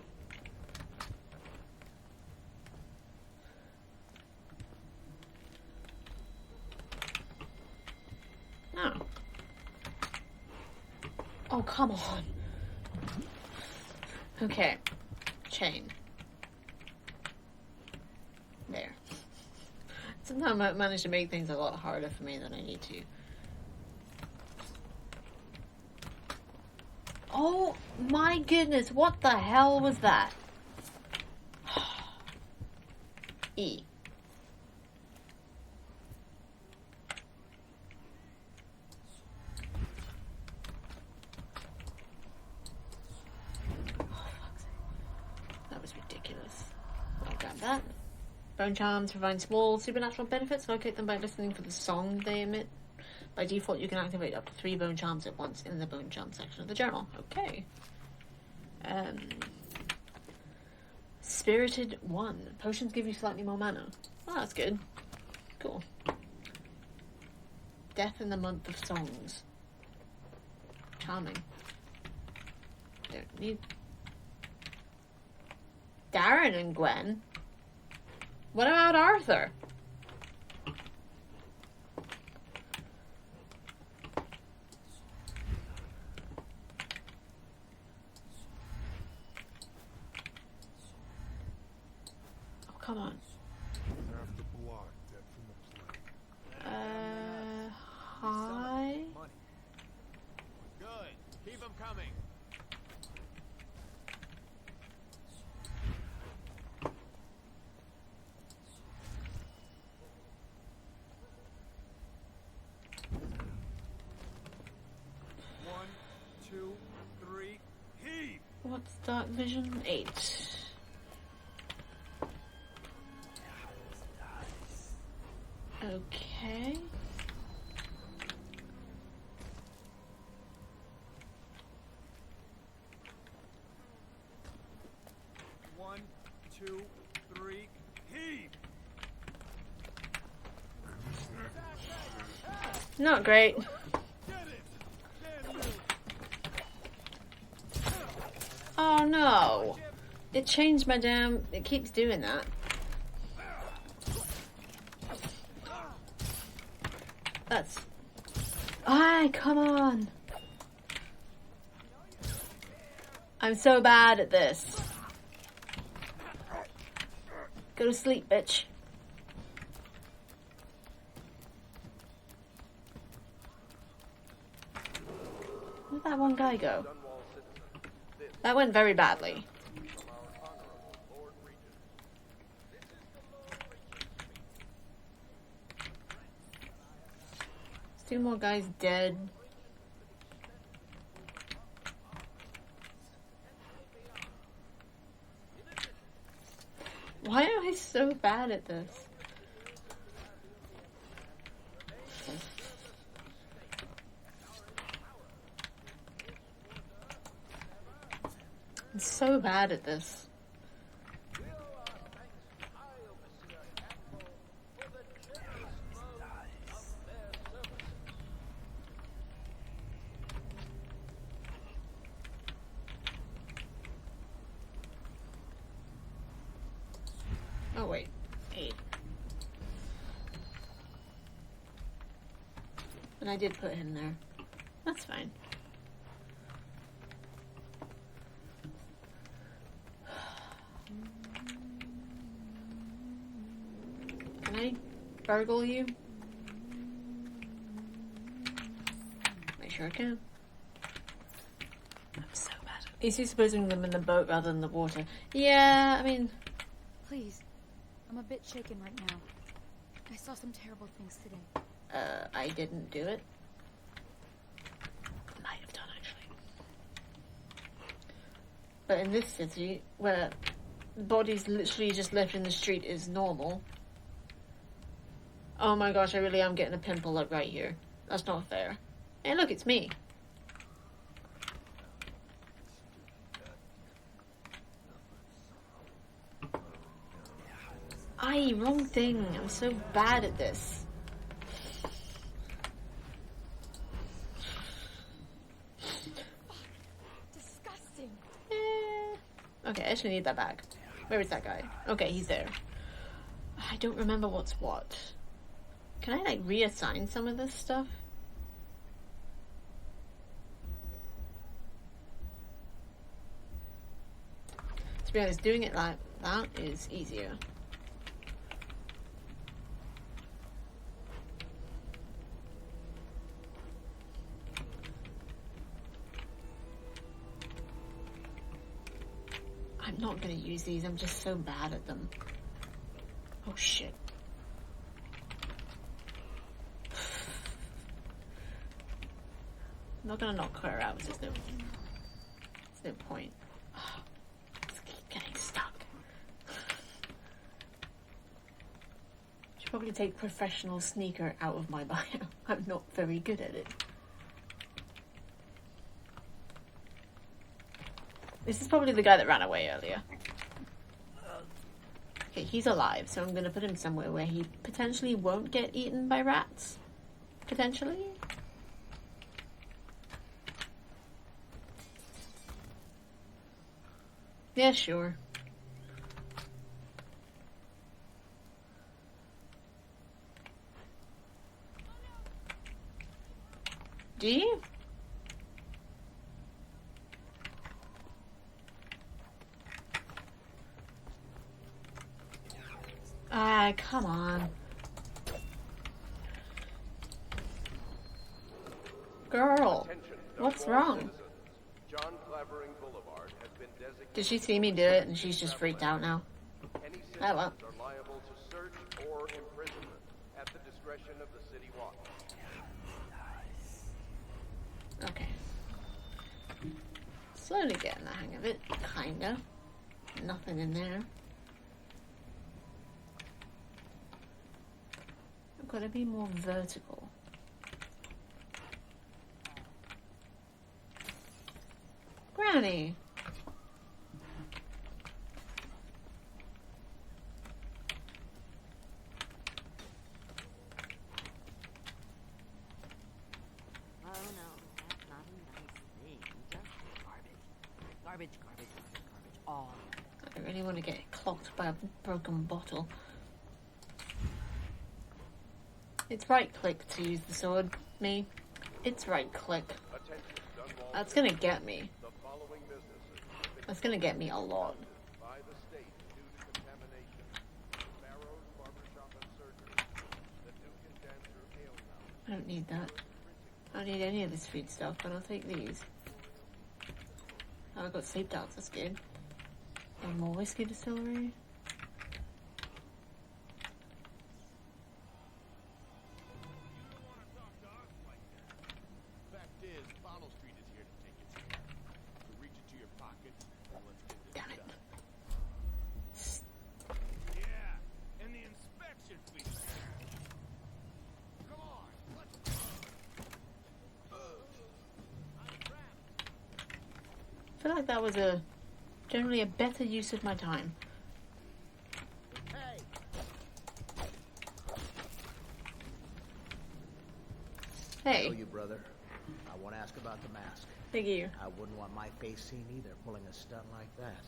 No. Oh, come on. Okay. Chain. There. Sometimes I manage to make things a lot harder for me than I need to. Oh my goodness, what the hell was that? E. That was ridiculous. I'll grab that. Bone charms provide small supernatural benefits. Locate them by listening for the song they emit. By default, you can activate up to 3 bone charms at once in the bone charm section of the journal. Okay. Spirited 1. Potions give you slightly more mana. Oh, that's good. Cool. Death in the Month of Songs. Charming. don't need Darren and Gwen. What about Arthur? Oh, come on. Hi. Good. Keep them coming. One, two, three, heave! What's dark vision? 8. Okay. One, two, three, heave! Not great. Oh no! It changed my damn... It keeps doing that. That's... Ay, come on! I'm so bad at this. Go to sleep, bitch. Where'd that one guy go? That went very badly. There's 2 more guys dead. Why am I so bad at this? I'm so bad at this. Oh wait, 8. And I did put him there. That's fine. Can I burgle you? I sure can. I'm so bad. Is he supposing them in the boat rather than the water? Yeah, I mean... Please. I'm a bit shaken right now. I saw some terrible things today. I didn't do it. Might have done, actually. But in this city, where bodies literally just left in the street is normal. Oh my gosh, I really am getting a pimple like right here. That's not fair. Hey, look, it's me. Aye, wrong thing. I'm so bad at this. Disgusting. Okay, I actually need that bag. Where is that guy? Okay, he's there. I don't remember what's what. Can I, like, reassign some of this stuff? To be honest, doing it like that is easier. I'm not gonna use these, I'm just so bad at them. Oh shit. I'm not gonna knock her out, there's no point. Oh, just keep getting stuck. Should probably take professional sneaker out of my bio. I'm not very good at it. This is probably the guy that ran away earlier. Okay, he's alive, so I'm gonna put him somewhere where he potentially won't get eaten by rats. Potentially? Yeah, sure. Do you? Ah, come on. Girl, what's wrong? John Clavering Boulevard has been designated. Did she see me do it and she's just freaked out now? Any citizens Oh well. are liable to search or imprisonment at the discretion of the city watch. Okay. Slowly getting the hang of it, kinda. Nothing in there. I've got to be more vertical. Granny! Oh no, that's not a nice thing. Just garbage. Garbage, garbage, garbage, garbage. All. I don't really want to get clocked by a broken bottle. It's right click to use the sword, me. It's right click. That's gonna get me. That's gonna get me a lot. By the state due to contamination. Barrows, barbershop, and surgery. The Duke and Dancer Ale House. I don't need that. I don't need any of this food stuff, but I'll take these. Oh, I've got sleep doubts, that's good. And more whiskey distillery. Fact is, Bottle Street is here to take its hand. So reach into your pocket and let's get this Damn it. done. Yeah, and the inspection fee. Come on, let's go. I feel like that was generally a better use of my time. Hey! Hey. I know you, brother. I want to ask about the mask. Thank you. I wouldn't want my face seen either, pulling a stunt like that.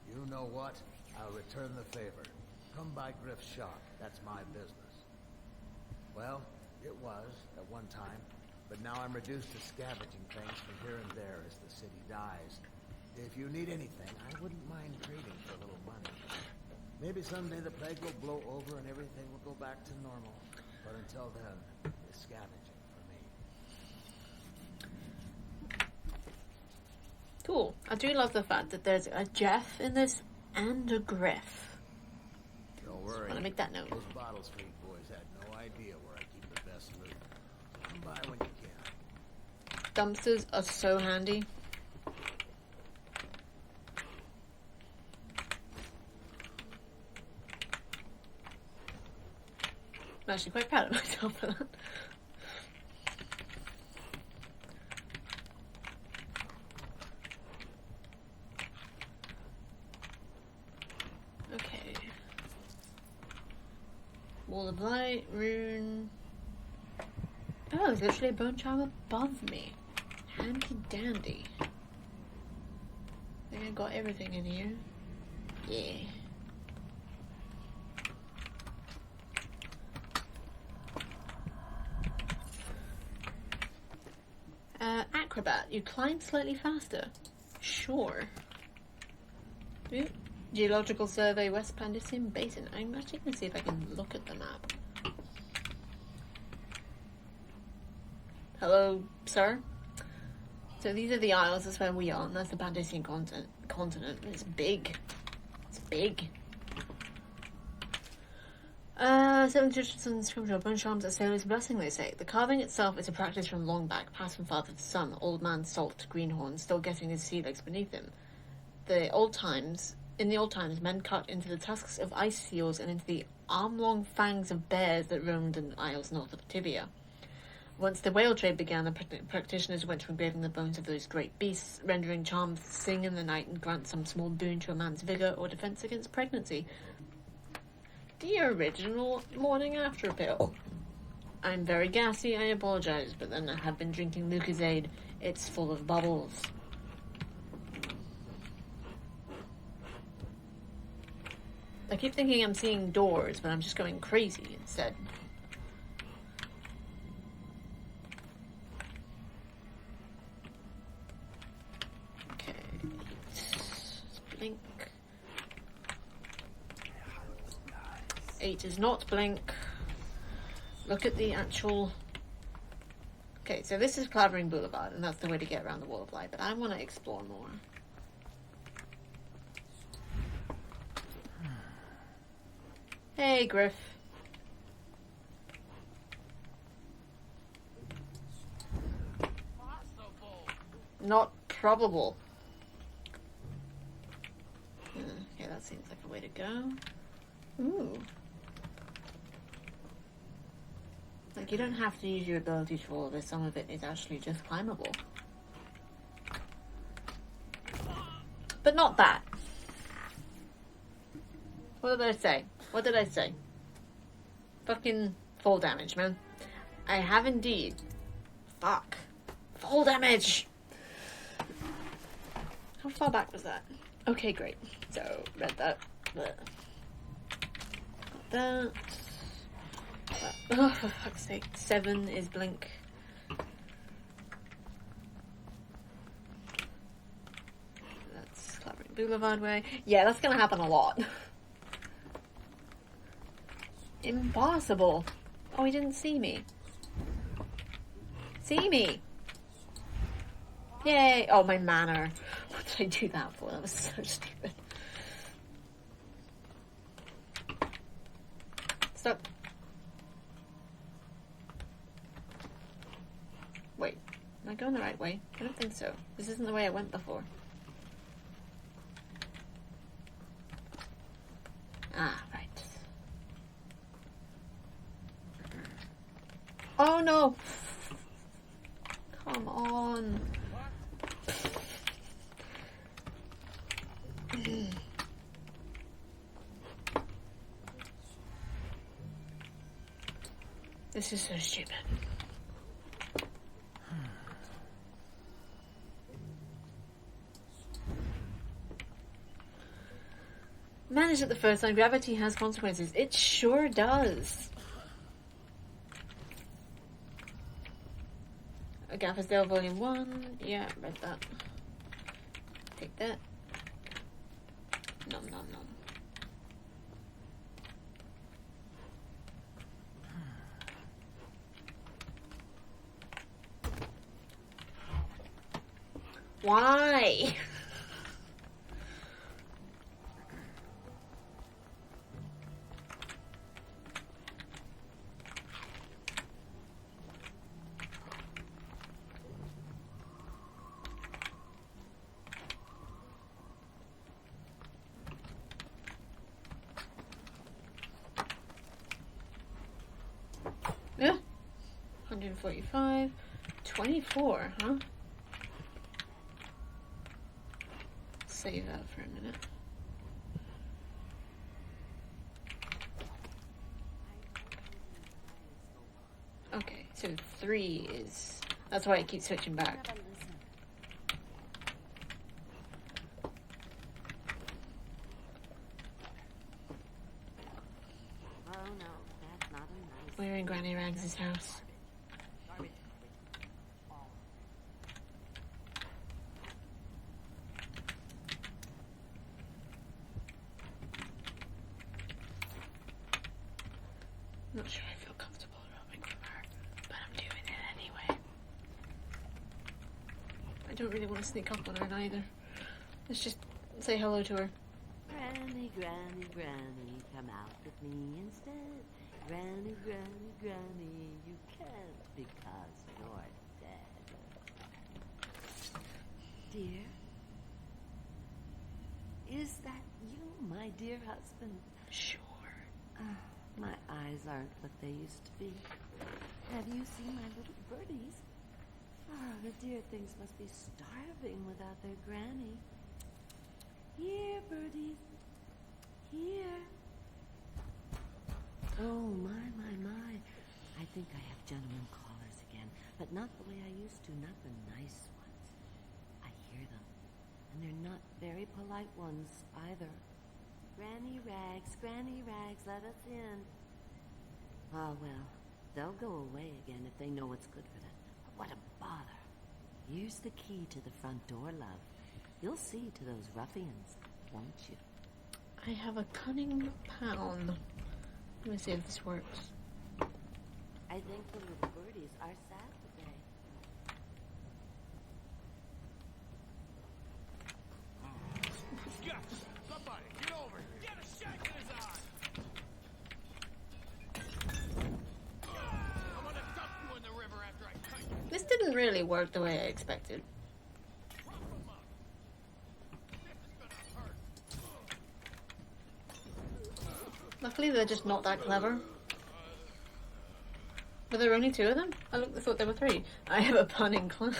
You know what? I'll return the favor. Come by Griff's shop. That's my business. Well, it was at one time, but now I'm reduced to scavenging things from here and there as the city dies. If you need anything, I wouldn't mind trading for a little money. Maybe someday the plague will blow over and everything will go back to normal. But until then, it's scavenging for me. Cool. I do love the fact that there's a Jeff in this and a Griff. Don't worry. Want to make that note. Those Bottle Street boys had no idea where I keep the best loot. Come by when you can. Dumpsters are so handy. I'm actually quite proud of myself for that. Okay. Wall of Light, rune. Oh, there's literally a bone charm above me. Handy dandy. I think I got everything in here. Yeah. Acrobat, you climb slightly faster. Sure. Ooh. Geological Survey, West Pandician Basin. I'm actually going to see if I can look at the map. Hello, sir? So these are the isles, that's where we are, and that's the Pandician continent. It's big. It's big. 7 traditions, scriptural bone charms, a sailor's blessing, they say. The carving itself is a practice from long back, passed from father to son, old man Salt Greenhorn, still getting his sea legs beneath him. In the old times, men cut into the tusks of ice seals and into the arm-long fangs of bears that roamed in the isles north of Tibia. Once the whale trade began, the practitioners went to engraving the bones of those great beasts, rendering charms that sing in the night and grant some small boon to a man's vigor or defense against pregnancy. The original morning after pill. I'm very gassy, I apologize, but then I have been drinking Lucozade. It's full of bubbles. I keep thinking I'm seeing doors, but I'm just going crazy instead. Okay. Blink. 8 is not blink. Look at the actual... Okay, so this is Clavering Boulevard, and that's the way to get around the Wall of Light, but I want to explore more. Hey, Griff. Not probable. Okay, that seems like a way to go. Ooh. Like, you don't have to use your abilities for all of this. Some of it is actually just climbable. But not that. What did I say? What did I say? Fucking fall damage, man. I have indeed. Fuck. Fall damage! How far back was that? Okay, great. So, read that. Got that. Oh, for fuck's sake. 7 is blink. That's Clavering Boulevard way. Yeah, that's gonna happen a lot. Impossible. Oh, he didn't see me. See me. Yay. Oh, my manner. What did I do that for? That was so stupid. Stop. Wait. Am I going the right way? I don't think so. This isn't the way I went before. Ah, right. Oh no! Come on. This is so stupid. Managed it the first time. Gravity has consequences. It sure does. Gaffersdale Volume 1. Yeah, read that. Take that. Nom nom nom. Why? Yeah. 145. 24, huh? Save that for a minute. Okay, so 3 is... That's why I keep switching back. Oh no, that's not a nice... We're in Granny Rags' house. Not sure I feel comfortable roaming from her, but I'm doing it anyway. I don't really want to sneak up on her either. Let's just say hello to her. Granny, Granny, Granny, come out with me instead. Granny, Granny, Granny, you can't because you're dead. Dear? Is that you, my dear husband? Sure. My eyes aren't what they used to be. Have you seen my little birdies? Oh, the dear things must be starving without their granny. Here, birdies. Here. Oh, my. I think I have gentlemen callers again, but not the way I used to, not the nice ones. I hear them, and they're not very polite ones either. Granny Rags, let us in. Oh, well, they'll go away again if they know what's good for them. But what a bother. Here's the key to the front door, love. You'll see to those ruffians, won't you? I have a cunning pound. Let me see if this works. I think the little birdies are sad today. Somebody, get over here! Get a shank in his eye! I'm gonna dump you in the river after I cut you. This didn't really work the way I expected. Luckily, they're just not that clever. But there were only 2 of them? I thought there were 3. I have a pun in class.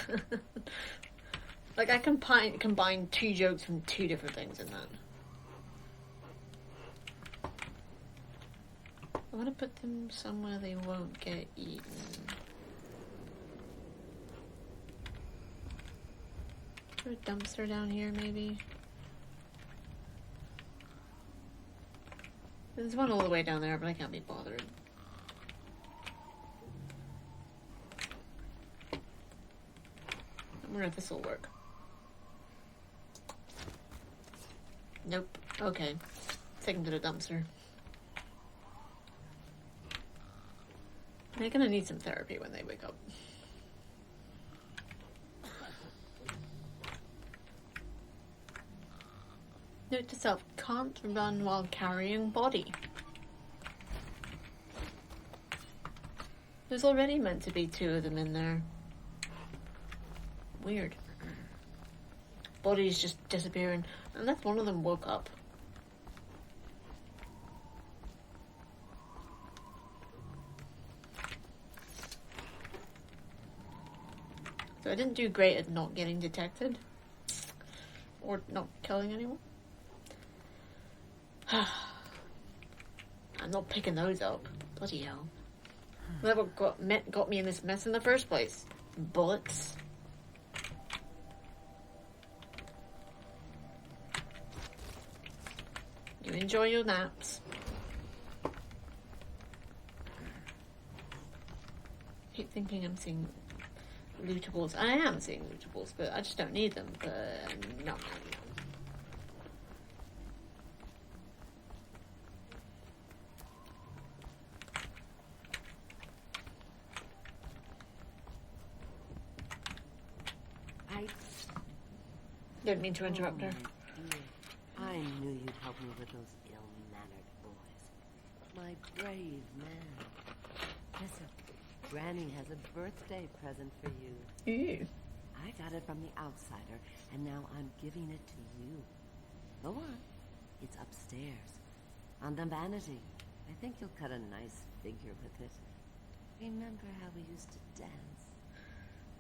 Like, I can combine 2 jokes from 2 different things in that. I want to put them somewhere they won't get eaten. Is there a dumpster down here, maybe? There's one all the way down there, but I can't be bothered. I wonder if this will work. Nope. Okay. Take them to the dumpster. They're gonna need some therapy when they wake up. Note to self, can't run while carrying body. There's already meant to be 2 of them in there. Weird. Body's just disappearing. Unless one of them woke up. So I didn't do great at not getting detected. Or not killing anyone. I'm not picking those up. Bloody hell. Whatever got me in this mess in the first place? Bullets. You enjoy your naps. I keep thinking I'm seeing lootables. I am seeing lootables, but I just don't need them. But no. Didn't mean to interrupt her. I knew you'd help me with those ill-mannered boys. My brave man. Listen, Granny has a birthday present for you. Ew. I got it from the outsider, and now I'm giving it to you. Go on. It's upstairs. On the vanity. I think you'll cut a nice figure with it. Remember how we used to dance?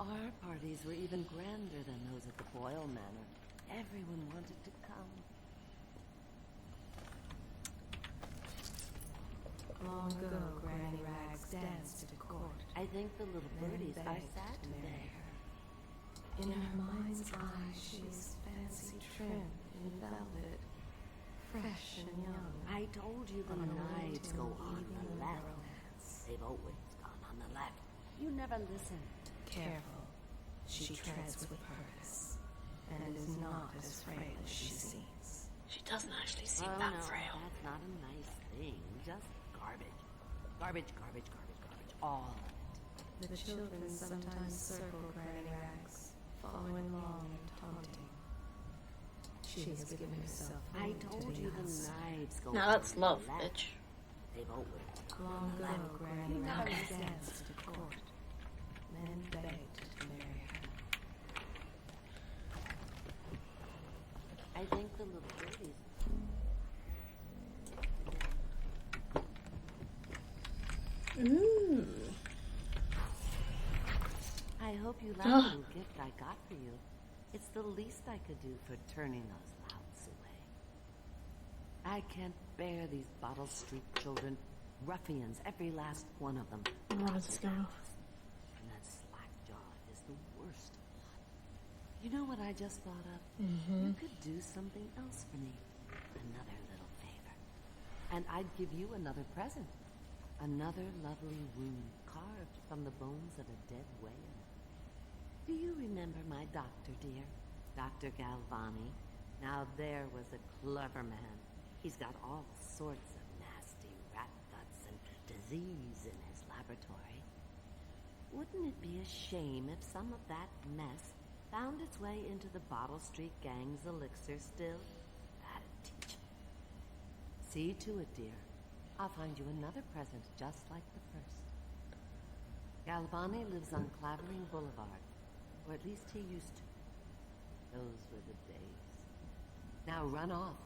Our parties were even grander than those at the Boyle Manor. Everyone wanted to come. Long ago, Granny Rags danced at a court. I think the little birdies are sad today. In her mind's eye, she's fancy trim in velvet, fresh and young. I told you the knives go on the left. They've always gone on the left. You never listen. Careful, she treads with purpose, and is not as frail as she seems. She doesn't actually seem that frail. That's not a nice thing. Just garbage. Garbage, garbage, garbage, garbage. All of it. The children sometimes circle Granny Rags, following along and taunting. She has given herself I told you the knives go Now that's love, bitch. They've always Long ago, Granny Rags danced at a court. Men begged to marry her. I think the little birdies. Ooh. I hope you like the little gift I got for you. It's the least I could do for turning those louts away. I can't bear these Bottle Street children. Ruffians, every last one of them. Where does this go? And that slack jaw is the worst lot. You know what I just thought of? Mm-hmm. You could do something else for me. Another little favor. And I'd give you another present. Another lovely rune carved from the bones of a dead whale. Do you remember my doctor, dear? Dr. Galvani? Now there was a clever man. He's got all sorts of nasty rat guts and disease in his laboratory. Wouldn't it be a shame if some of that mess found its way into the Bottle Street Gang's elixir still? That'd teach him. See to it, dear. I'll find you another present just like the first. Galvani lives on Clavering Boulevard, or at least he used to. Those were the days. Now run off.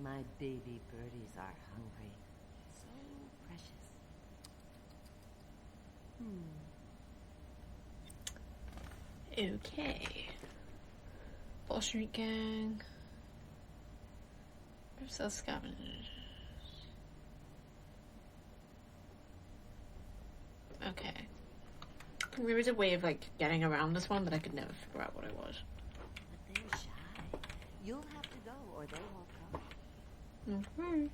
My baby birdies are hungry. So precious. Okay. Ball Street Gang. Where's those scavengers? Okay. There was a way of like getting around this one, but I could never figure out what it was. But they're shy. You'll have to go, or they won't come. Mm-hmm.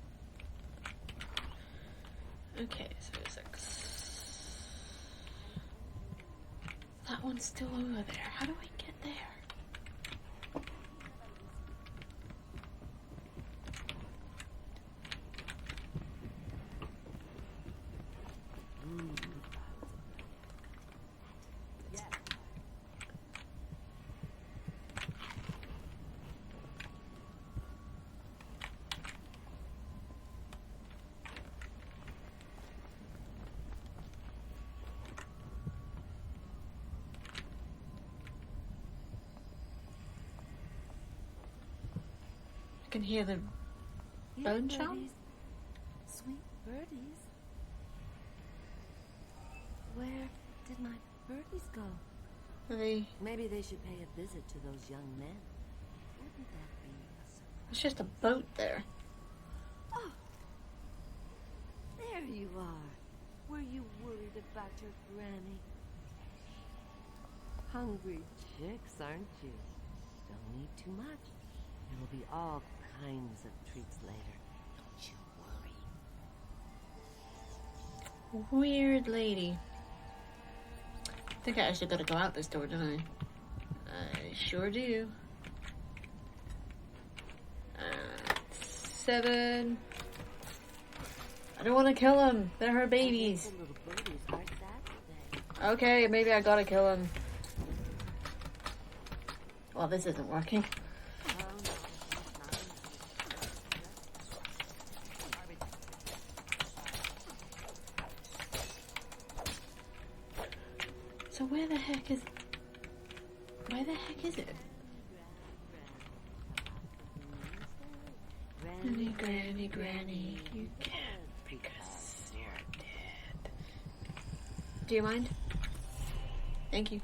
Okay, so it's like... That one's still over there. How do I get there? I can hear the bone chomp. Sweet birdies. Where did my birdies go? Maybe they should pay a visit to those young men. Wouldn't that be a surprise? It's just a boat there. Oh, there you are. Were you worried about your granny? Hungry chicks, aren't you? Don't eat too much. There will be all kinds of treats later. Don't you worry. Weird lady. I think I actually gotta go out this door, don't I? I sure do. 7. I don't want to kill them. They're her babies. Okay, maybe I gotta kill them. Well, this isn't working. So where the heck is it? Granny, Granny, you can't because you're dead. Do you mind? Thank you.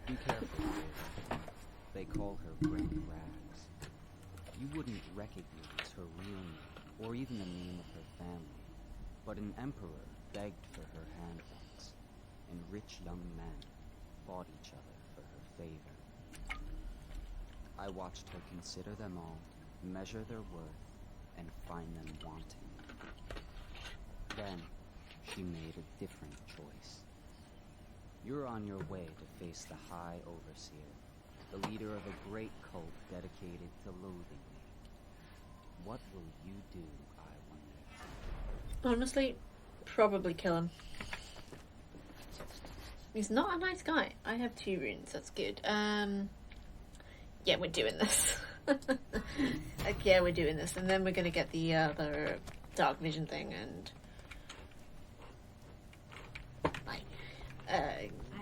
Be careful. They call her Red Rags. You wouldn't recognize her real name, or even the name of her family. But an emperor begged for her handbacks, and rich young men fought each other for her favor. I watched her consider them all, measure their worth, and find them wanting. Then, she made a different choice. You're on your way to face the High Overseer, the leader of a great cult dedicated to loathing me. What will you do, I wonder? Honestly, probably kill him. He's not a nice guy. I have 2 runes, that's good. Yeah, we're doing this. Yeah, we're doing this. And then we're gonna get the other dark vision thing and...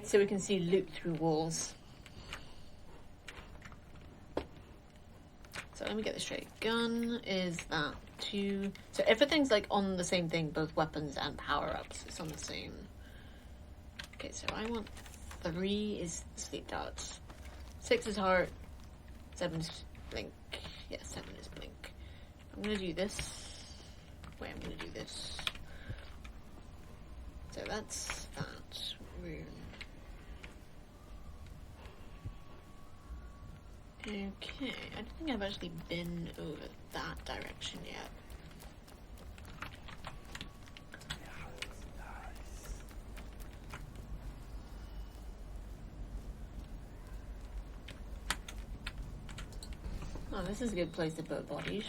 so we can see loot through walls. So let me get this straight. Gun is that 2. So everything's like on the same thing, both weapons and power-ups. It's on the same. Okay, so I want 3 is sleep darts. 6 is heart. 7 is blink. Yeah, 7 is blink. I'm gonna do this. Wait, I'm gonna do this. So that's that rune. Okay, I don't think I've actually been over that direction yet. Oh, this is a good place to put bodies.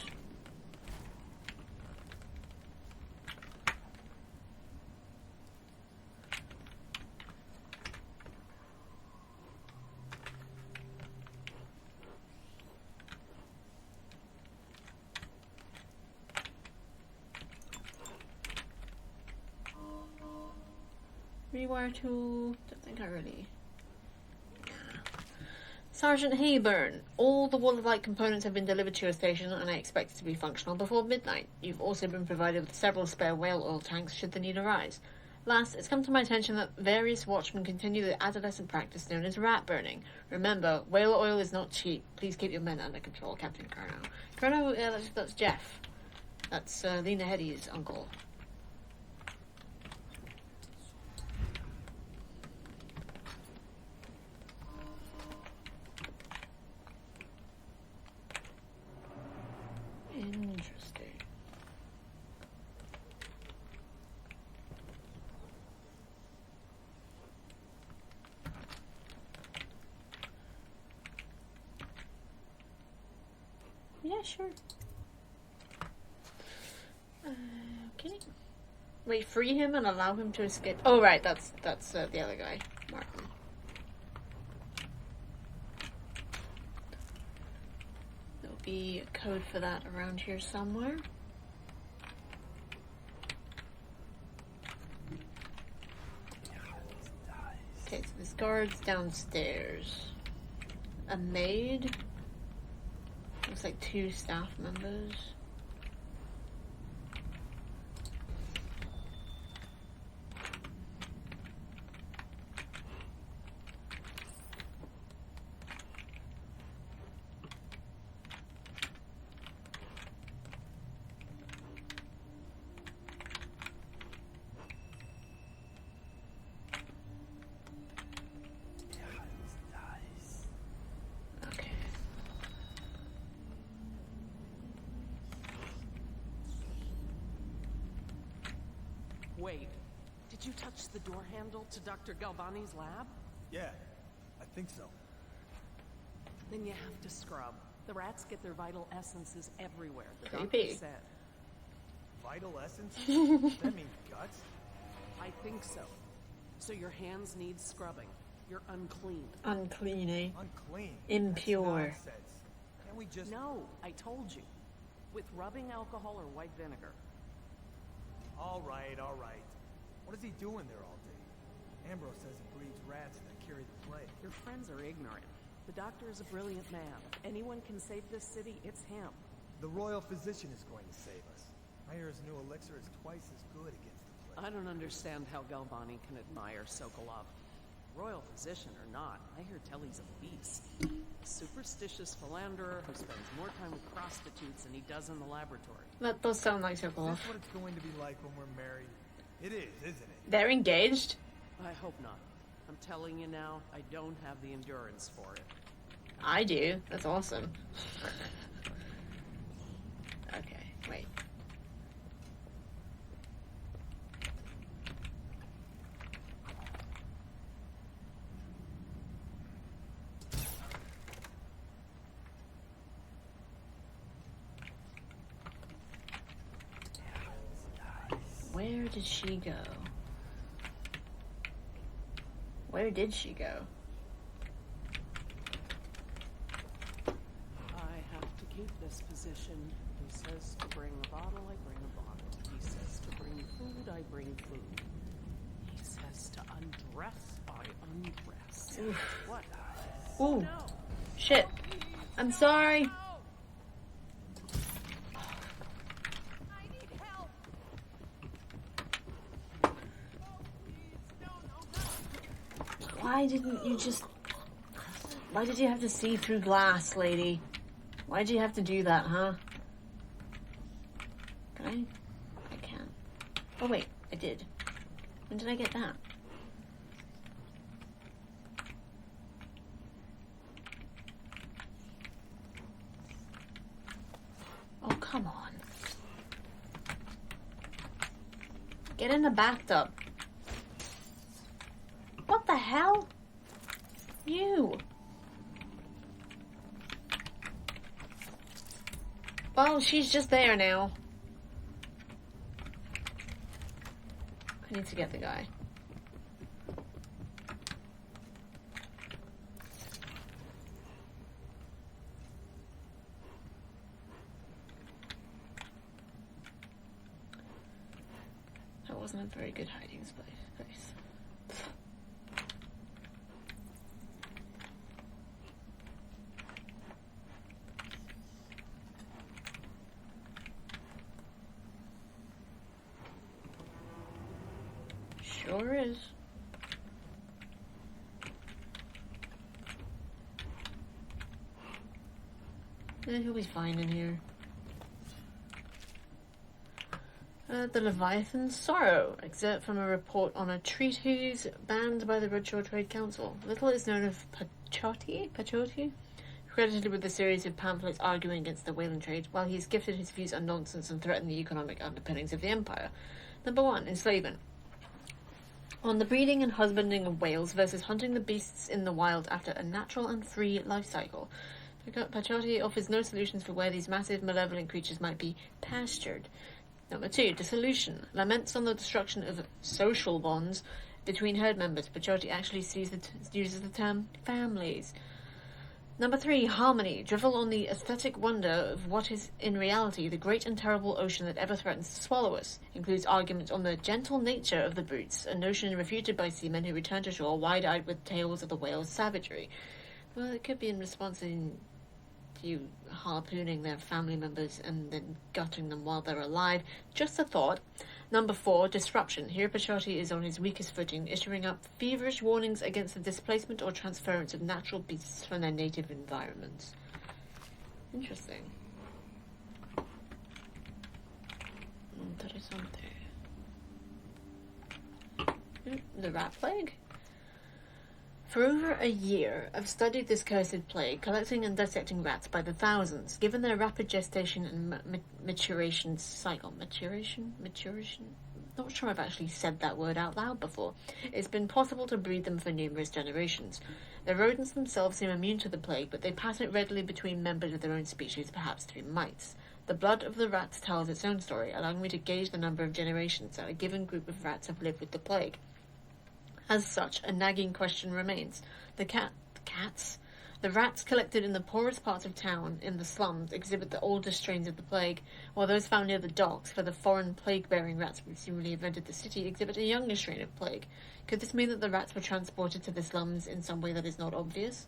Rewire tool. Don't think I really. Sergeant Hayburn, all the water-like components have been delivered to your station and I expect it to be functional before midnight. You've also been provided with several spare whale oil tanks should the need arise. Last, it's come to my attention that various watchmen continue the adolescent practice known as rat burning. Remember, whale oil is not cheap. Please keep your men under control, Captain Curnow. Curnow, that's Jeff. That's Lena Headey's uncle. Interesting. Yeah, sure. Okay. Wait, free him and allow him to escape. Oh, right, that's the other guy, Martin. There'll be a code for that around here somewhere. Okay, so this guard's downstairs. A maid. Looks like 2 staff members. Wait, did you touch the door handle to Dr. Galvani's lab? Yeah, I think so. Then you have to scrub. The rats get their vital essences everywhere, the Creepy. doctor said. Vital essence? That means guts? I think so. So your hands need scrubbing. You're unclean. Unclean, eh? Unclean? Impure. That's nonsense. Can't we just... No, I told you. With rubbing alcohol or white vinegar. All right, all right. What is he doing there all day? Ambrose says he breeds rats that carry the plague. Your friends are ignorant. The doctor is a brilliant man. If anyone can save this city, it's him. The royal physician is going to save us. I hear his new elixir is twice as good against the plague. I don't understand how Galvani can admire Sokolov. Royal physician or not, I hear tell he's a beast. A superstitious philanderer who spends more time with prostitutes than he does in the laboratory. That does sound like Is Sokolov. this what it's going to be like when we're married? It is, isn't it? They're engaged? I hope not. I'm telling you now, I don't have the endurance for it. I do. That's awesome. Okay, wait. Where did she go? Where did she go? I have to keep this position. He says to bring a bottle, I bring a bottle. He says to bring food, I bring food. He says to undress, I undress. Oof. What? Ooh. No. Shit. I'm sorry. Why didn't you just... Why did you have to see through glass, lady? Why did you have to do that, huh? Can I? I can't. Oh wait, I did. When did I get that? come on. Get in the bathtub. What the hell? You. Well, she's just there now. I need to get the guy. That wasn't a very good hiding place. Sure is. He'll be fine in here. The Leviathan's Sorrow, excerpt from a report on a treatise banned by the Redshore Trade Council. Little is known of Pachotti, credited with a series of pamphlets arguing against the whaling trade, while he is gifted his views on nonsense and threaten the economic underpinnings of the empire. Number 1, enslavement. On the breeding and husbanding of whales versus hunting the beasts in the wild after a natural and free life cycle. Pachotti offers no solutions for where these massive malevolent creatures might be pastured. Number 2, dissolution. Laments on the destruction of social bonds between herd members. Pachotti actually uses the term families. Number 3, harmony. Drivel on the aesthetic wonder of what is in reality the great and terrible ocean that ever threatens to swallow us. Includes arguments on the gentle nature of the brutes, a notion refuted by seamen who return to shore wide-eyed with tales of the whale's savagery. Well, it could be in response to you harpooning their family members and then gutting them while they're alive. Just a thought. Number 4, disruption. Here Pachotti is on his weakest footing, issuing up feverish warnings against the displacement or transference of natural beasts from their native environments. Interesting. Interessante. The rat plague? For over a year, I've studied this cursed plague, collecting and dissecting rats by the thousands. Given their rapid gestation and maturation cycle, maturation? Not sure I've actually said that word out loud before. It's been possible to breed them for numerous generations. The rodents themselves seem immune to the plague, but they pass it readily between members of their own species, perhaps through mites. The blood of the rats tells its own story, allowing me to gauge the number of generations that a given group of rats have lived with the plague. As such, a nagging question remains. The rats collected in the poorest parts of town, in the slums, exhibit the oldest strains of the plague, while those found near the docks, for the foreign plague-bearing rats presumably have entered the city, exhibit a younger strain of plague. Could this mean that the rats were transported to the slums in some way that is not obvious?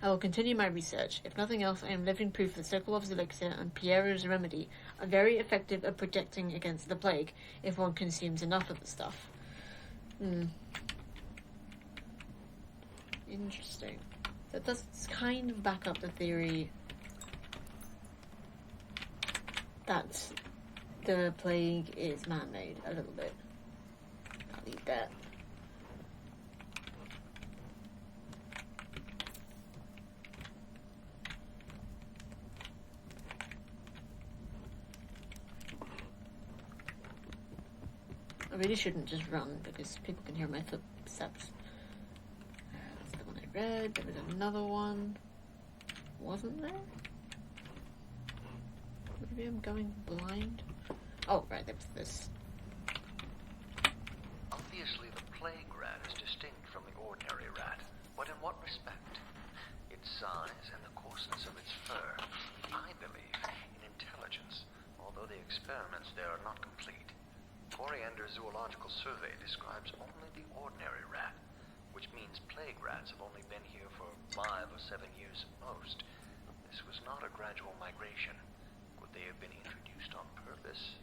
I will continue my research. If nothing else, I am living proof that Sokolov's elixir and Piero's remedy are very effective at protecting against the plague, if one consumes enough of the stuff. Interesting. That does kind of back up the theory that the plague is man-made a little bit. I'll eat that. I really shouldn't just run because people can hear my footsteps. Red, there was another one. Wasn't there? Maybe I'm going blind. Oh, right, there was this. Obviously, the plague rat is distinct from the ordinary rat, but in what respect? Its size and the coarseness of its fur. I believe in intelligence, although the experiments there are not complete. Coriander Zoological Survey describes only the ordinary rat, which means plague rats have only been here for 5 or 7 years at most. This was not a gradual migration. Could they have been introduced on purpose?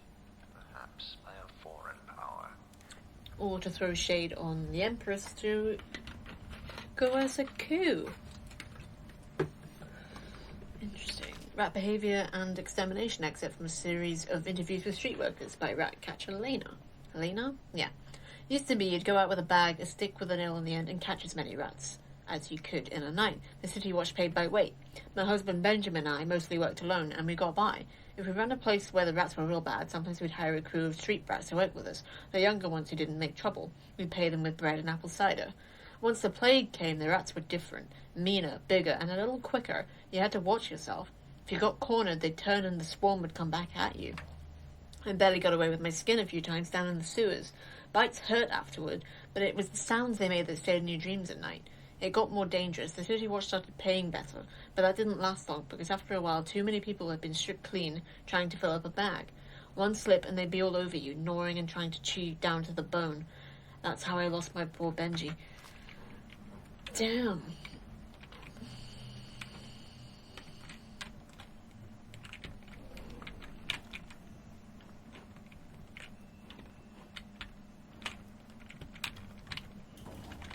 Perhaps by a foreign power. Or to throw shade on the Empress to go as a coup. Interesting. Rat behavior and extermination excerpt from a series of interviews with street workers by rat catcher Elena. Elena? Yeah. Used to be you'd go out with a bag, a stick with a nail in the end, and catch as many rats. as you could in a night. The City Watch paid by weight. My husband Benjamin and I mostly worked alone, and we got by. If we ran a place where the rats were real bad, sometimes we'd hire a crew of street rats to work with us, the younger ones who didn't make trouble. We'd pay them with bread and apple cider. Once the plague came, the rats were different, meaner, bigger, and a little quicker. You had to watch yourself. If you got cornered, they'd turn and the swarm would come back at you. I barely got away with my skin a few times down in the sewers. Bites hurt afterward, but it was the sounds they made that stayed in your dreams at night. It got more dangerous. The City Watch started paying better, but that didn't last long because after a while too many people had been stripped clean trying to fill up a bag. One slip and they'd be all over you, gnawing and trying to chew you down to the bone. That's how I lost my poor Benji. Damn.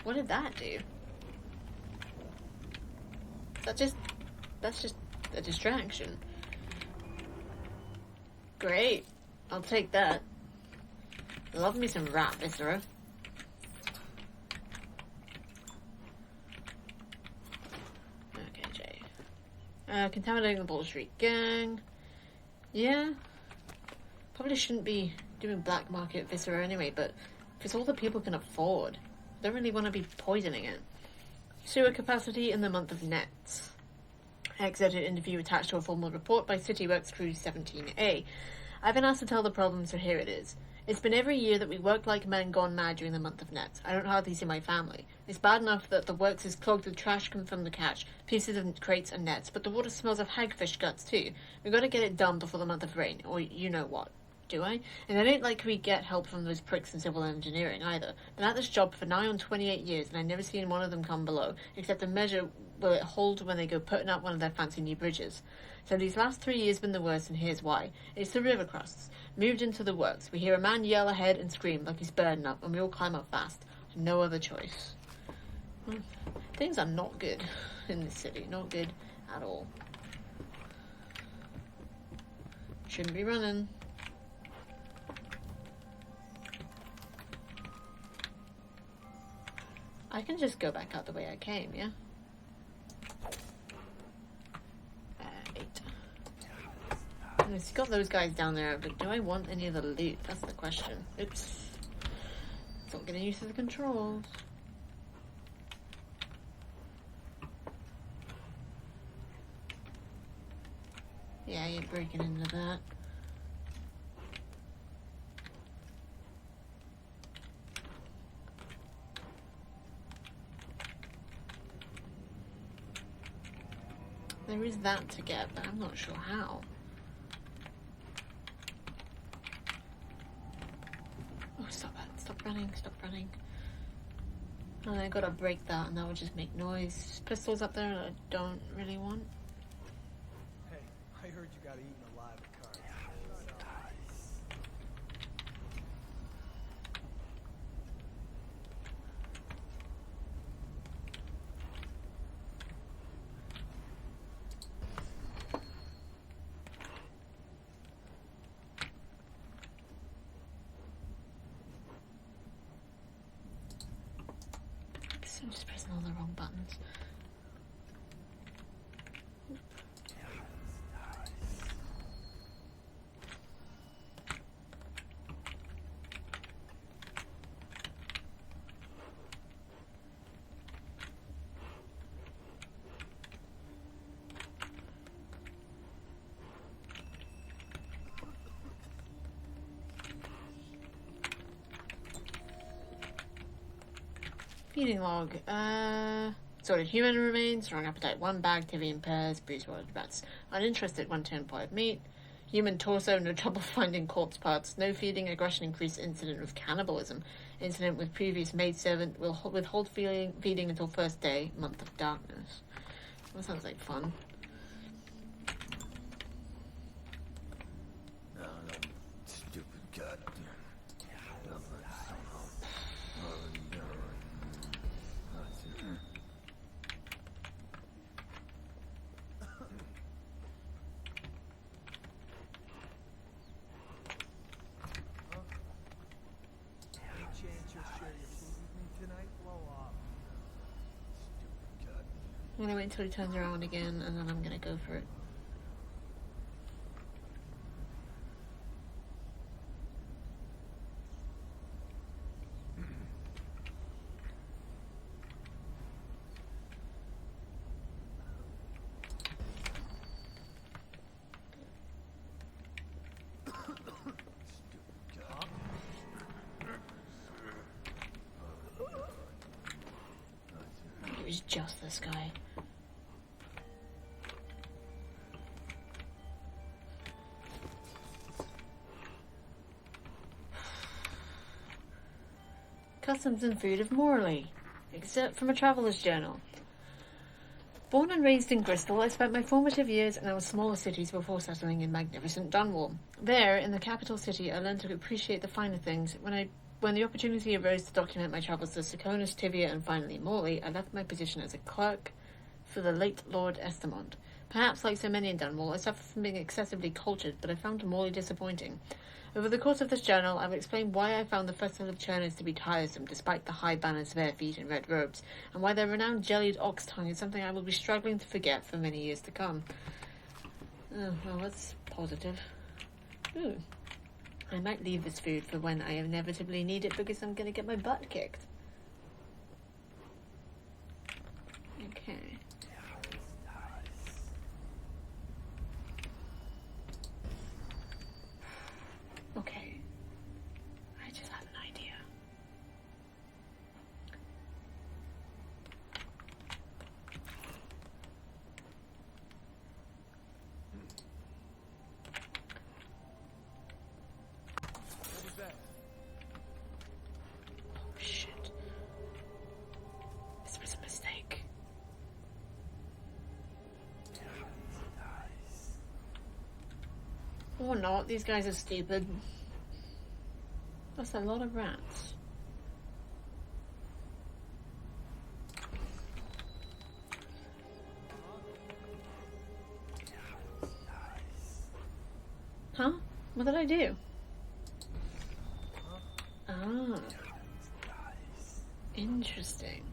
What did that do? That's just a distraction. Great. I'll take that. Love me some rat viscera. Okay, Jay. Contaminating the Ball Street gang. Yeah. Probably shouldn't be doing black market viscera anyway, but if it's all the people can afford, I don't really want to be poisoning it. Sewer capacity in the month of Nets. Excerpted interview attached to a formal report by CityWorks Crew 17A. I've been asked to tell the problem, so here it is. It's been every year that we work like men gone mad during the month of Nets. I don't hardly see my family. It's bad enough that the works is clogged with trash come from the catch, pieces of crates and nets, but the water smells of hagfish guts too. We've got to get it done before the month of rain, or you know what. Do I? And I don't like we get help from those pricks in civil engineering either. Been at this job for nigh on 28 years, and I've never seen one of them come below, except to measure will it hold when they go putting up one of their fancy new bridges. So these last 3 years been the worst, and here's why. It's the river crossings. Moved into the works. We hear a man yell ahead and scream like he's burning up, and we all climb up fast. No other choice. Things are not good in this city. Not good at all. Shouldn't be running. I can just go back out the way I came, yeah? Right. And it's got those guys down there, but do I want any of the loot? That's the question. Oops. Not getting used to the controls. Yeah, you're breaking into that. There is that to get, but I'm not sure how. Oh, stop it. Stop running. Stop running. And I gotta break that, and that would just make noise. Pistols up there that I don't really want. Hey, I heard you got eaten alive at cards. I'm just pressing all the wrong buttons. Feeding log. Sorted human remains, strong appetite 1 bag, activity impairs, bruised water rats. Uninterested 1 turn pot of meat. Human torso, no trouble finding corpse parts. No feeding, aggression increased incident with cannibalism. Incident with previous maidservant will withhold feeding until first day, month of darkness. That sounds like fun. Stupid goddamn. Any chance you'll share your food with me tonight? Blow off. I'm gonna wait until he turns around again, and then I'm gonna go for it. It was just this guy. Customs and food of Morley. Excerpt from a traveller's journal. Born and raised in Bristol, I spent my formative years in our smaller cities before settling in magnificent Dunwall. There, in the capital city, I learned to appreciate the finer things. When the opportunity arose to document my travels to Serconis, Tivia, and finally Morley, I left my position as a clerk for the late Lord Estamont. Perhaps, like so many in Dunwall, I suffered from being excessively cultured, but I found Morley disappointing. Over the course of this journal, I've explained why I found the Festival of Churners to be tiresome, despite the high banners, bare feet, and red robes, and why their renowned jellied ox tongue is something I will be struggling to forget for many years to come. Oh, well, that's positive. I might leave this food for when I inevitably need it, because I'm going to get my butt kicked. Okay. Okay. I just had an idea. What was that? Oh shit. This was a mistake. Or not, these guys are stupid. That's a lot of rats. Huh? What did I do? Ah. Interesting.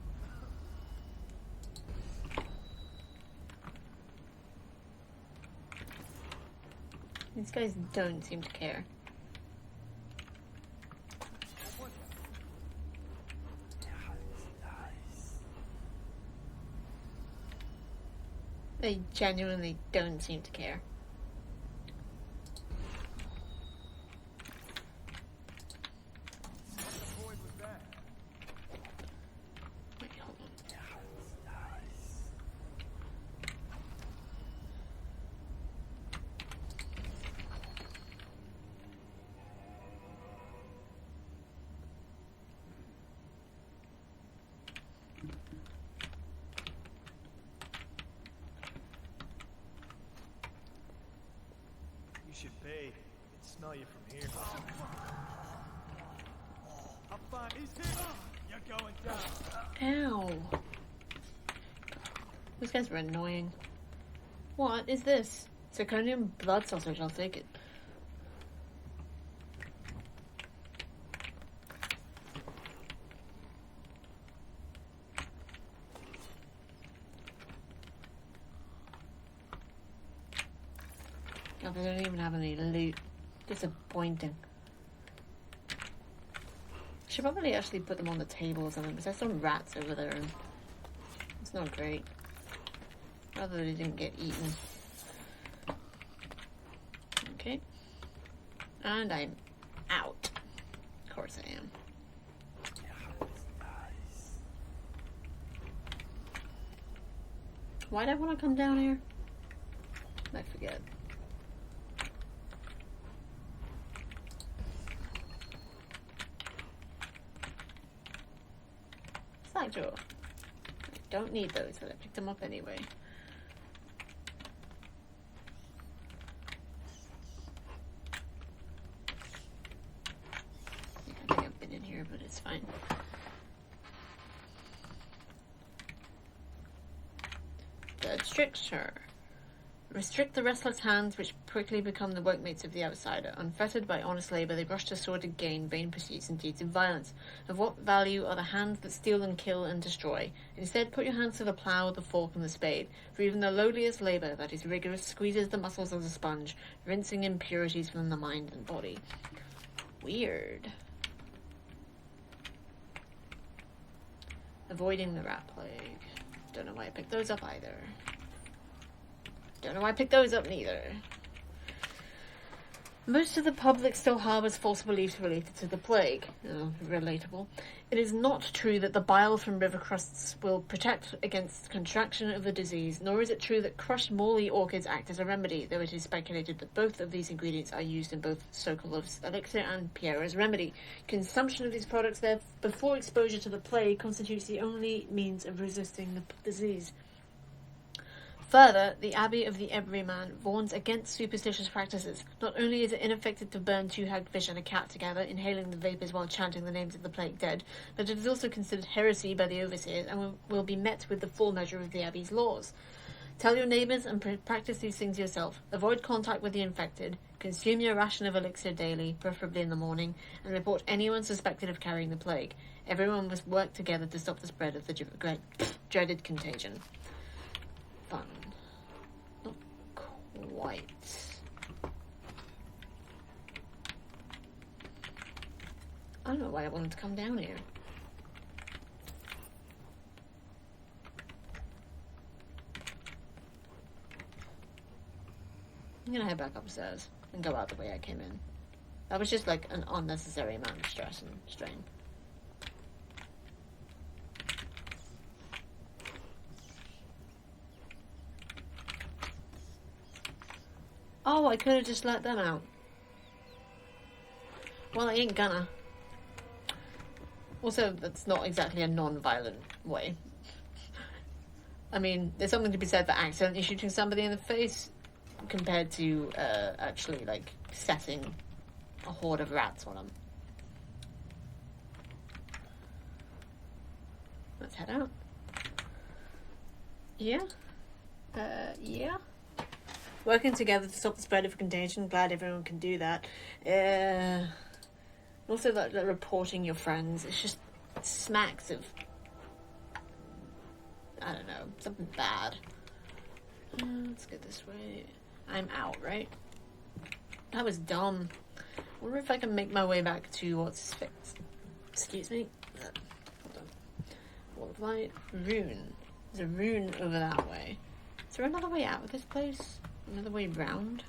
These guys don't seem to care. They genuinely don't seem to care. Wait, hold on. You should bathe. I can smell you from here. I'm fine. He's here. You're going down. Ow. These guys were annoying. What is this? Zirconium blood sausage, I'll take it. Oh, they don't even have any loot. Disappointing. Should probably actually put them on the table or something, because there's some rats over there and it's not great. Rather they didn't get eaten. Okay. And I'm out. Of course I am. Why'd I want to come down here? I forget. Side drawer. I don't need those, but I picked them up anyway. I think I've been in here, but it's fine. Third stricture. Restrict the restless hands, which quickly become the workmates of the outsider. Unfettered by honest labor, they rush to sordid gain, vain pursuits, and deeds of violence. Of what value are the hands that steal and kill and destroy? Instead, put your hands to the plough, the fork, and the spade. For even the lowliest labor, that is rigorous, squeezes the muscles as a sponge, rinsing impurities from the mind and body. Weird. Avoiding the rat plague. Don't know why I picked those up either. Don't know why I picked those up neither. Most of the public still harbours false beliefs related to the plague. Oh, relatable. It is not true that the bile from river crusts will protect against contraction of the disease, nor is it true that crushed Morley orchids act as a remedy, though it is speculated that both of these ingredients are used in both Sokolov's elixir and Pierre's remedy. Consumption of these products there before exposure to the plague constitutes the only means of resisting the disease. Further, the Abbey of the Everyman warns against superstitious practices. Not only is it ineffective to burn 2 hagfish and a cat together, inhaling the vapours while chanting the names of the plague dead, but it is also considered heresy by the overseers and will be met with the full measure of the Abbey's laws. Tell your neighbours and practice these things yourself. Avoid contact with the infected. Consume your ration of elixir daily, preferably in the morning, and report anyone suspected of carrying the plague. Everyone must work together to stop the spread of the dreaded contagion. Fun. Not quite. I don't know why I wanted to come down here. I'm gonna head back upstairs and go out the way I came in. That was just like an unnecessary amount of stress and strain. Oh, I could have just let them out. Well, I ain't gonna. Also, that's not exactly a non-violent way. I mean, there's something to be said for accidentally shooting somebody in the face compared to actually, like, setting a horde of rats on them. Let's head out. Yeah? Yeah? Working together to stop the spread of contagion. Glad everyone can do that. Also, like reporting your friends. It's just smacks of, I don't know, something bad. Let's go this way. I'm out, right? That was dumb. I wonder if I can make my way back to what's fixed. Excuse me. Hold on. Wall of light. Rune. There's a rune over that way. Is there another way out of this place? Another way round?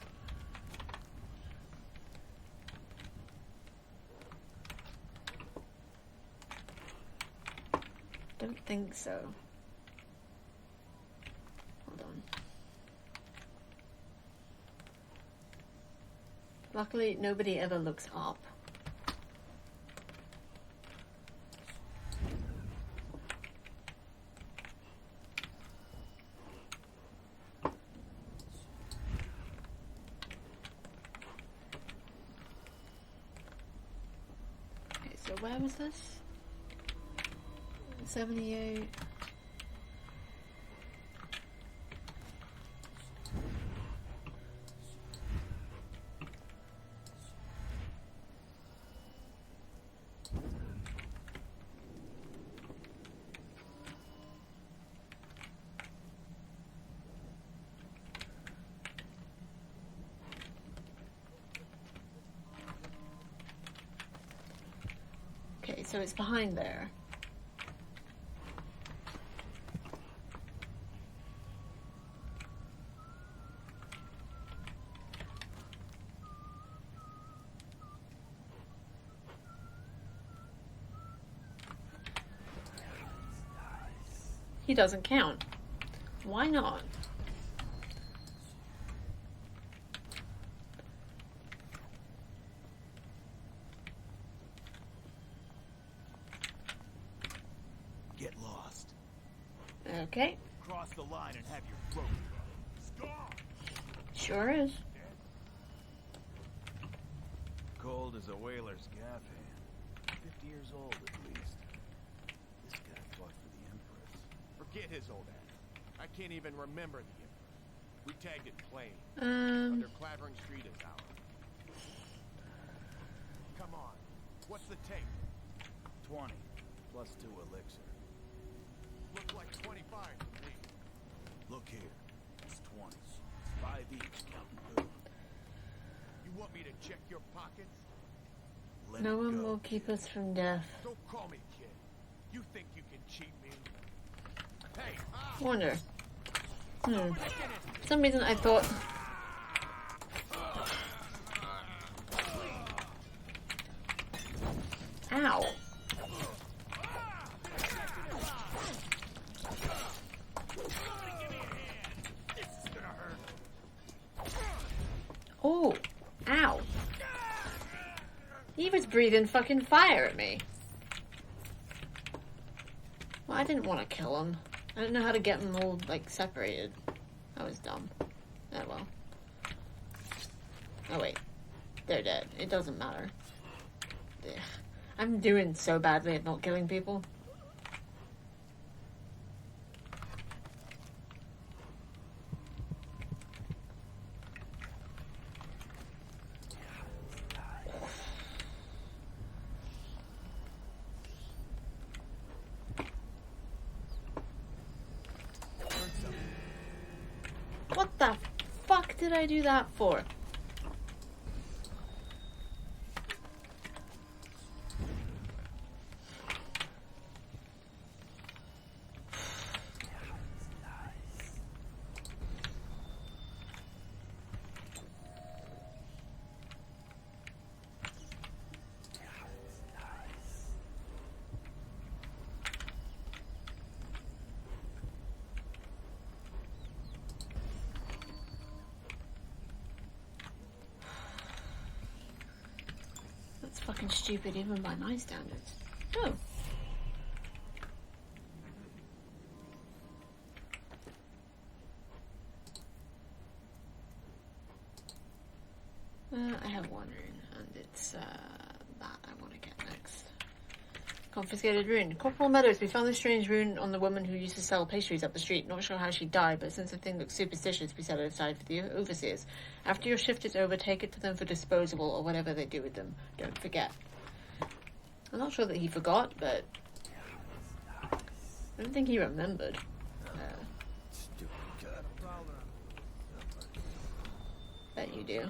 Don't think so. Hold on. Luckily, nobody ever looks up. Okay, so where was this? 78. Okay, so it's behind there. He doesn't count. Why not? Get lost. Okay. Cross the line and have your throat cut. Sure is. Cold as a whaler's gaff hand. 50 years old at least. This guy fought for the Empress. Forget his old ass. I can't even remember the Emperor. We tagged it plain. Under Clavering Street is ours. Come on. What's the take? 20 plus 2 elixir. Look like 25 to me. Look here. It's 20s. It's 5 each, counting good. You want me to check your pockets? No one will keep us from death. Don't call me kid. You think you can cheat me? Hey, Wonder. For some reason I thought... Ow. Oh, ow. He was breathing fucking fire at me. Well, I didn't want to kill him. I didn't know how to get them all, like, separated. That was dumb. Oh well. Oh wait. They're dead. It doesn't matter. Ugh. I'm doing so badly at not killing people. What the fuck did I do that for? Fucking stupid even by my standards. Oh. I have one rune, and it's that I want to get next. Confiscated rune. Corporal Meadows, we found this strange rune on the woman who used to sell pastries up the street. Not sure how she died, but since the thing looks superstitious, we set it aside for the overseers. After your shift is over, take it to them for disposable or whatever they do with them. Don't forget. I'm not sure that he forgot, but I don't think he remembered. Bet you do.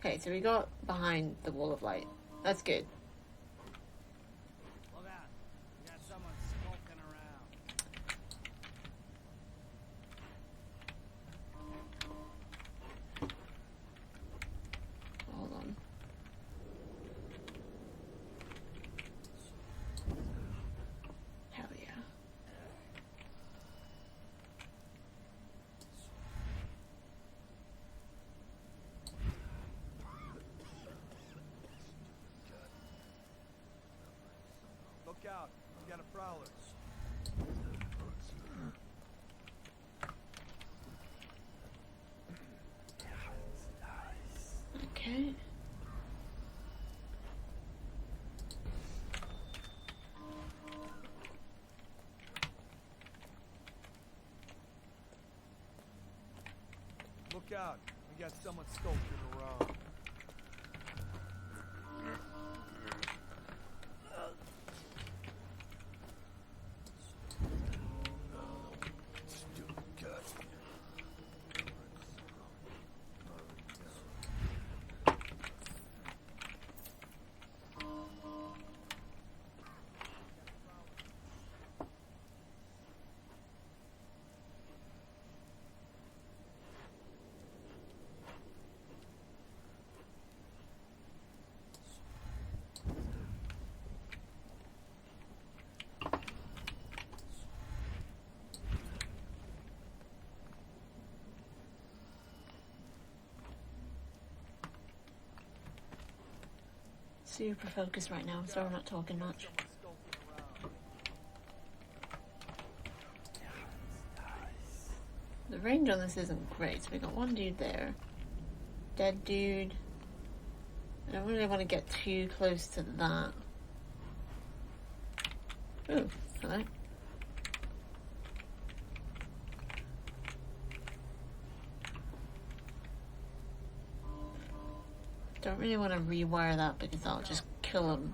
Okay, so we got behind the wall of light. That's good. Look out. We got someone skulking around. Hold on. Hell yeah. Look out. We got a prowler. Okay. Look out. We got someone skulking around. Super focused right now, so I'm not talking much. The range on this isn't great, so we got one dude there. Dead dude. I don't really want to get too close to that. Ooh, hello. Don't really want to rewire that because I'll just kill him.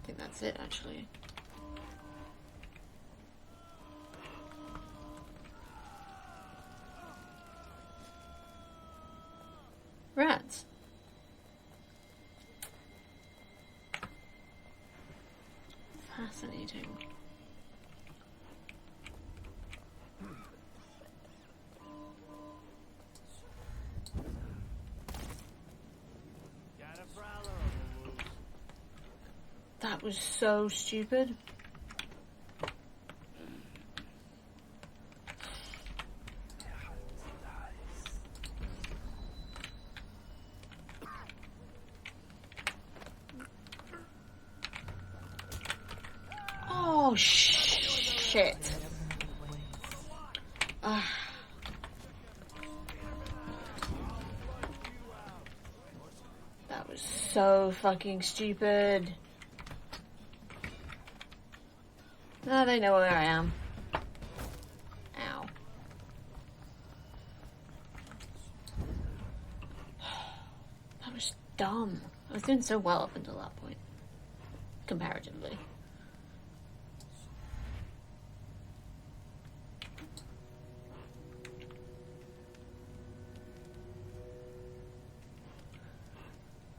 I think that's it, actually. Rats. Fascinating. That was so stupid. Oh, shit. That was so fucking stupid. Now they know where I am. Ow. That was dumb. I was doing so well up until that point. Comparatively.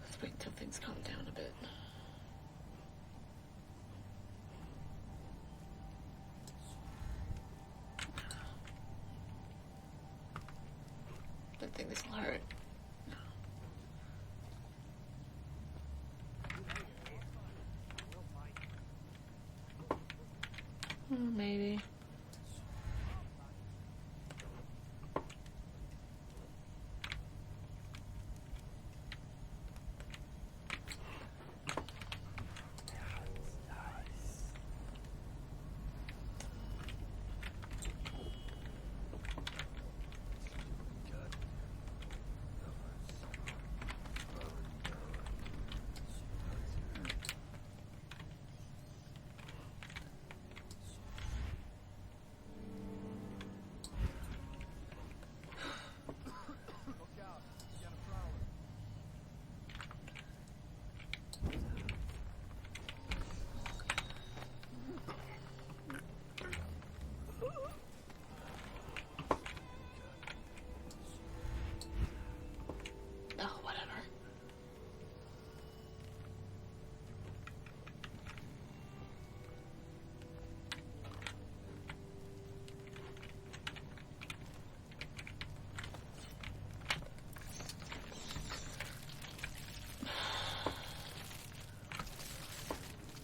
Let's wait until things calm down a bit. Don't think this will hurt. No. Maybe.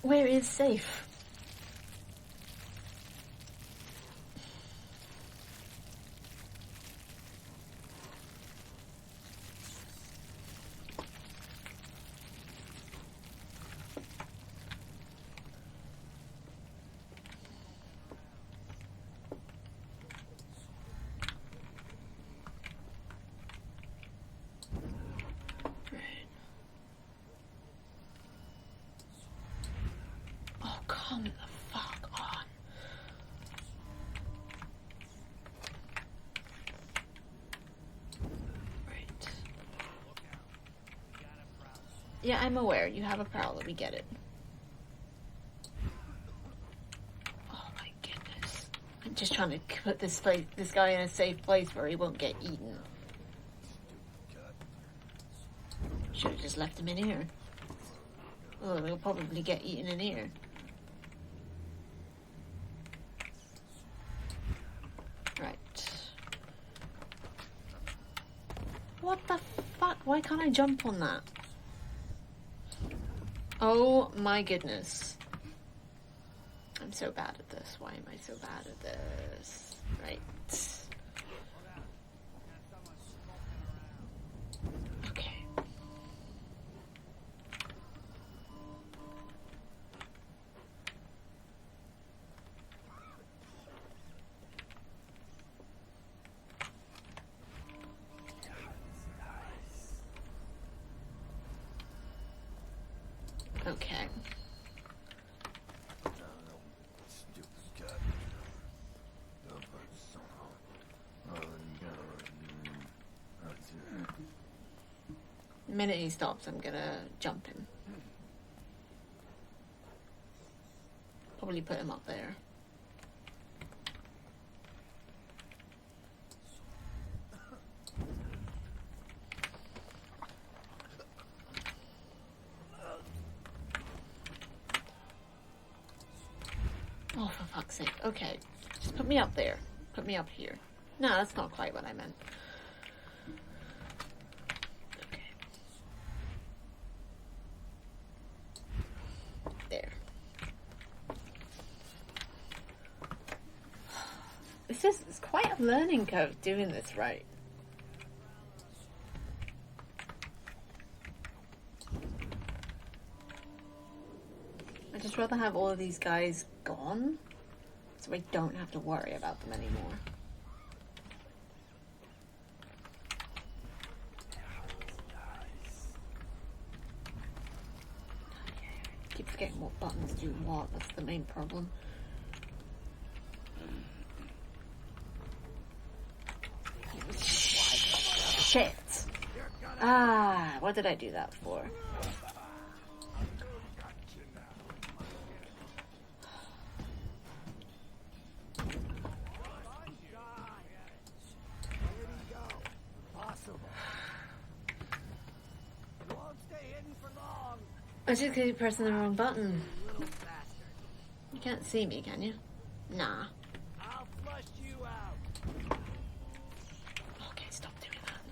Where is safe? Come the fuck on. Right. Yeah, I'm aware. You have a prowler. We get it. Oh my goodness. I'm just trying to put this guy in a safe place where he won't get eaten. Should have just left him in here. Oh, he'll probably get eaten in here. What the fuck? Why can't I jump on that? Oh my goodness. I'm so bad at this. Why am I so bad at this? Right. Okay. Okay. The minute he stops, I'm gonna jump him. Probably put him up there. Oh, for fuck's sake. Okay. Just put me up there. Put me up here. No, that's not quite what I meant. Okay. There. It's quite a learning curve doing this right. I'd just rather have all of these guys gone, so I don't have to worry about them anymore. Keep forgetting what buttons do what, that's the main problem. Shit! Ah, what did I do that for? I just because you're pressing the wrong button. You can't see me, can you? Nah. I'll flush you out. Okay, stop doing that.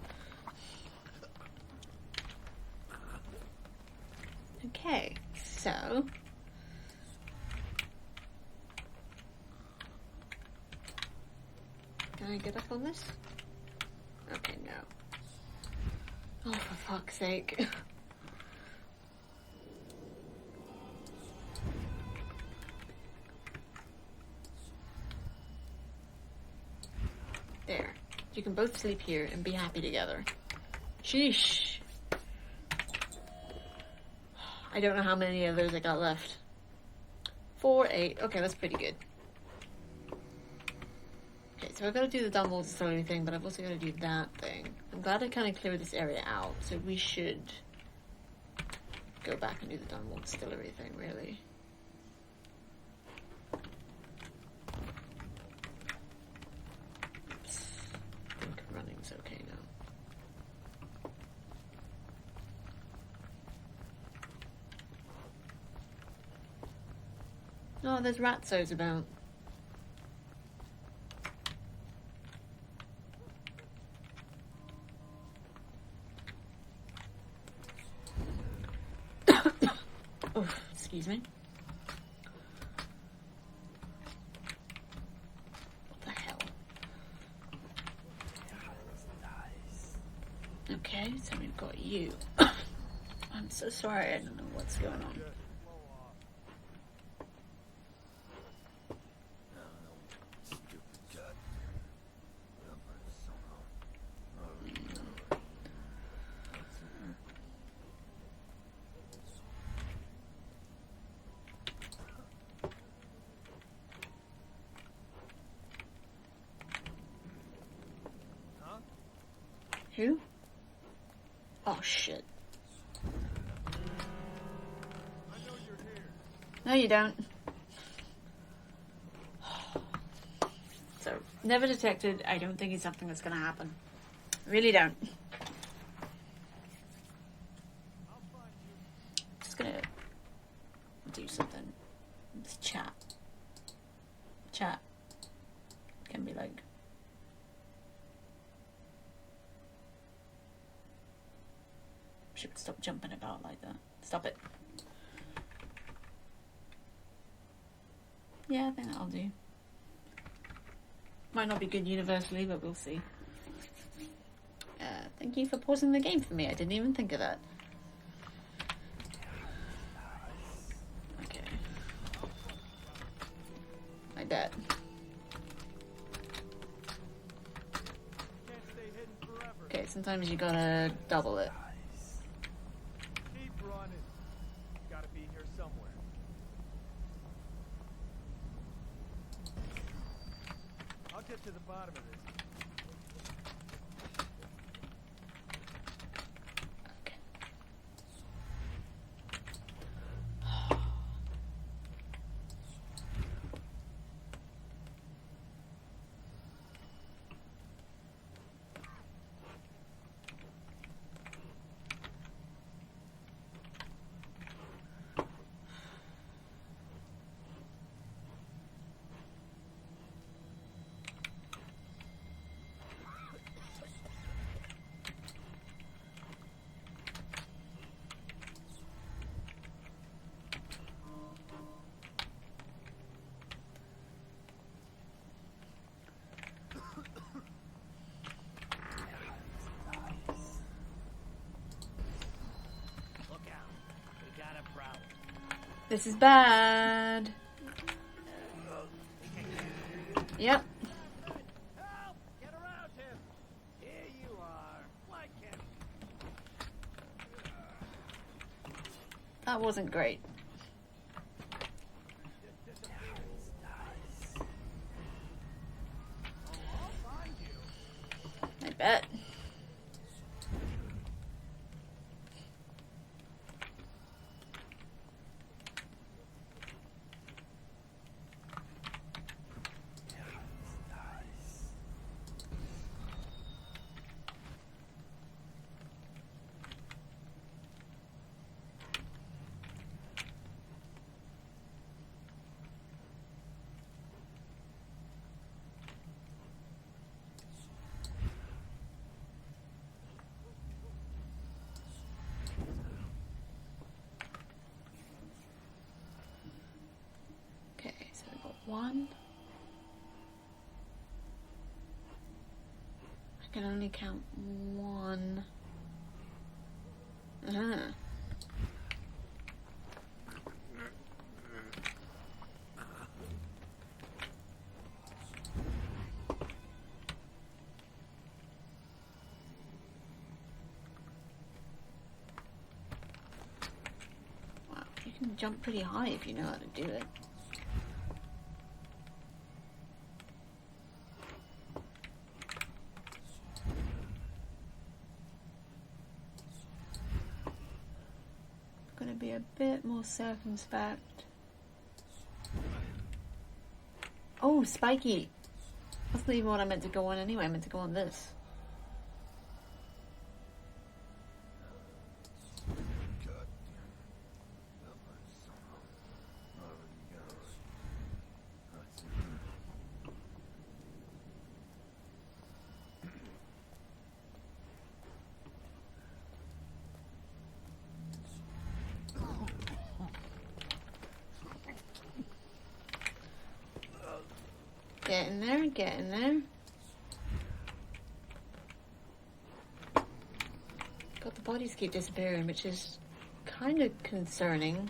Okay, so... Can I get up on this? Okay, no. Oh, for fuck's sake. There. You can both sleep here and be happy together. Sheesh. I don't know how many of those I got left. 4, 8. Okay, that's pretty good. Okay, so I've got to do the Dunwall Distillery thing, but I've also got to do that thing. I'm glad I kind of cleared this area out, so we should go back and do the Dunwall Distillery thing, really. Oops. I think running's okay now. Oh, there's ratzos about. Oh, excuse me. What the hell? Okay, so we've got you. I'm so sorry, I don't know what's going on. Who? Oh shit. No, you don't. So, never detected. I don't think it's something that's gonna happen. Really don't. Just gonna do something. Just chat. Chat can be like. Should stop jumping about like that. Stop it. Yeah, I think that'll do. Might not be good universally, but we'll see. Thank you for pausing the game for me. I didn't even think of that. Okay. I bet. Okay, sometimes you gotta double it. Keep running. Gotta be here get to the bottom of this. This is bad. Yep. Help! Get around him! Here you are. Like him. That wasn't great. I bet. One. I can only count one. Wow, you can jump pretty high if you know how to do it. Be a bit more circumspect. Oh, spiky. That's not even what I meant to go on anyway. I meant to go on this. Get in there. God, the bodies keep disappearing, which is kind of concerning.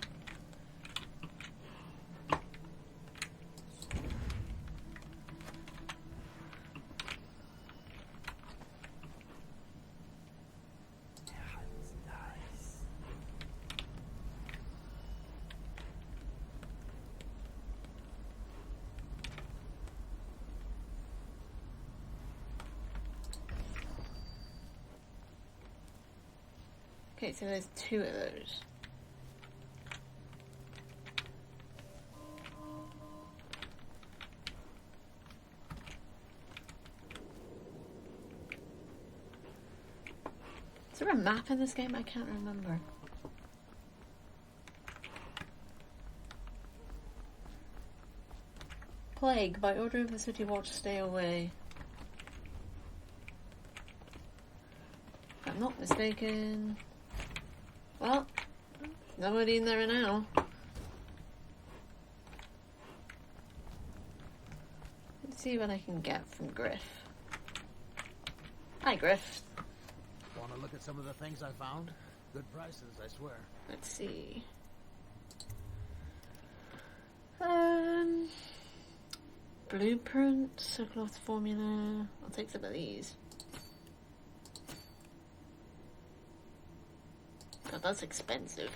Okay, so there's two of those. Is there a map in this game? I can't remember. Plague. By order of the City Watch, stay away. If I'm not mistaken... Well, nobody in there now. Let's see what I can get from Griff. Hi, Griff. Want to look at some of the things I found? Good prices, I swear. Let's see. Blueprint, circle formula. I'll take some of these. God, that's expensive.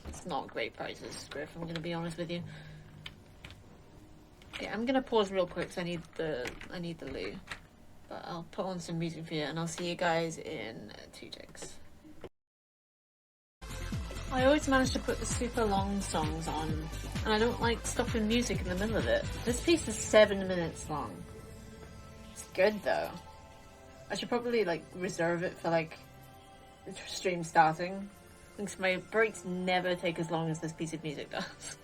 It's not great prices, Griff, I'm gonna be honest with you. Okay, I'm gonna pause real quick because I need the loo. But I'll put on some music for you, and I'll see you guys in 2 ticks. I always manage to put the super long songs on, and I don't like stopping music in the middle of it. This piece is 7 minutes long. It's good though. I should probably like reserve it for like the stream starting, because my breaks never take as long as this piece of music does.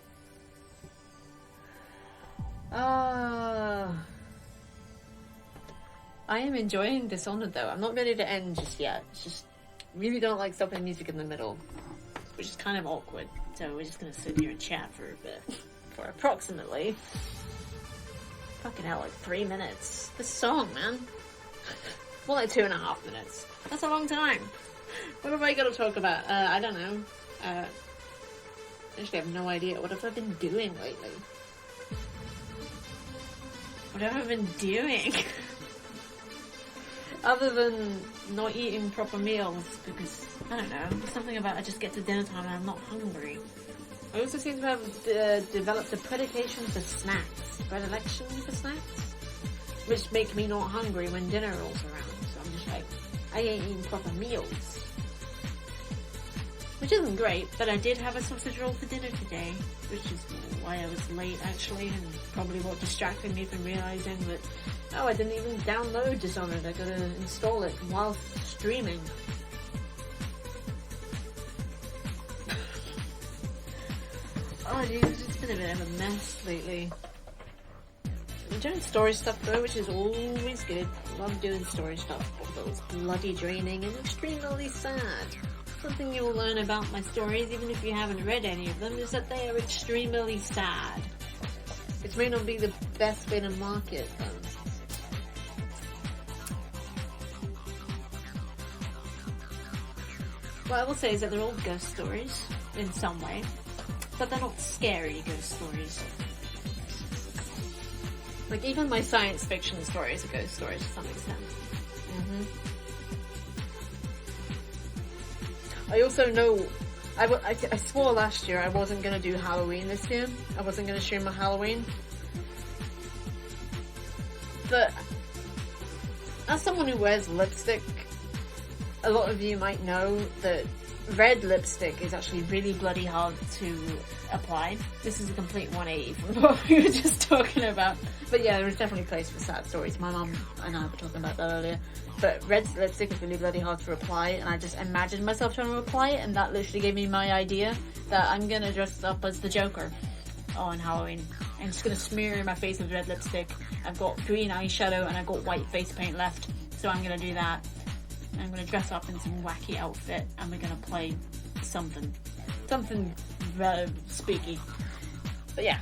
I am enjoying Dishonored though. I'm not ready to end just yet. It's just really don't like stopping music in the middle, which is kind of awkward. So we're just gonna sit here and chat for a bit. For approximately fucking hell, like 3 minutes. This song, man. More like 2.5 minutes. That's a long time. What have I got to talk about? I don't know. Actually, I have no idea. What have I been doing lately? What have I been doing? Other than not eating proper meals, because, I don't know, there's something about I just get to dinner time and I'm not hungry. I also seem to have developed a predilection for snacks. Predilection for snacks? Which make me not hungry when dinner rolls around. So I'm just like, I ain't eating proper meals. Which isn't great, but I did have a sausage roll for dinner today, which is why I was late actually, and probably what distracted me from realizing that, oh, I didn't even download Dishonored, I gotta install it while streaming. Oh dude, it's been a bit of a mess lately. I'm doing story stuff though, which is always good. Love doing story stuff, although it's bloody draining and extremely sad. Something you'll learn about my stories, even if you haven't read any of them, is that they are extremely sad. Which may not be the best way to market them. What I will say is that they're all ghost stories, in some way. But they're not scary ghost stories. Like, even my science fiction stories are ghost stories to some extent. I also know, I swore last year I wasn't going to do Halloween this year. I wasn't going to stream on Halloween. But, as someone who wears lipstick, a lot of you might know that red lipstick is actually really bloody hard to apply. This is a complete 180 from what we were just talking about. But yeah, there is definitely a place for sad stories. My mum and I were talking about that earlier. But red lipstick is really bloody hard to apply, and I just imagined myself trying to apply it, and that literally gave me my idea that I'm gonna dress up as the Joker on Halloween. I'm just gonna smear my face with red lipstick. I've got green eyeshadow and I've got white face paint left, so I'm gonna do that. I'm gonna dress up in some wacky outfit and we're gonna play something spooky. But yeah,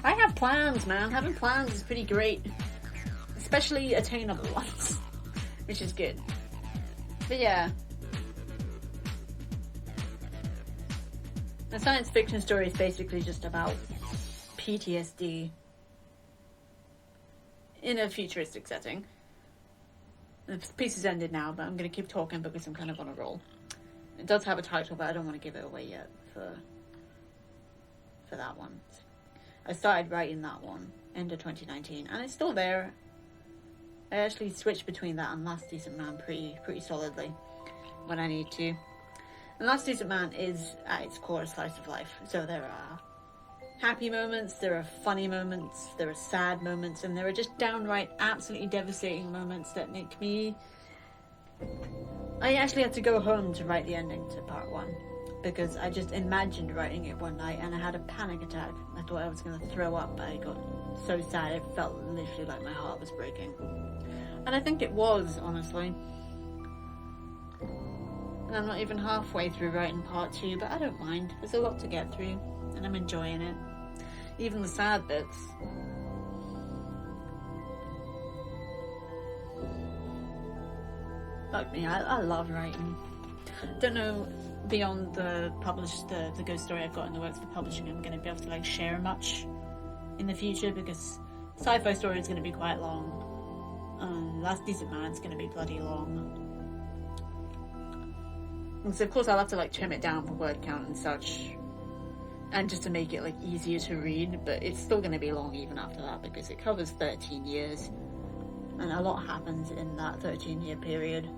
I have plans, man. Having plans is pretty great, especially attainable ones, which is good. But yeah, the science fiction story is basically just about PTSD in a futuristic setting. The piece is ended now, but I'm going to keep talking because I'm kind of on a roll. It does have a title, but I don't want to give it away yet for that one. I started writing that one end of 2019, and it's still there. I actually switch between that and Last Decent Man pretty solidly when I need to. And Last Decent Man is at its core a slice of life. So there are happy moments, there are funny moments, there are sad moments, and there are just downright absolutely devastating moments that make me... I actually had to go home to write the ending to part 1 because I just imagined writing it one night and I had a panic attack. I thought I was going to throw up. I got so sad it felt literally like my heart was breaking. And I think it was, honestly. And I'm not even halfway through writing part 2, but I don't mind. There's a lot to get through and I'm enjoying it. Even the sad bits. Fuck me, I love writing. Don't know, beyond the ghost story I've got in the works for publishing, I'm going to be able to like share much in the future because sci-fi story is going to be quite long. Last Decent Man's going to be bloody long. And so of course I'll have to like trim it down for word count and such. and just to make it like easier to read, but it's still going to be long even after that because it covers 13 years and a lot happens in that 13-year period.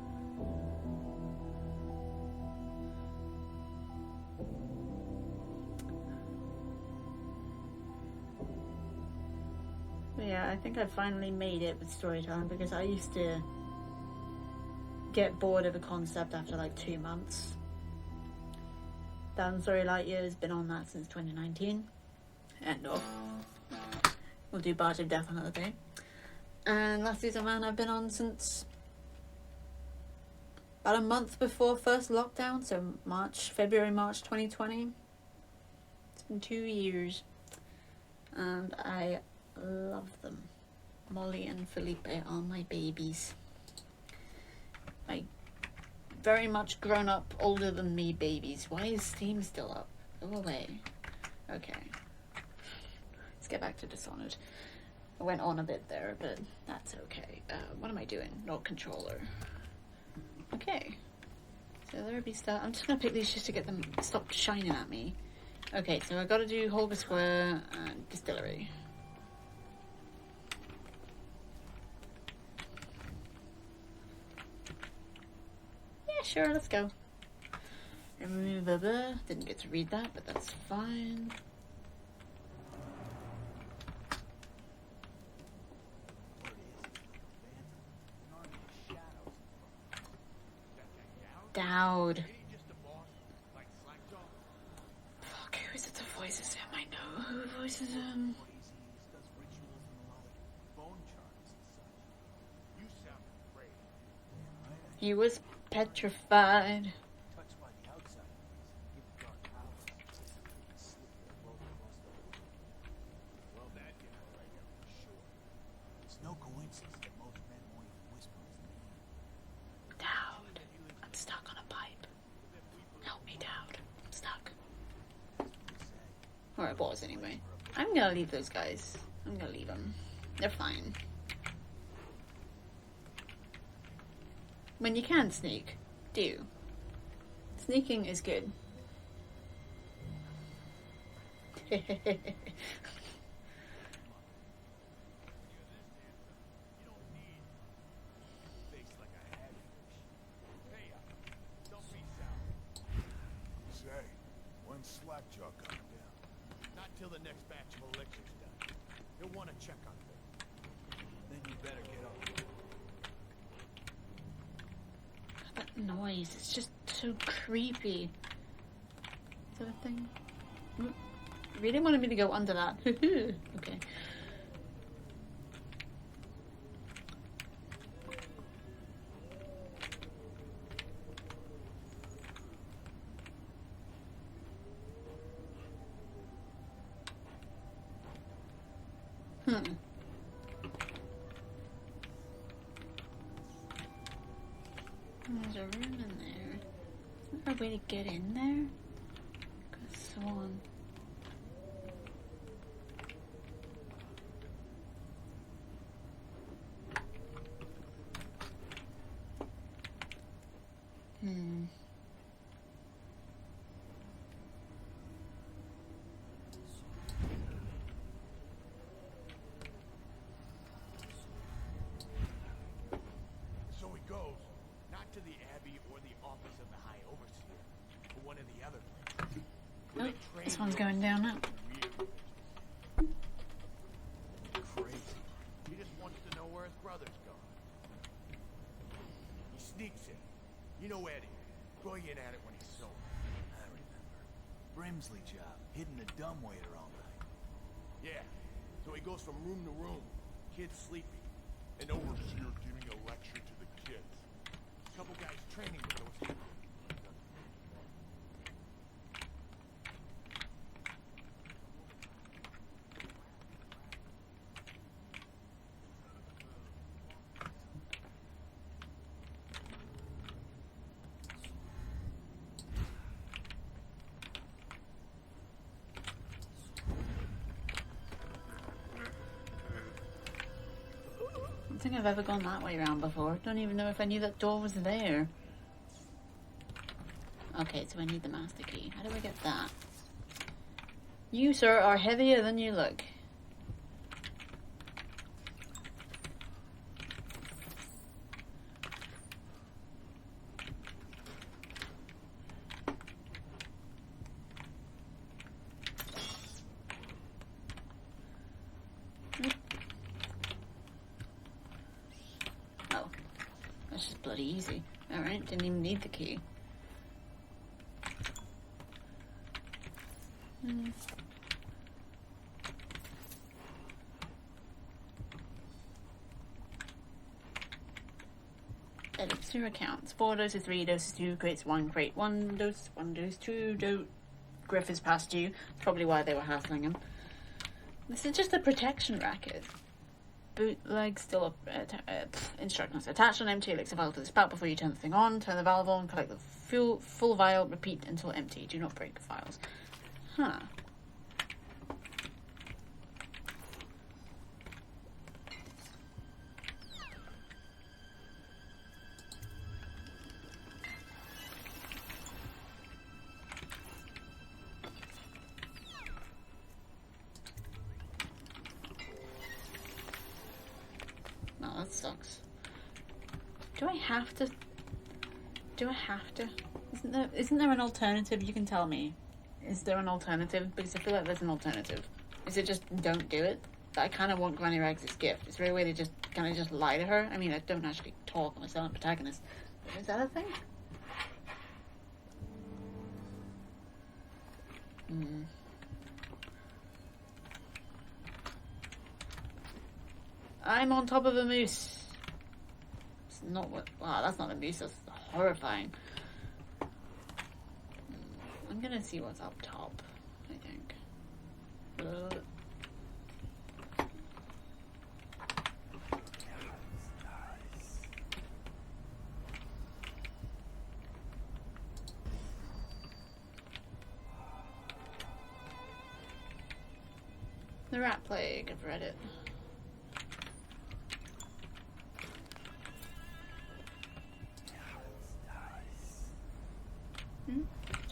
But yeah, I think I finally made it with storytelling because I used to get bored of a concept after like 2 months. Thousand Story Lightyear has been on that since 2019. End of. We'll do Barge of Death another day. And Last Season Man I've been on since about a month before first lockdown, so February, March 2020. It's been 2 years. And I love them. Molly and Felipe are my babies. My very much grown up, older than me babies. Why is Steam still up? Go away. Okay. Let's get back to Dishonored. I went on a bit there, but that's okay. What am I doing? Not controller. Okay. So there be stuff. I'm just gonna pick these just to get them stop shining at me. Okay, so I gotta do Holger Square and Distillery. Yeah, sure, let's go. Didn't get to read that, but that's fine. Dowd. Fuck, who is it that voices him? I know who voices him. He was petrified. It's no coincidence that most men won't even whisper his name. Dowd, I'm stuck on a pipe. Help me, Dowd. I'm stuck. Or I was anyway. I'm gonna leave those guys. I'm gonna leave them. They're fine. When you can sneak, do. Sneaking is good. Say, when's Slackjaw coming down? Not till the next batch of elixirs done. He'll want to check on things. Then you better get on. That noise, it's just so creepy. Is that a thing? Really wanted me to go under that. Okay. There's a room in there. Is there a way to get in there? Could have sworn. So he goes, not to the Abbey or the office of the High Overseer, but one of the other places. Oh, this one's going down now. Crazy. He just wants to know where his brother's gone. He sneaks in. You know Eddie. Brilliant at it when he's sober. I remember. Brimsley job, hidden a dumbwaiter all night. Yeah. So he goes from room to room. Kids sleepy. An overseer giving a lecture to the kids. A couple guys training with those kids. I don't think I've ever gone that way around before. Don't even know if I knew that door was there. Okay, so I need the master key. How do I get that? You, sir, are heavier than you look. Oh, that's just bloody easy. Alright, didn't even need the key. Edits your accounts. 4 doses, 3 doses, 2 crates, 1 crate, 1 dose, 1 dose, 2 Griff is past you. Probably why they were hassling him. This is just a protection racket. Bootleg still up. Instructions. Attach an empty elixir vial to the spout before you turn the thing on. Turn the valve on. Collect the full vial. Repeat until empty. Do not break vials. Huh. No, that sucks. Do I have to? Isn't there an alternative? You can tell me. Is there an alternative? Because I feel like there's an alternative. Is it just don't do it? I kind of want Granny Rags' gift. Is there a way to just kind of just lie to her? I mean, I don't actually talk. I'm a silent protagonist. But is that a thing? I'm on top of a moose. It's not what. Wow, that's not a moose. That's horrifying. I'm gonna see what's up top, I think. The rat plague, I've read it.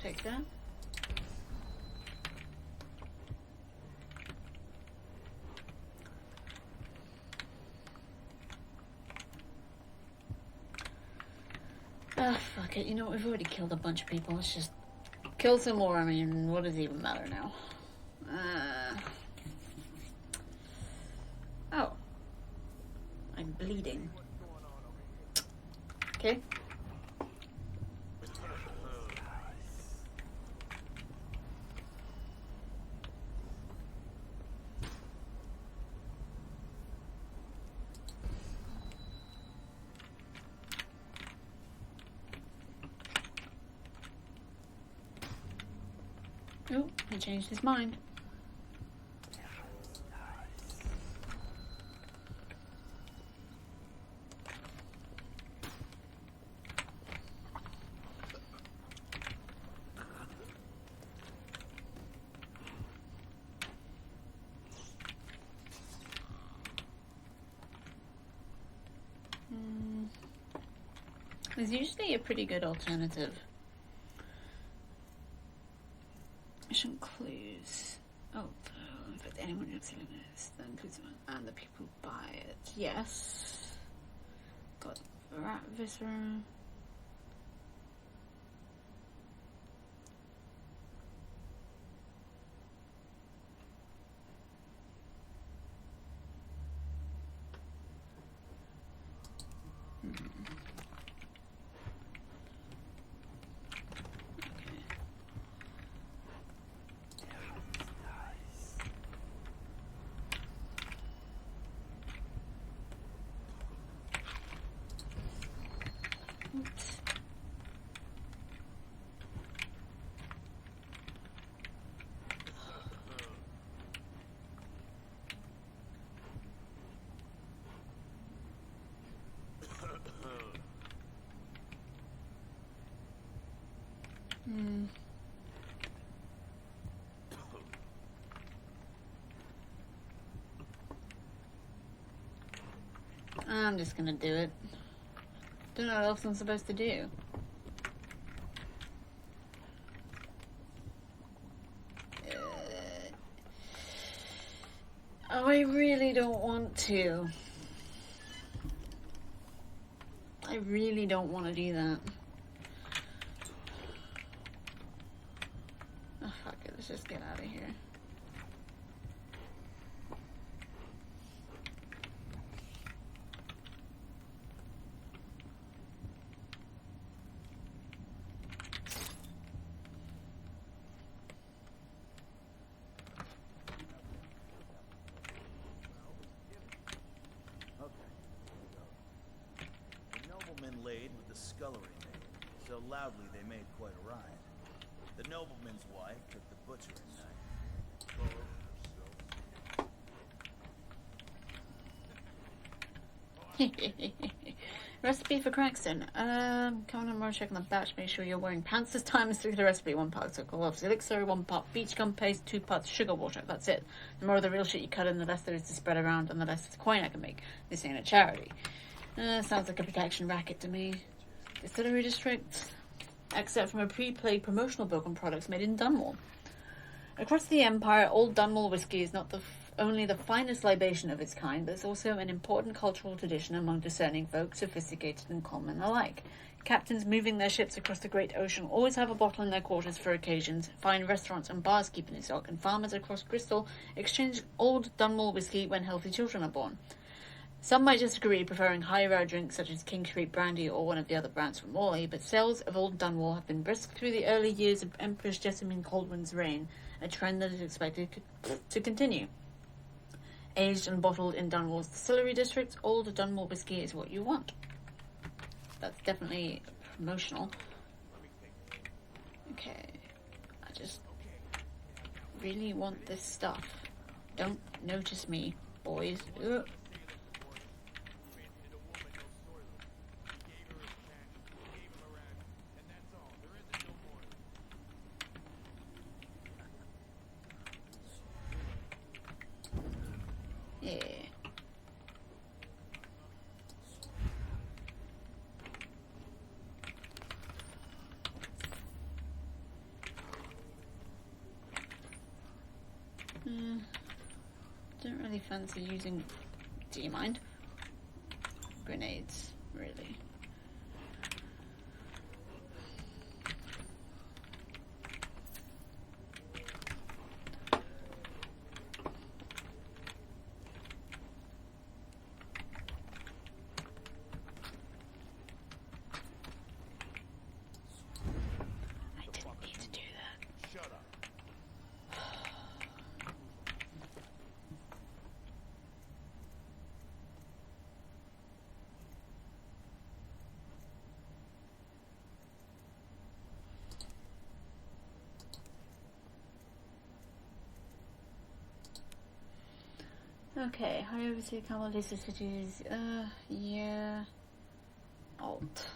Take that. Ah, fuck it. You know what? We've already killed a bunch of people. Let's just kill some more. I mean, what does it even matter now? Oh. I'm bleeding. Okay. Oh, he changed his mind. There's usually a pretty good alternative. Mission clues. Oh, in fact, anyone who's selling this, that includes them and the people who buy it. Yes. Got rat viscera. I'm just gonna do it. Don't know what else I'm supposed to do. I really don't want to. I really don't want to do that. Oh, fuck it. Let's just get out of here. Laid with the scullery maid, so loudly they made quite a ride. The nobleman's wife took the butchering knife. Recipe for Craxton. Come on, check on the batch. Make sure you're wearing pants this time. Stick to the recipe. 1 part circle of elixir, 1 part beach gum paste, 2 parts sugar water. That's it. The more of the real shit you cut in, the less there is to spread around, and the less coin I can make. This ain't a charity. Sounds like a protection racket to me. Distillery district. Except from a pre-played promotional book on products made in Dunwall. Across the Empire, Old Dunwall whiskey is not only the finest libation of its kind, but it's also an important cultural tradition among discerning folk, sophisticated and common alike. Captains moving their ships across the great ocean always have a bottle in their quarters for occasions. Fine restaurants and bars keep it in stock, and farmers across Bristol exchange Old Dunwall whiskey when healthy children are born. Some might disagree, preferring higher drinks such as King Street Brandy or one of the other brands from Morley, but sales of Old Dunwall have been brisk through the early years of Empress Jessamine Caldwell's reign, a trend that is expected to continue. Aged and bottled in Dunwall's distillery district, Old Dunwall whiskey is what you want. That's definitely promotional. Okay, I just really want this stuff. Don't notice me, boys. Ugh. Yeah. Don't really fancy using, do you mind? Grenades, really. Okay, hurry over to Camel list of cities. Yeah. Alt.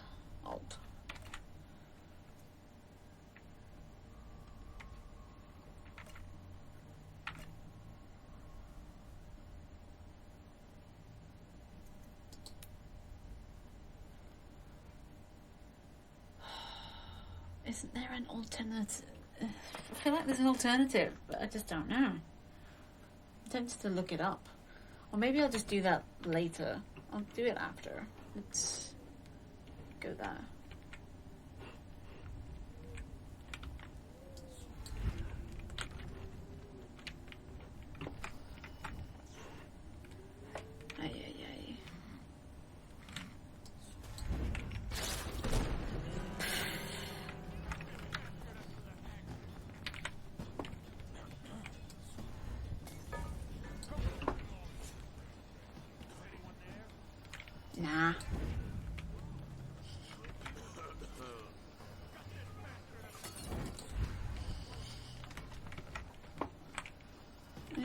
Isn't there an alternative? I feel like there's an alternative, but I just don't know. I'm tempted to look it up. Or maybe I'll just do that later. I'll do it after. Let's go there. Nah.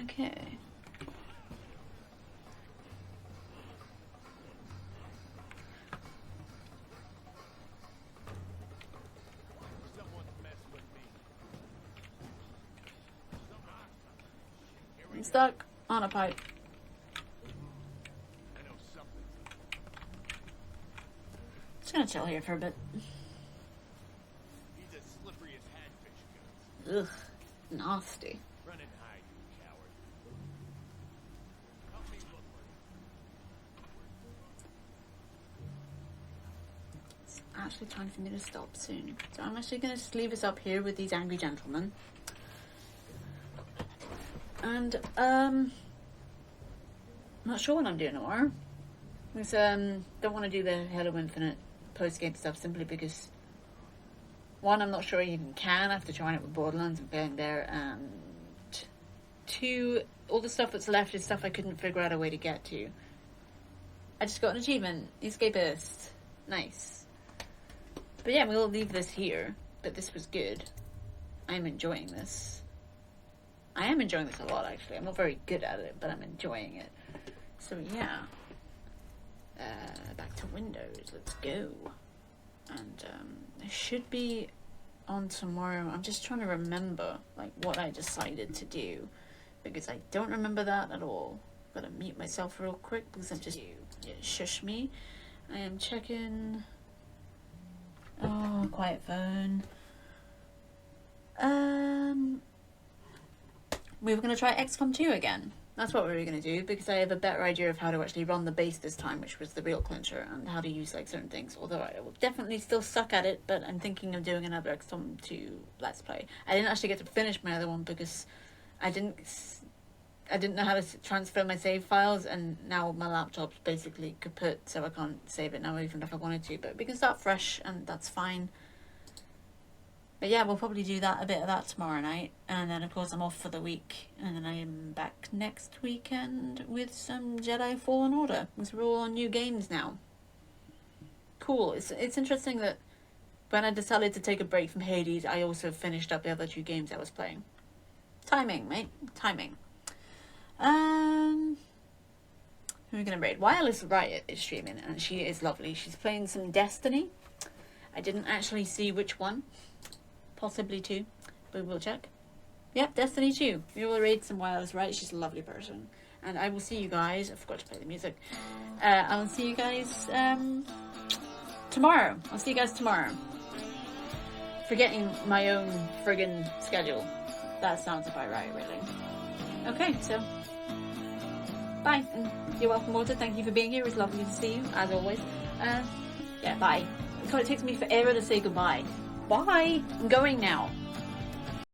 Okay. I'm stuck on a pipe. Just gonna chill here for a bit. He's as slippery as hagfish goes. Ugh, nasty. Run and hide, you coward. actually time for me to stop soon. So I'm actually going to just leave us up here with these angry gentlemen. And, I'm not sure what I'm doing tomorrow. Because, don't want to do the Halo Infinite post-game stuff simply because, one, I'm not sure I even can after trying it with Borderlands and failing there, and two, all the stuff that's left is stuff I couldn't figure out a way to get to. I just got an achievement, Escapist. Nice. But yeah, we'll leave this here, but this was good. I'm enjoying this. I am enjoying this a lot, actually. I'm not very good at it, but I'm enjoying it. So yeah. Back to Windows, let's go. And it should be on tomorrow. I'm just trying to remember like what I decided to do, because I don't remember that at all. Gotta mute myself real quick because I'm just shush me. I am checking. Oh, quiet phone. We were gonna try XCOM 2 again. That's what we were going to do, because I have a better idea of how to actually run the base this time, which was the real clincher, and how to use like certain things. Although I will definitely still suck at it, but I'm thinking of doing another XCOM 2 Let's Play. I didn't actually get to finish my other one because I didn't know how to transfer my save files, and now my laptop's basically kaput, so I can't save it now even if I wanted to. But we can start fresh, and that's fine. But yeah, we'll probably do a bit of that tomorrow night. And then, of course, I'm off for the week. And then I am back next weekend with some Jedi Fallen Order. Because we're all on new games now. Cool. It's interesting that when I decided to take a break from Hades, I also finished up the other 2 games I was playing. Timing, mate. Timing. Who are we going to raid? Wireless Riot is streaming, and she is lovely. She's playing some Destiny. I didn't actually see which one. Possibly 2, but we'll check. Yep, Destiny 2. We will raid some Wireless Riot. She's a lovely person. And I will see you guys. I forgot to play the music. I will see you guys tomorrow. I'll see you guys tomorrow. Forgetting my own friggin' schedule. That sounds about right, really. Okay, so bye. And you're welcome, Walter. Thank you for being here. It was lovely to see you, as always. Yeah, bye. God, it takes me forever to say goodbye. Bye. I'm going now.